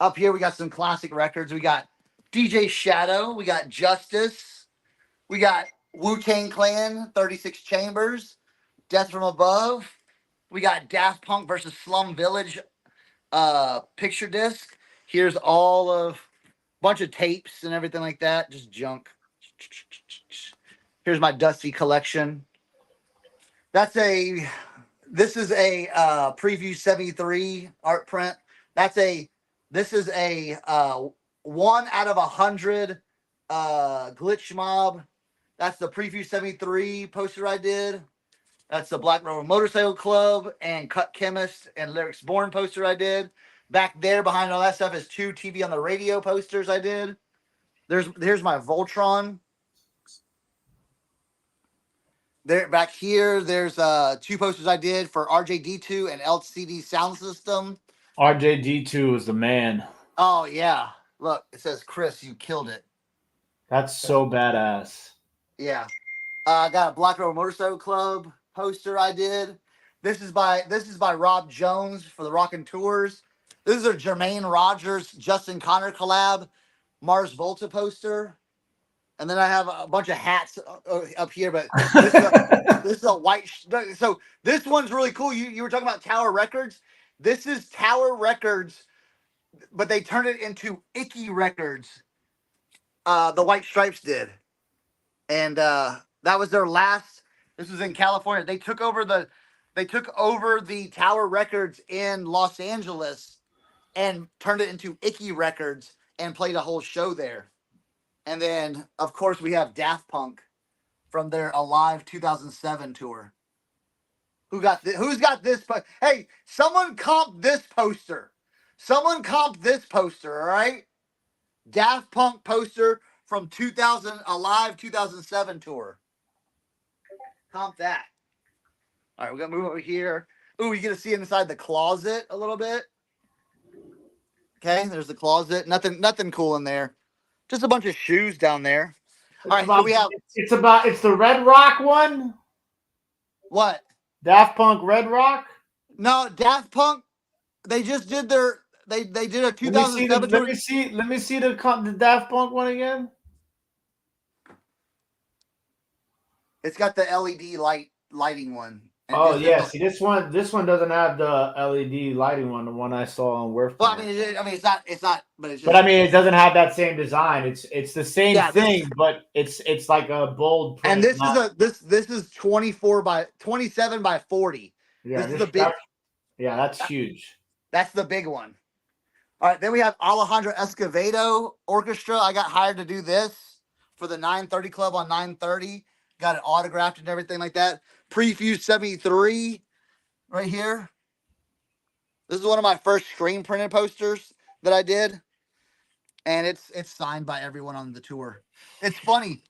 up here. We got some classic records. We got DJ Shadow. We got Justice. We got Wu-Tang Clan, 36 Chambers, Death from Above. We got Daft Punk versus Slum Village picture disc. Here's all of bunch of tapes and everything like that. Just junk. Here's my dusty collection. This is a preview 73 art print. This is a 1 out of 100 glitch mob. That's the preview 73 poster I did. That's the Black Rover Motorcycle Club and Cut Chemist and Lyrics Born poster I did. Back there behind all that stuff is 2 TV on the radio posters I did. Here's my Voltron. There back here, there's 2 posters I did for RJD2 and LCD Sound System. RJD2 is the man. Oh yeah. Look, it says Chris, you killed it. That's so badass. Yeah. I got a Black Rover Motorcycle Club poster I did. This is by Rob Jones for the Rockin' Tours. This is a Jermaine Rogers, Justin Connor collab, Mars Volta poster. And then I have a bunch of hats up here, but this is a white. So this one's really cool. You were talking about Tower Records. This is Tower Records, but they turned it into Icky Records. The White Stripes did, and that was their last. This was in California. They took over the Tower Records in Los Angeles and turned it into Icky Records and played a whole show there. And then, of course, we have Daft Punk from their Alive 2007 tour. Who's got this? Hey, someone comp this poster. Someone comp this poster, all right? Daft Punk poster from Alive 2007 tour. Comp that. All right, we're going to move over here. Ooh, you get to see inside the closet a little bit. Okay, there's the closet. Nothing cool in there. Just a bunch of shoes down there. All right, so we have. It's the Red Rock one. What? Daft Punk Red Rock. No, Daft Punk. They just did their. They did a 2007. Let me see the Daft Punk one again. It's got the LED lighting one. Oh yeah, see this one doesn't have the LED lighting one. The one I saw on Worth. Well, I mean, it's not, but it's just. But I mean, it doesn't have that same design. It's the same thing, but it's like a bold print. And this is 27 by 40. Yeah, this is the big. That's huge. That's the big one. All right, then we have Alejandro Escovedo Orchestra. I got hired to do this for the 930 Club on 930. Got it autographed and everything like that. Preview 73 right here. This is one of my first screen printed posters that I did. And it's signed by everyone on the tour. It's funny.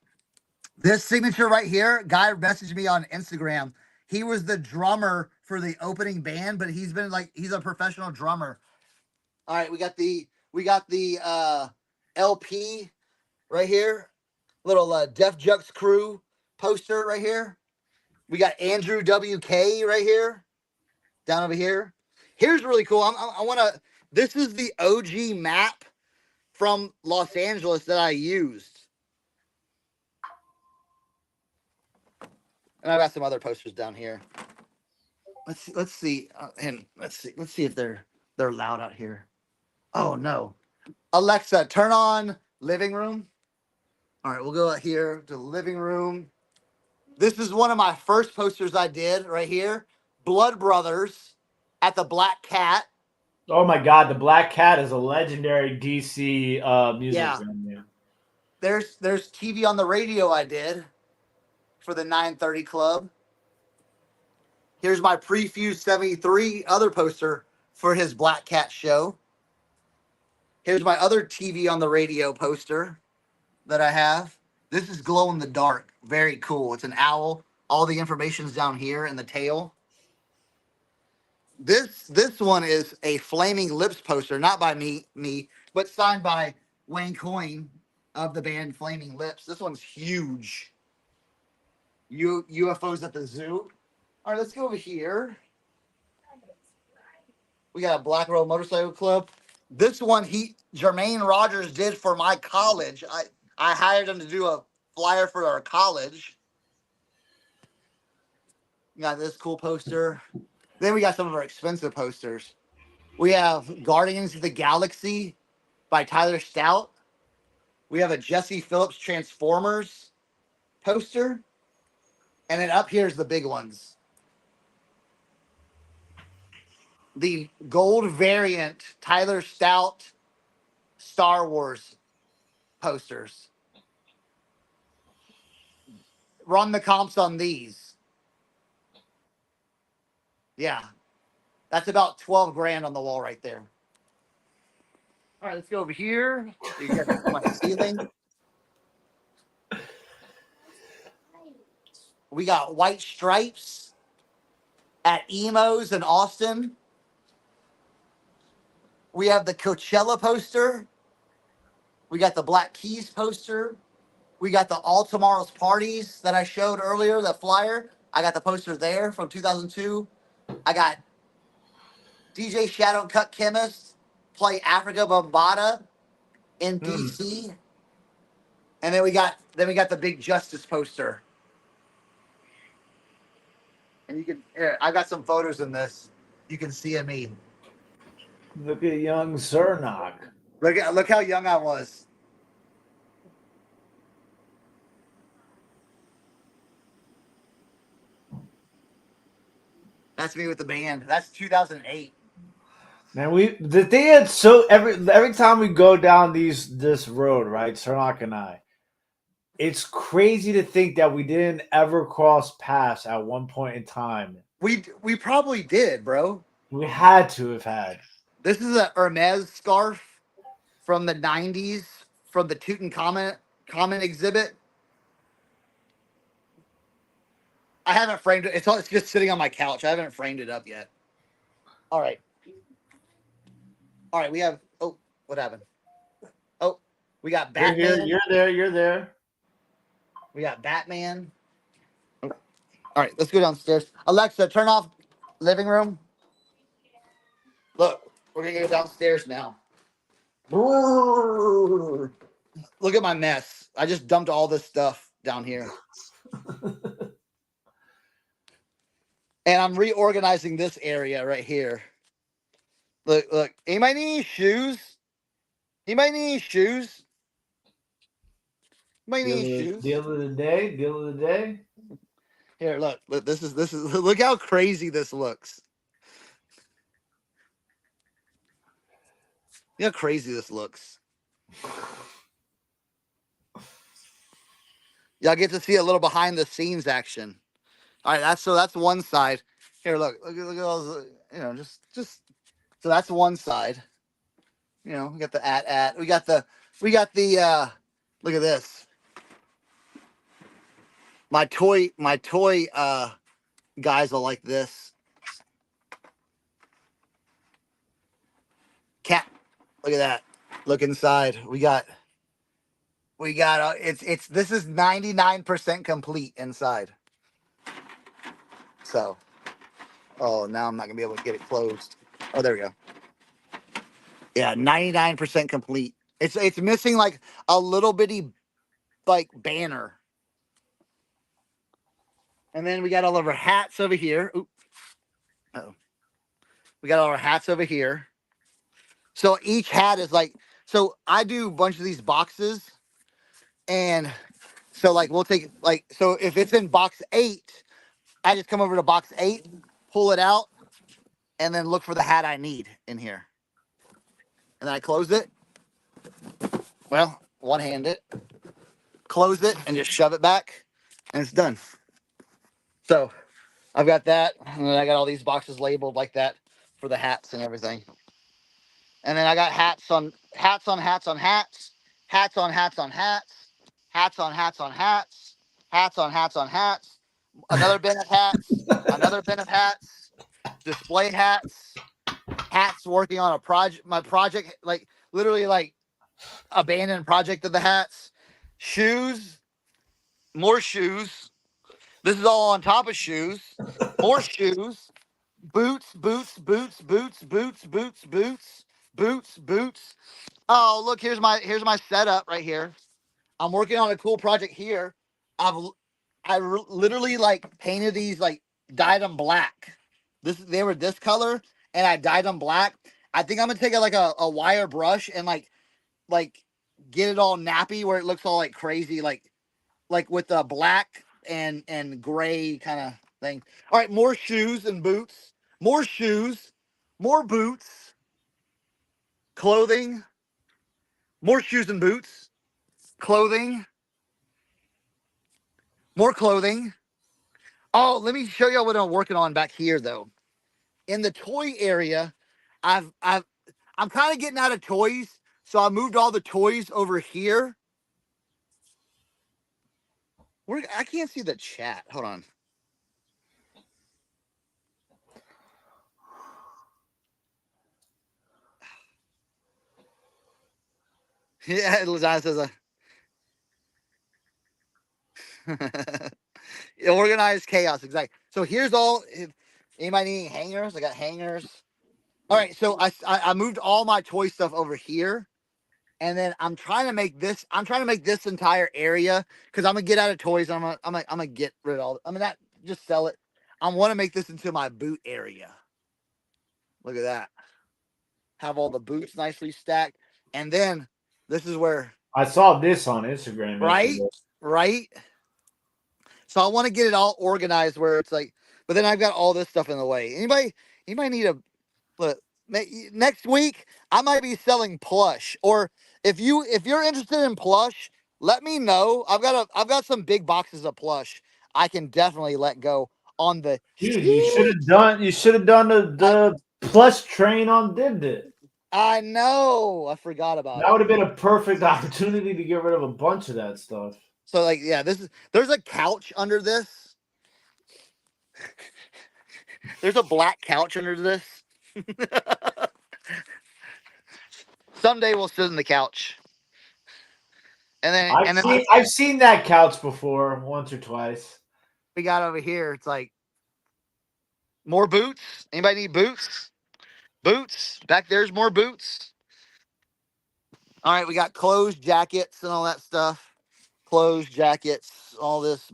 This signature right here, guy messaged me on Instagram. He was the drummer for the opening band, but he's a professional drummer. All right, we got the LP right here. Little Def Jux Crew poster right here. We got Andrew WK right here. down over here. Here's really cool. I want to. This is the OG map from Los Angeles that I used, and I've got some other posters down here. Let's see, and let's see if they're loud out here. Oh no, Alexa, turn on living room. All right, we'll go out here to living room. This is one of my first posters I did right here. Blood Brothers at the Black Cat. Oh my God, the Black Cat is a legendary DC music Yeah. venue. There's TV on the radio I did for the 930 Club. Here's my Prefuse 73 other poster for his Black Cat show. Here's my other TV on the radio poster that I have. This is glow in the dark. Very cool. It's an owl. All the information's down here in the tail. This one is a Flaming Lips poster, not by me, but signed by Wayne Coyne of the band Flaming Lips. This one's huge. UFOs at the zoo. All right, let's go over here. We got a Black Road Motorcycle Club. This one, Jermaine Rogers did for my college. I hired him to do a flyer for our college. We got this cool poster. Then we got some of our expensive posters. We have Guardians of the Galaxy by Tyler Stout. We have a Jesse Phillips Transformers poster. And then up here's the big ones. The gold variant Tyler Stout Star Wars posters. Run the comps on these. Yeah. That's about 12 grand on the wall right there. All right, let's go over here. You got my ceiling. We got White Stripes at Emo's in Austin. We have the Coachella poster. We got the Black Keys poster. We got the All Tomorrow's Parties that I showed earlier, the flyer. I got the poster there from 2002. I got DJ Shadow Cut Chemist play Africa Bambaataa in DC. And then we got the Big Justice poster. And you can I got some photos in this. You can see me. Look at young Zernock. Look how young I was. That's me with the band. That's 2008. Man, the thing is, so every time we go down this road, right, Zernock and I, it's crazy to think that we didn't ever cross paths at one point in time. We probably did, bro. We had to have had. This is a Hermes scarf from the 90s from the Tutankhamun exhibit. I haven't framed it. It's just sitting on my couch. I haven't framed it up yet. All right. We have. Oh, what happened? Oh, we got Batman. You're there. We got Batman. All right, let's go downstairs. Alexa, turn off living room. Look, we're gonna go downstairs now. Look at my mess. I just dumped all this stuff down here. And I'm reorganizing this area right here. Look. Anybody need any shoes? Anybody need any shoes? Anybody need any shoes? Deal of the day. Here, look. This is look how crazy this looks. Look how crazy this looks. Y'all get to see a little behind the scenes action. All right, that's one side. Here, look at all those, just so that's one side. We got the we got the look at this. My toy guys will like this. Cat, look at that. Look inside. We got this is 99% complete inside. So, Oh, now I'm not gonna be able to get it closed. Oh, there we go. Yeah, 99% complete. It's missing like a little bitty like banner. And then we got all of our hats over here. Oop. Uh-oh. We got all our hats over here. So each hat is like, so I do a bunch of these boxes. And so like we'll take like, so if it's in box 8, I just come over to box 8, pull it out, and then look for the hat I need in here. And then I close it. Well, one-hand it, close it, and just shove it back, and it's done. So I've got that, and then I got all these boxes labeled like that for the hats and everything. And then I got hats on hats on hats on hats, hats on hats on hats, hats on hats on hats, hats on hats on hats, another bin of hats, another bin of hats, display hats, hats working on a project, my project, like literally like abandoned project of the hats, shoes, more shoes. This is all on top of shoes, more shoes, boots, boots, boots, boots, boots, boots, boots, boots, boots. Oh, look, here's my setup right here. I'm working on a cool project here. Literally like painted these, like dyed them black. They were this color, and I dyed them black. I think I'm gonna take a wire brush and like get it all nappy where it looks all like crazy, like with the black and gray kind of thing. All right, more shoes and boots, more shoes, more boots, clothing, more shoes and boots, clothing, more clothing. Oh, let me show you what I'm working on back here though. In the toy area, I'm kind of getting out of toys, so I moved all the toys over here. I can't see the chat. Hold on. Yeah, Lazana says organized chaos. Exactly. So here's all. If anybody need hangers? I got hangers. All right. So I moved all my toy stuff over here, and then I'm trying to make this. I'm trying to make this entire area because I'm gonna get out of toys. I'm gonna get rid of all. I mean, not just sell it. I want to make this into my boot area. Look at that. Have all the boots nicely stacked, and then this is where I saw this on Instagram. right. So I want to get it all organized where it's like, but then I've got all this stuff in the way. Anybody need a look? Next week I might be selling plush, or if you're interested in plush, let me know. I've got some big boxes of plush I can definitely let go on the. Dude, you should have done the plush train on Dibdit. I know. I forgot about That it. would have been a perfect opportunity to get rid of a bunch of that stuff. So like, yeah, there's a couch under this. There's a black couch under this. Someday we'll sit in the couch. And then I've seen that couch before, once or twice. We got over here, it's like more boots. Anybody need boots? Boots. Back there's more boots. All right, we got clothes, jackets, and all that stuff. Clothes, jackets, all this.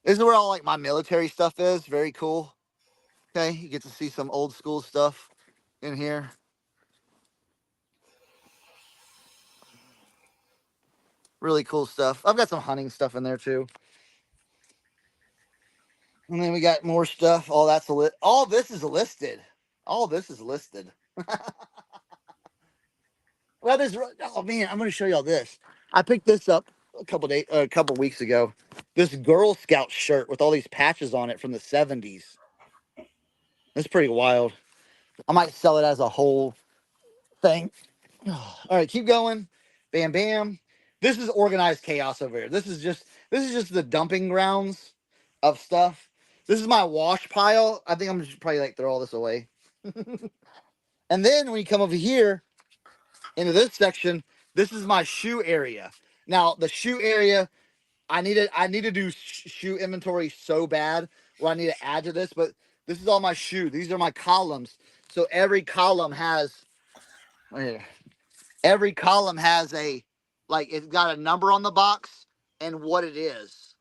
This is where all like my military stuff is. Very cool. Okay, you get to see some old school stuff in here. Really cool stuff. I've got some hunting stuff in there too. And then we got more stuff. All that's all this is listed. All this is listed. Well, oh man, I'm going to show y'all this. I picked this up a couple weeks ago. This Girl Scout shirt with all these patches on it from the 70s. That's pretty wild. I might sell it as a whole thing. All right, keep going. Bam, bam. This is organized chaos over here. This is just the dumping grounds of stuff. This is my wash pile. I think I'm just probably like throw all this away. And then when you come over here into this section, this is my shoe area. Now the shoe area, I need to do shoe inventory so bad, what I need to add to this, but this is all my shoe. These are my columns. So every column has right here. Every column has a like it's got a number on the box and what it is.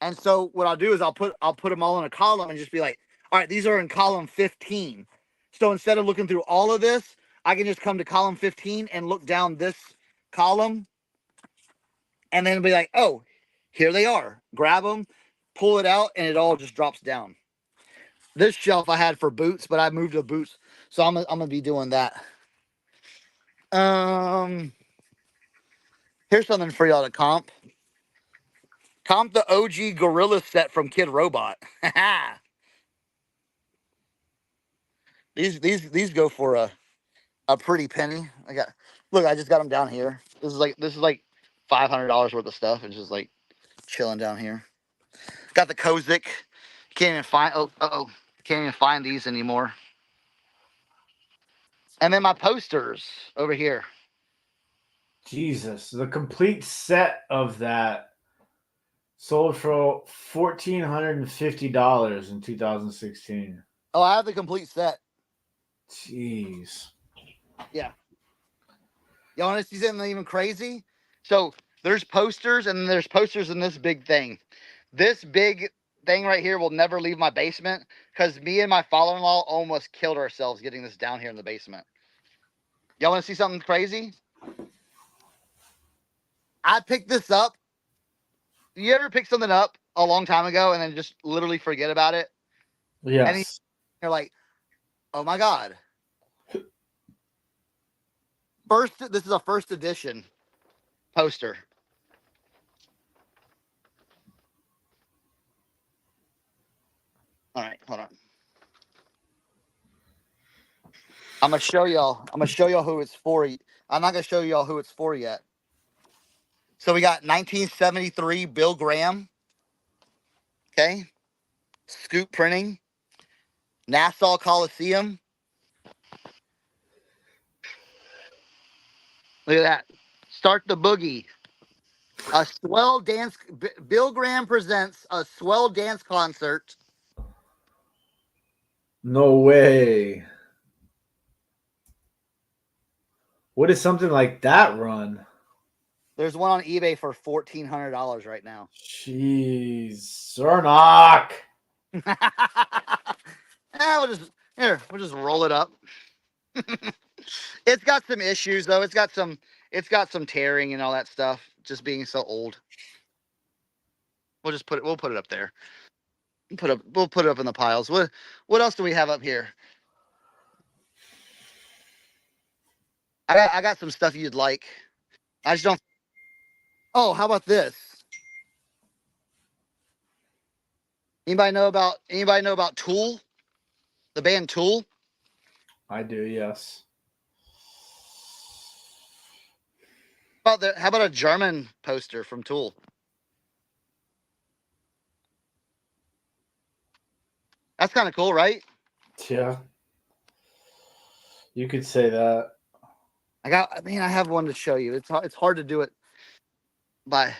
And so what I'll do is I'll put them all in a column and just be like, all right, these are in column 15. So instead of looking through all of this, I can just come to column 15 and look down this column and then be like, oh, here they are. Grab them, pull it out, and it all just drops down. This shelf I had for boots, but I moved to boots. So I'm gonna be doing that. Here's something for y'all to comp. Comp the OG Gorilla set from Kid Robot. These go for a pretty penny. I just got them down here. This is like $500 worth of stuff. It's just like chilling down here. Got the Kozik. Can't even find can't even find these anymore. And then my posters over here. Jesus, the complete set of that sold for $1,450 in 2016. Oh, I have the complete set. Jeez. Yeah. Y'all want to see something even crazy? So there's posters and there's posters in this big thing. This big thing right here will never leave my basement because me and my father-in-law almost killed ourselves getting this down here in the basement. Y'all want to see something crazy? I picked this up. You ever pick something up a long time ago and then just literally forget about it? Yes. And you're like, oh my God. This is a first edition poster. All right, hold on. I'm gonna show y'all who it's for. I'm not gonna show y'all who it's for yet. So we got 1973 Bill Graham. Okay. Scoop Printing. Nassau Coliseum. Look at that. Start the Boogie. A swell dance. Bill Graham presents a swell dance concert. No way. What does something like that run? There's one on eBay for $1,400 right now. Jeez. Cernock. We'll just roll it up. It's got some issues though. It's got some tearing and all that stuff. Just being so old. We'll put it up there. We'll put it up in the piles. What else do we have up here? I got some stuff you'd like. I just don't. Oh, how about this? Anybody know about Tool? The band Tool? I do, yes. How about a German poster from Tool? That's kind of cool, right? Yeah. You could say that. I have one to show you. It's hard to do it by.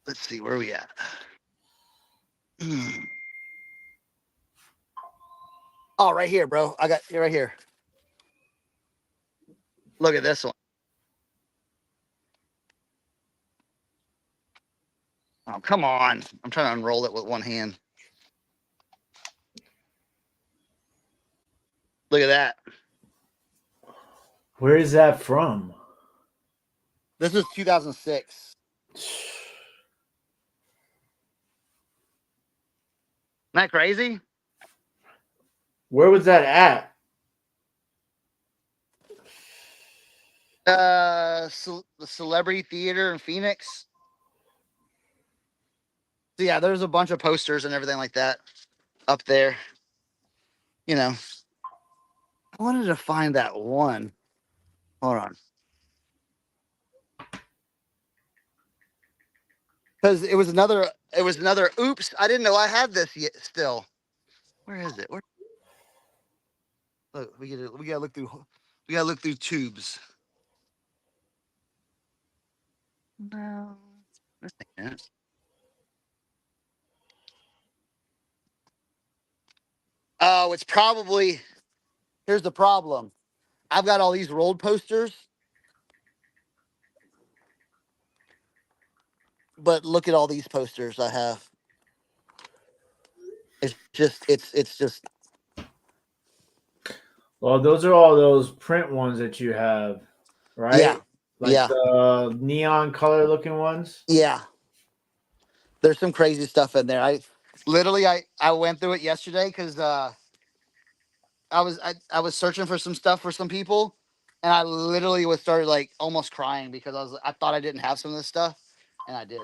Let's see, where are we at? Oh, right here, bro. I got it right here. Look at this one. Oh, come on. I'm trying to unroll it with one hand. Look at that. Where is that from? This is 2006. Isn't that crazy? Where was that at? The Celebrity Theater in Phoenix. So yeah, there's a bunch of posters and everything like that up there. You know, I wanted to find that one. Hold on. Because it was another oops, I didn't know I had this yet still. Where is it? Look, we gotta look through tubes. No. This ain't it. Oh, it's probably. Here's the problem. I've got all these rolled posters, but look at all these posters I have. It's just. Well, those are all those print ones that you have, right? Yeah. Like Yeah. the neon color looking ones. Yeah. There's some crazy stuff in there. I went through it yesterday because I was searching for some stuff for some people, and I literally started like almost crying because I thought I didn't have some of this stuff, and I did.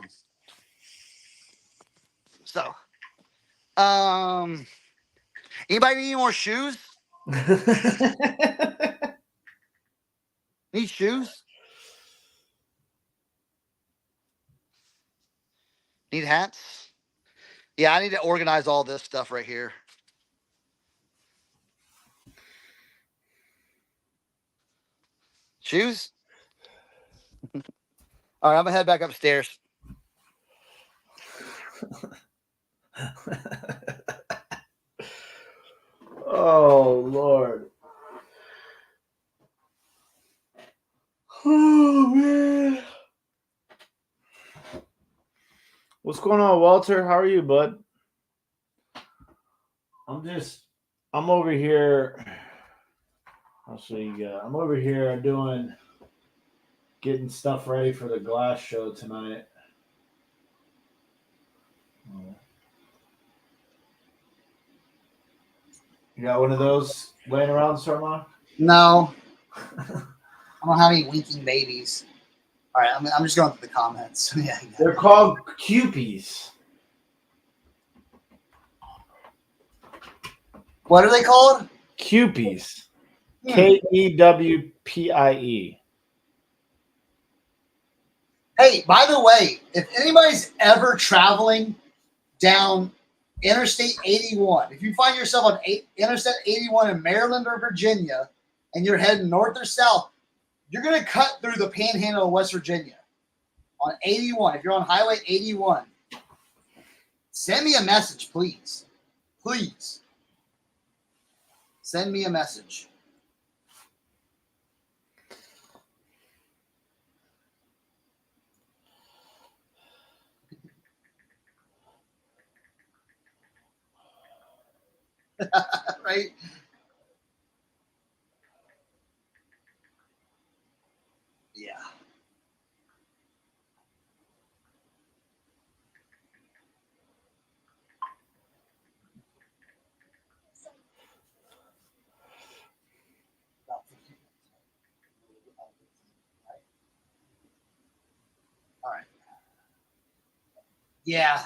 So, anybody need any more shoes? Need shoes? Need hats? Yeah, I need to organize all this stuff right here. Shoes? All right, I'm gonna head back upstairs. Oh Lord. Oh man. What's going on, Walter? How are you, bud? I'm over here. I'll show you guys. I'm over here getting stuff ready for the glass show tonight. You got one of those laying around, Sarma? No. I don't have any winking babies. All right, I'm just going through the comments. Yeah, They're called Cupies. What are they called? Cupies. Kewpie. Hey, by the way, if anybody's ever traveling down Interstate 81, if you find yourself on Interstate 81 in Maryland or Virginia, and you're heading north or south, you're going to cut through the panhandle of West Virginia on 81. If you're on Highway 81, send me a message, please. Please. Send me a message. Right? Yeah. All right. Yeah.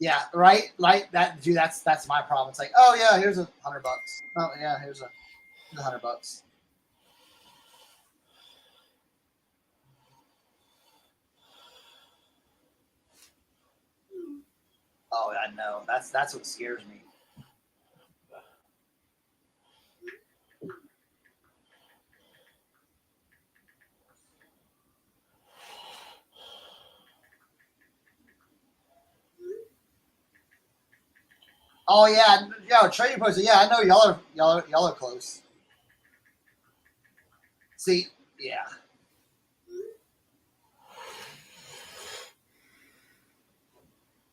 Yeah, right? Like that, dude, that's my problem. It's like, oh yeah, here's $100. Oh yeah, here's $100. Oh, I know. That's what scares me. Oh yeah, trading post. Yeah, I know y'all are close. See, yeah.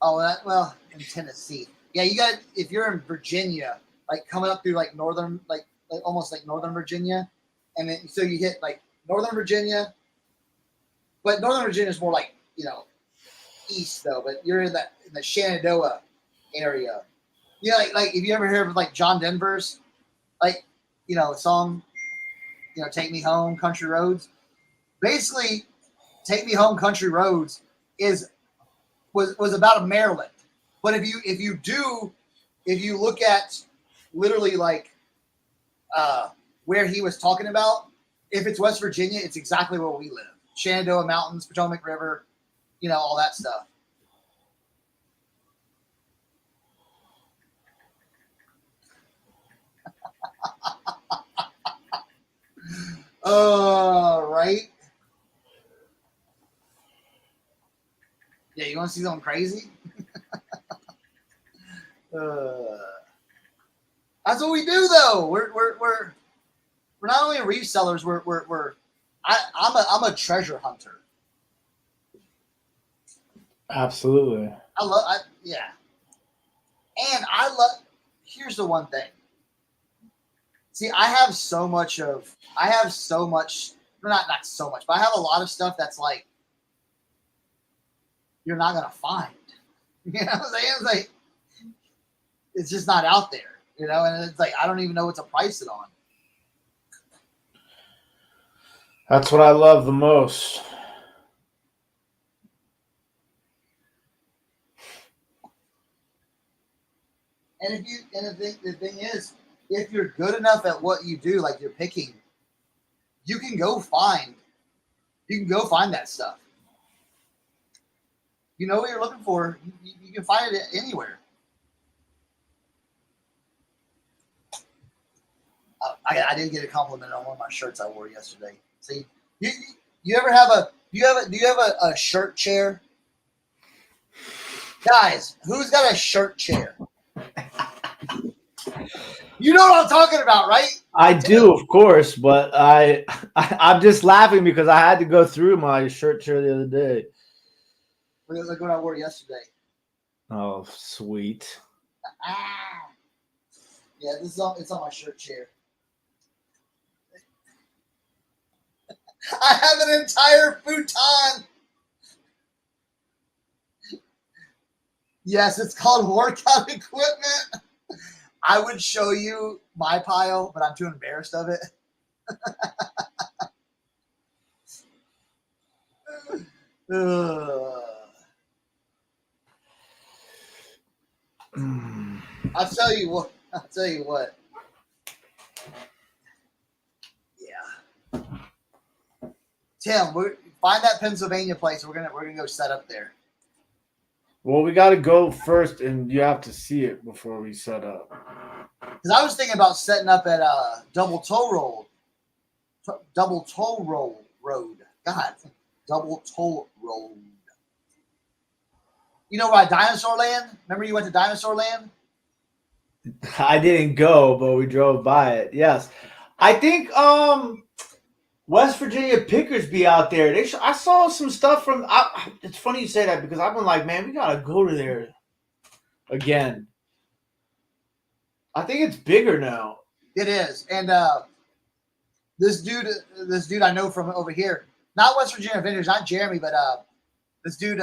Oh, well, in Tennessee. Yeah, you got, if you're in Virginia, like coming up through like northern, like almost like northern Virginia, and then so you hit like northern Virginia, but northern Virginia is more like east though. But you're in the Shenandoah area. Yeah, like if you ever heard of like John Denver's song, Take Me Home, Country Roads. Basically, Take Me Home, Country Roads was about Maryland. But if you look at literally like where he was talking about, if it's West Virginia, it's exactly where we live. Shenandoah Mountains, Potomac River, all that stuff. Right. Yeah, you want to see something crazy? That's what we do, though. We're not only resellers. I'm a treasure hunter. Absolutely. Yeah. And I love. Here's the one thing. See, I have so much. Well, not so much, but I have a lot of stuff that's like you're not gonna find. You know what I'm saying? It's like it's just not out there. You know, and it's like I don't even know what to price it on. That's what I love the most. And the thing is, if you're good enough at what you do, like you're picking, you can go find that stuff. You know what you're looking for, you can find it anywhere. I did get a compliment on one of my shirts I wore yesterday. See, you ever have do you have a shirt chair? Guys, who's got a shirt chair? You know what I'm talking about, right? I do, of course, but I'm just laughing because I had to go through my shirt chair the other day. Look what I wore yesterday. Oh, sweet. Yeah, it's on my shirt chair. I have an entire futon. Yes, it's called workout equipment. I would show you my pile, but I'm too embarrassed of it. I'll tell you what. Yeah. Tim, find that Pennsylvania place. We're gonna go set up there. Well, we got to go first, and you have to see it before we set up. Because I was thinking about setting up at Double Toll Road. God, Double Toll Road. You know why Dinosaur Land? Remember you went to Dinosaur Land? I didn't go, but we drove by it. Yes, I think West Virginia pickers be out there. I saw some stuff from. It's funny you say that because I've been like, man, we gotta go to there again. I think it's bigger now. It is, and this dude I know from over here, not West Virginia Vendors, not Jeremy, but this dude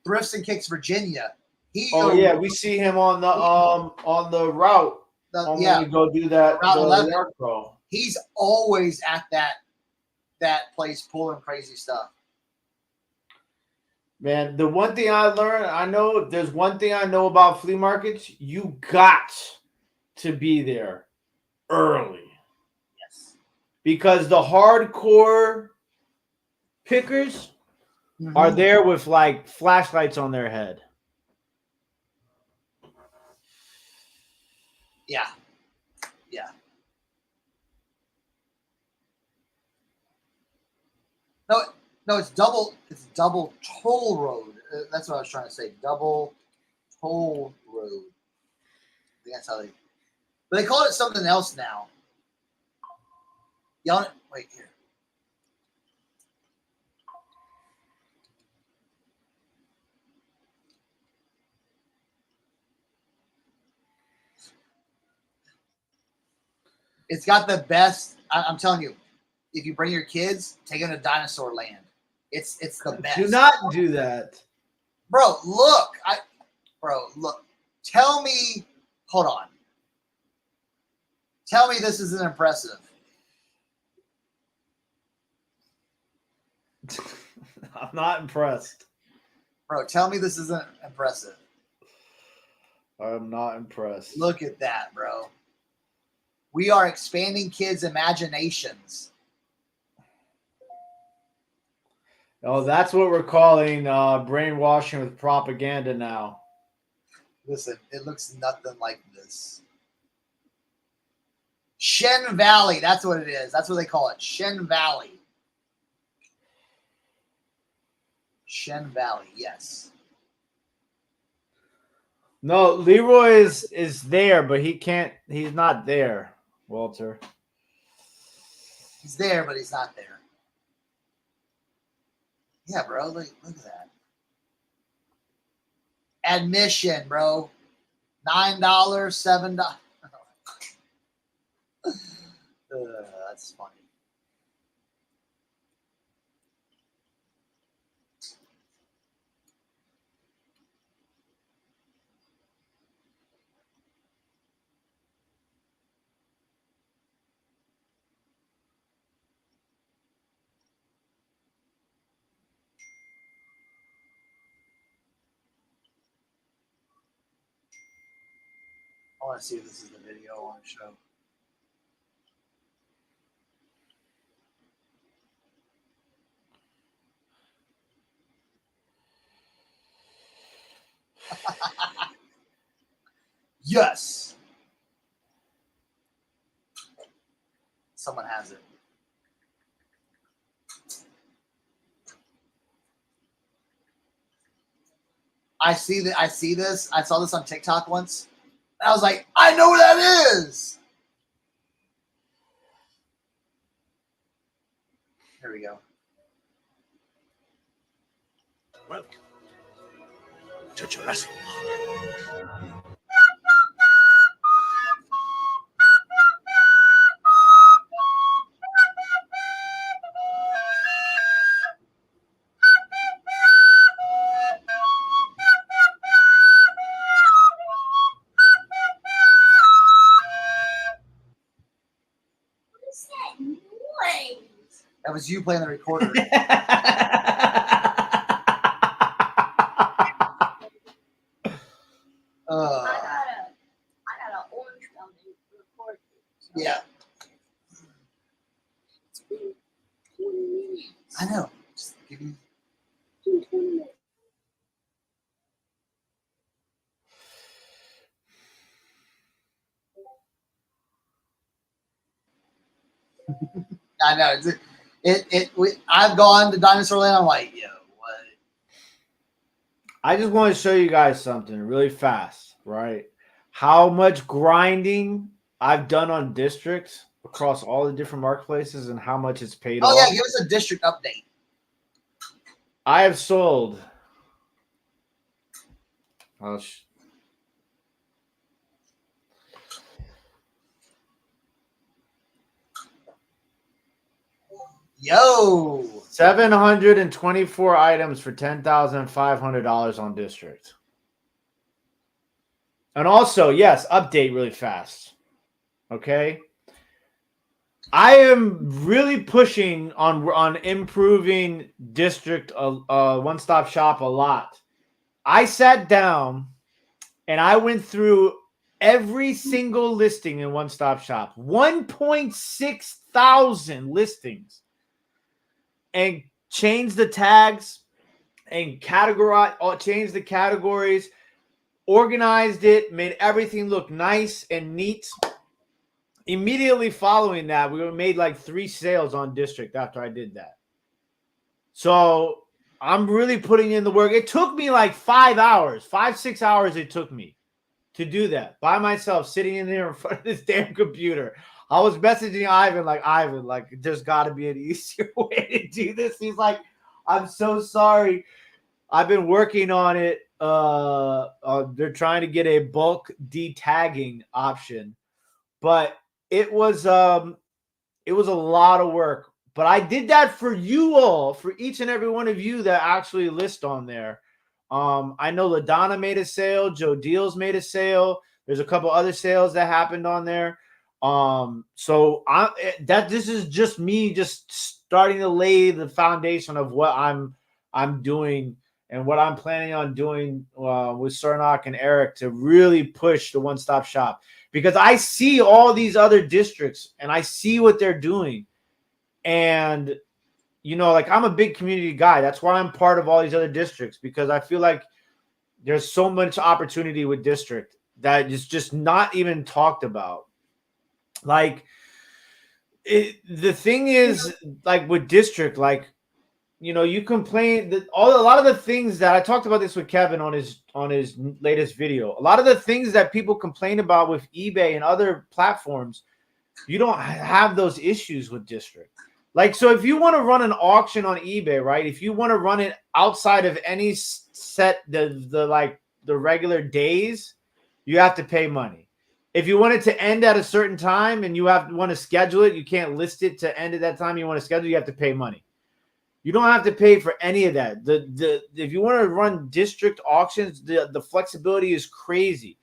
Thrifts and Kicks Virginia. Yeah, we see him on the route. When we go do that Route 11. yard crawl. He's always at that place pulling crazy stuff. Man, the one thing there's one thing I know about flea markets. You got to be there early. Yes. Because the hardcore pickers are there with like flashlights on their head. Yeah. Yeah. No, it's double toll road. That's what I was trying to say. Double toll road. I think that's how but they call it something else now. Wait here. It's got the best. I'm telling you, if you bring your kids, take them to Dinosaur Land. It's the best. Do not do that, bro. Look. Tell me. Hold on. Tell me this isn't impressive. I'm not impressed. Bro, tell me this isn't impressive. I'm not impressed. Look at that, bro. We are expanding kids' imaginations. Oh, that's what we're calling brainwashing with propaganda now. Listen, it looks nothing like this. Shen Valley, that's what it is. That's what they call it. Shen Valley. Shen Valley, yes. No, Leroy is there, but he's not there, Walter. He's there, but he's not there. Yeah, bro. Look at that. Admission, bro. $9, $7. That's funny. I want to see if this is the video I want to show. Yes. Someone has it. I see that. I see this. I saw this on TikTok once. And I was like, I know what that is. Here we go. Welcome to Jurassic Park. That was you playing the recorder. I got an orange fountain record. Yeah. It's been 20 minutes. I know. Just give me. 20 minutes. I know. I've gone to Dinosaur Land. I'm like, yo, what? I just want to show you guys something really fast, right? How much grinding I've done on districts across all the different marketplaces and how much it's paid off. Oh, yeah. Give us a district update. I have sold. Yo. 724 items for $10,500 on district. And also, yes, update really fast. Okay. I am really pushing on improving district one-stop shop a lot. I sat down and I went through every single listing in One Stop Shop, 1.6 thousand listings, and changed the tags and changed the categories, organized it, made everything look nice and neat. Immediately following that, we made like 3 sales on district after I did that. So I'm really putting in the work. It took me like 5 hours, 6 hours it took me to do that by myself, sitting in there in front of this damn computer. I was messaging Ivan, there's got to be an easier way to do this. He's like, I'm so sorry. I've been working on it. They're trying to get a bulk detagging option, but it was a lot of work. But I did that for you all, for each and every one of you that actually list on there. I know LaDonna made a sale. Joe Deals made a sale. There's a couple other sales that happened on there. So this is just me just starting to lay the foundation of what I'm doing and what I'm planning on doing with Cernak and Eric to really push the one-stop shop, because I see all these other districts and I see what they're doing. And, I'm a big community guy. That's why I'm part of all these other districts, because I feel like there's so much opportunity with district that is just not even talked about. The thing is, with district, you know, you complain that a lot of the things that I talked about this with Kevin on his latest video. A lot of the things that people complain about with eBay and other platforms, you don't have those issues with District. Like, so if you want to run an auction on eBay, right? If you want to run it outside of any set the regular days, you have to pay money. If you want it to end at a certain time and you want to schedule it, you can't list it to end at that time. You want to schedule, you have to pay money. You don't have to pay for any of that. If you want to run District auctions, the flexibility is crazy.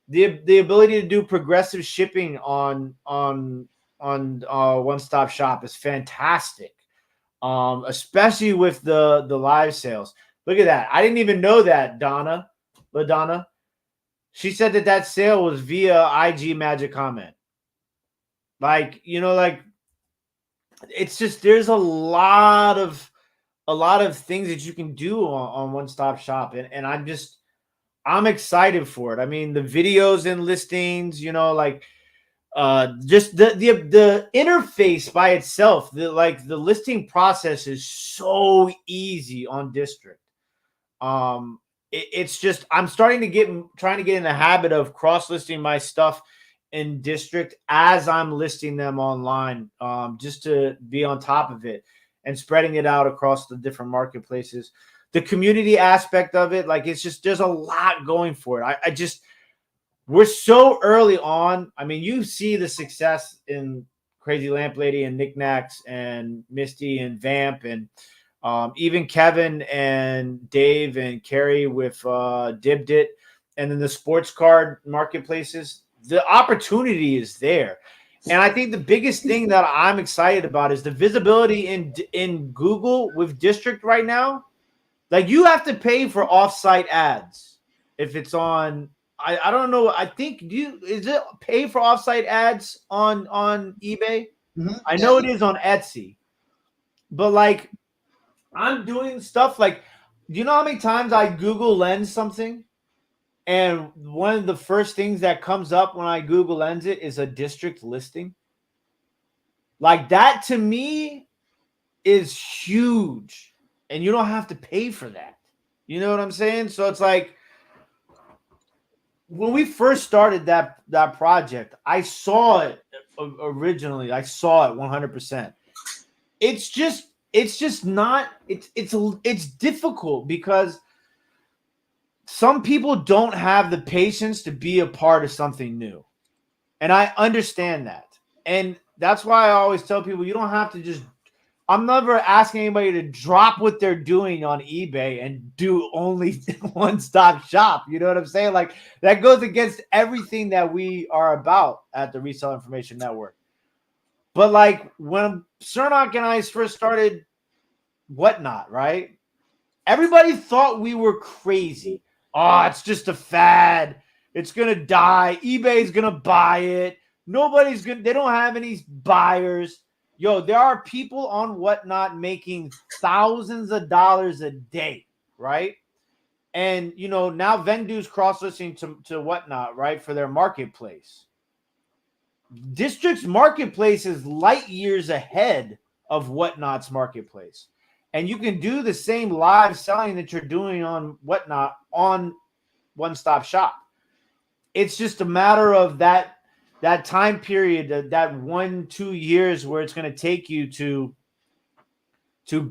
The ability to do progressive shipping on One Stop Shop is fantastic, especially with the live sales. Look at that. I didn't even know that, LaDonna. She said that sale was via IG Magic Comment. Like, you know, like, it's just, there's a lot of things that you can do on One Stop Shop, and I'm excited for it. I mean, the videos and listings, you know, like, just the interface by itself, the listing process is so easy on District. It's just, I'm trying to get in the habit of cross listing my stuff in District as I'm listing them online, just to be on top of it and spreading it out across the different marketplaces. The community aspect of it, like, it's just, there's a lot going for it. We're so early on. I mean, you see the success in Crazy Lamp Lady and Knickknacks and Misty and Vamp, and even Kevin and Dave and Carrie with Dibbed It, and then the sports card marketplaces. The opportunity is there. And I think the biggest thing that I'm excited about is the visibility in Google with District right now. Like, you have to pay for offsite ads if it's on. I don't know. I think is it pay for offsite ads on eBay? Mm-hmm. I know it is on Etsy, but like, I'm doing stuff like, do you know how many times I Google Lens something, and one of the first things that comes up when I Google Lens it is a District listing? Like, that to me is huge, and you don't have to pay for that. You know what I'm saying? So it's like, when we first started that project, I saw it originally. I saw it 100%. It's just not. It's difficult because some people don't have the patience to be a part of something new, and I understand that. And that's why I always tell people, you don't have to just. I'm never asking anybody to drop what they're doing on eBay and do only one-stop shop. You know what I'm saying? Like, that goes against everything that we are about at the Reseller Information Network. But like, when Cernak and I first started Whatnot, right? Everybody thought we were crazy. Oh, it's just a fad. It's going to die. eBay's going to buy it. They don't have any buyers. Yo, there are people on Whatnot making thousands of dollars a day, right? And, you know, now Vendoo's cross-listing to Whatnot, right, for their marketplace. District's marketplace is light years ahead of Whatnot's marketplace. And you can do the same live selling that you're doing on Whatnot on One Stop Shop. It's just a matter of that time period, that 1-2 years where it's going to take you to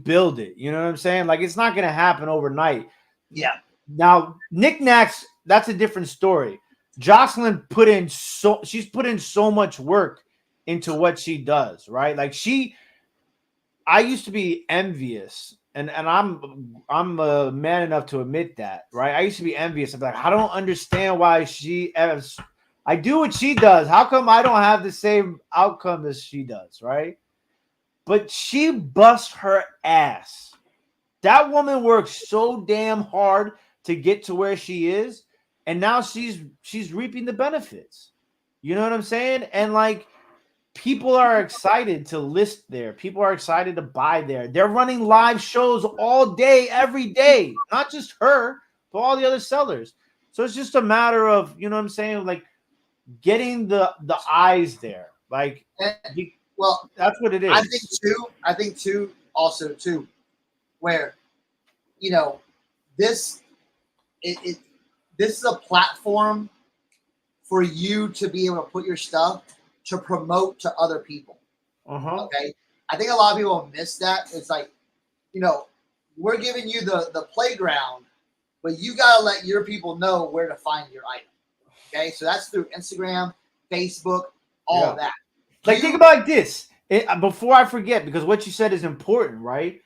build it. You know what I'm saying? Like, it's not going to happen overnight. Yeah. Now, Knickknacks, that's a different story. Jocelyn she's put in so much work into what she does, right? Like, I used to be envious, and I'm a man enough to admit that, right? I used to be envious. I'm like, I don't understand why I do what she does. How come I don't have the same outcome as she does, right? But she busts her ass. That woman works so damn hard to get to where she is, and now she's reaping the benefits. You know what I'm saying? And like, people are excited to list there. People are excited to buy there. They're running live shows all day, every day. Not just her, but all the other sellers. So it's just a matter of, you know what I'm saying, like, getting the eyes there. Like, Well, that's what it is. I think too. Also too. where, you know, this is a platform for you to be able to put your stuff to promote to other people. Okay. I think a lot of people miss that. It's like, you know, we're giving you the playground, but you got to let your people know where to find your item. Okay. So that's through Instagram, Facebook, all of that. Like, think about it like this. Before I forget, because what you said is important, right?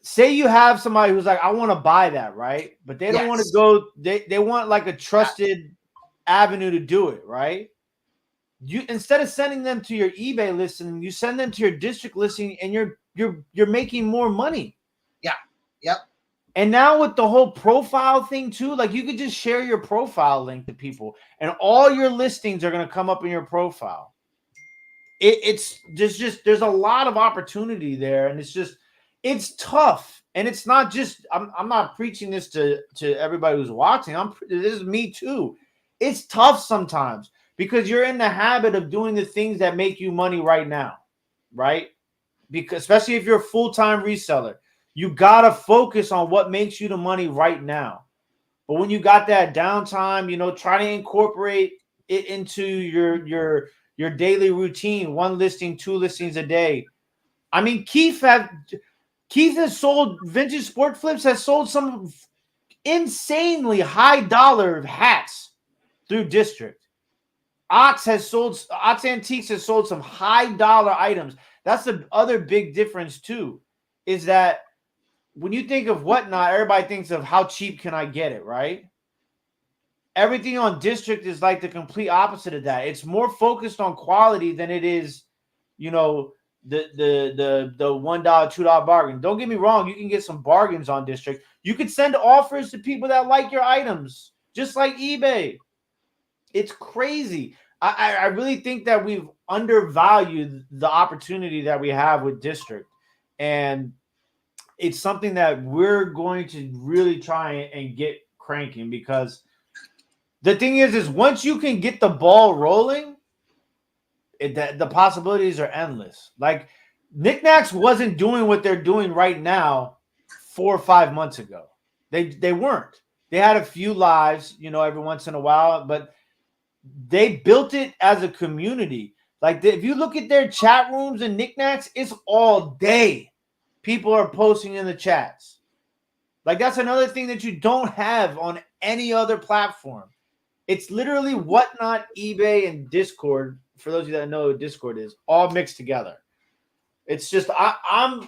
Say you have somebody who's like, I want to buy that, right? But they don't want to go, they want like a trusted avenue to do it, right? You, instead of sending them to your eBay listing, you send them to your district listing, and you're making more money. Yeah. Yep. And now with the whole profile thing too, like you could just share your profile link to people, and all your listings are going to come up in your profile. There's a lot of opportunity there, and it's tough. And it's not just, I'm not preaching this to everybody who's watching. This is me too. It's tough sometimes because you're in the habit of doing the things that make you money right now, right? Because especially if you're a full-time reseller, you gotta focus on what makes you the money right now. But when you got that downtime, you know, try to incorporate it into your daily routine. 1 listing, 2 listings a day. I mean, Keith has sold Vintage Sport Flips, has sold some insanely high dollar hats through district. Ox Antiques has sold some high dollar items. That's the other big difference too, is that when you think of Whatnot, everybody thinks of how cheap can I get it, right? Everything on district is like the complete opposite of that. It's more focused on quality than it is, you know, the $1, $2 bargain. Don't get me wrong, you can get some bargains on district. You could send offers to people that like your items, just like eBay. It's crazy. I really think that we've undervalued the opportunity that we have with district, and it's something that we're going to really try and get cranking, because the thing is once you can get the ball rolling, the possibilities are endless. Like, Knickknacks wasn't doing what they're doing right now 4 or 5 months ago. They weren't. They had a few lives, you know, every once in a while, but they built it as a community. Like, if you look at their chat rooms and Knickknacks, it's all day. People are posting in the chats. Like, that's another thing that you don't have on any other platform. It's literally Whatnot, eBay, and Discord. For those of you that know what Discord is, all mixed together. It's just my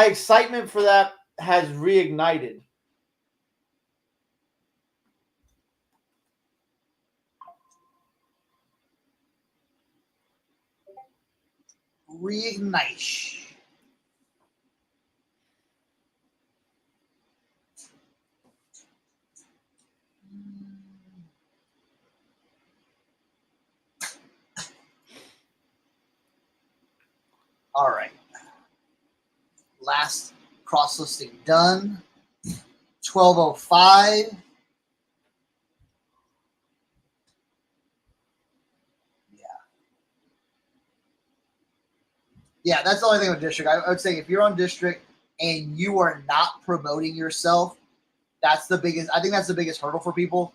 excitement for that has reignited. Reignite. All right. Last cross listing done. 12:05. Yeah, that's the only thing with district. I would say if you're on district and you are not promoting yourself, that's the biggest. I think that's the biggest hurdle for people.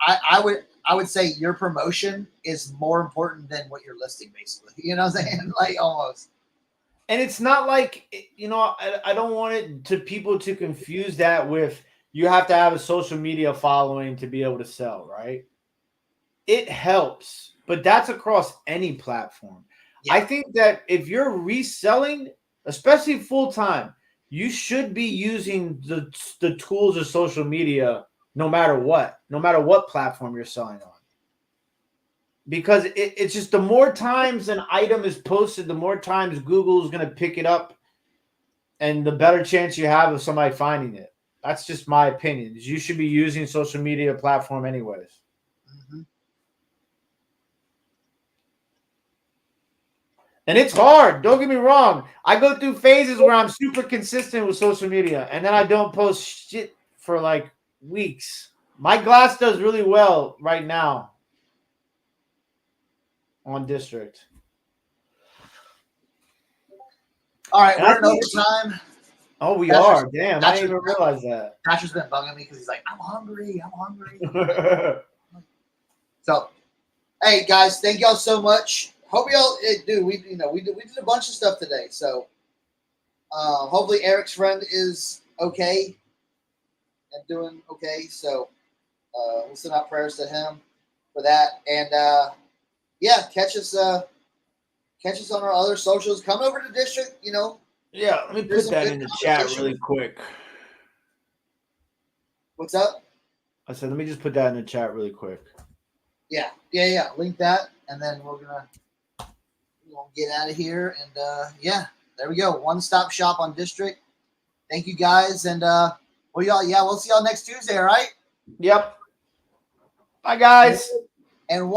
I would say your promotion is more important than what you're listing, basically. You know what I'm saying? Like, almost. And it's not like, you know, I don't want it to people to confuse that with you have to have a social media following to be able to sell, right? It helps, but that's across any platform. Yeah. I think that if you're reselling, especially full-time, you should be using the tools of social media no matter what platform you're selling on. Because it's just the more times an item is posted, the more times Google is going to pick it up, and the better chance you have of somebody finding it. That's just my opinion. You should be using social media platform anyways. Mm-hmm. And it's hard. Don't get me wrong. I go through phases where I'm super consistent with social media, and then I don't post shit for like weeks. My glass does really well right now on district. All right, And we're I in think- overtime. Oh, we That's are. just- Damn, that's I didn't even just- realize that. Thatcher's been bugging me because he's like, I'm hungry. So, hey guys, thank y'all so much. Hope y'all do. We did a bunch of stuff today. So, hopefully Eric's friend is okay and doing okay. So, we'll send out prayers to him for that. And yeah, catch us on our other socials. Come over to District. Yeah, let me There's put some that good in the chat conversation. really quick. What's up? I said, let me just put that in the chat really quick. Yeah. Link that, and then we're gonna get out of here. And yeah, there we go. One-stop shop on District. Thank you guys, and we'll see y'all next Tuesday. All right. Yep. Bye, guys. And one.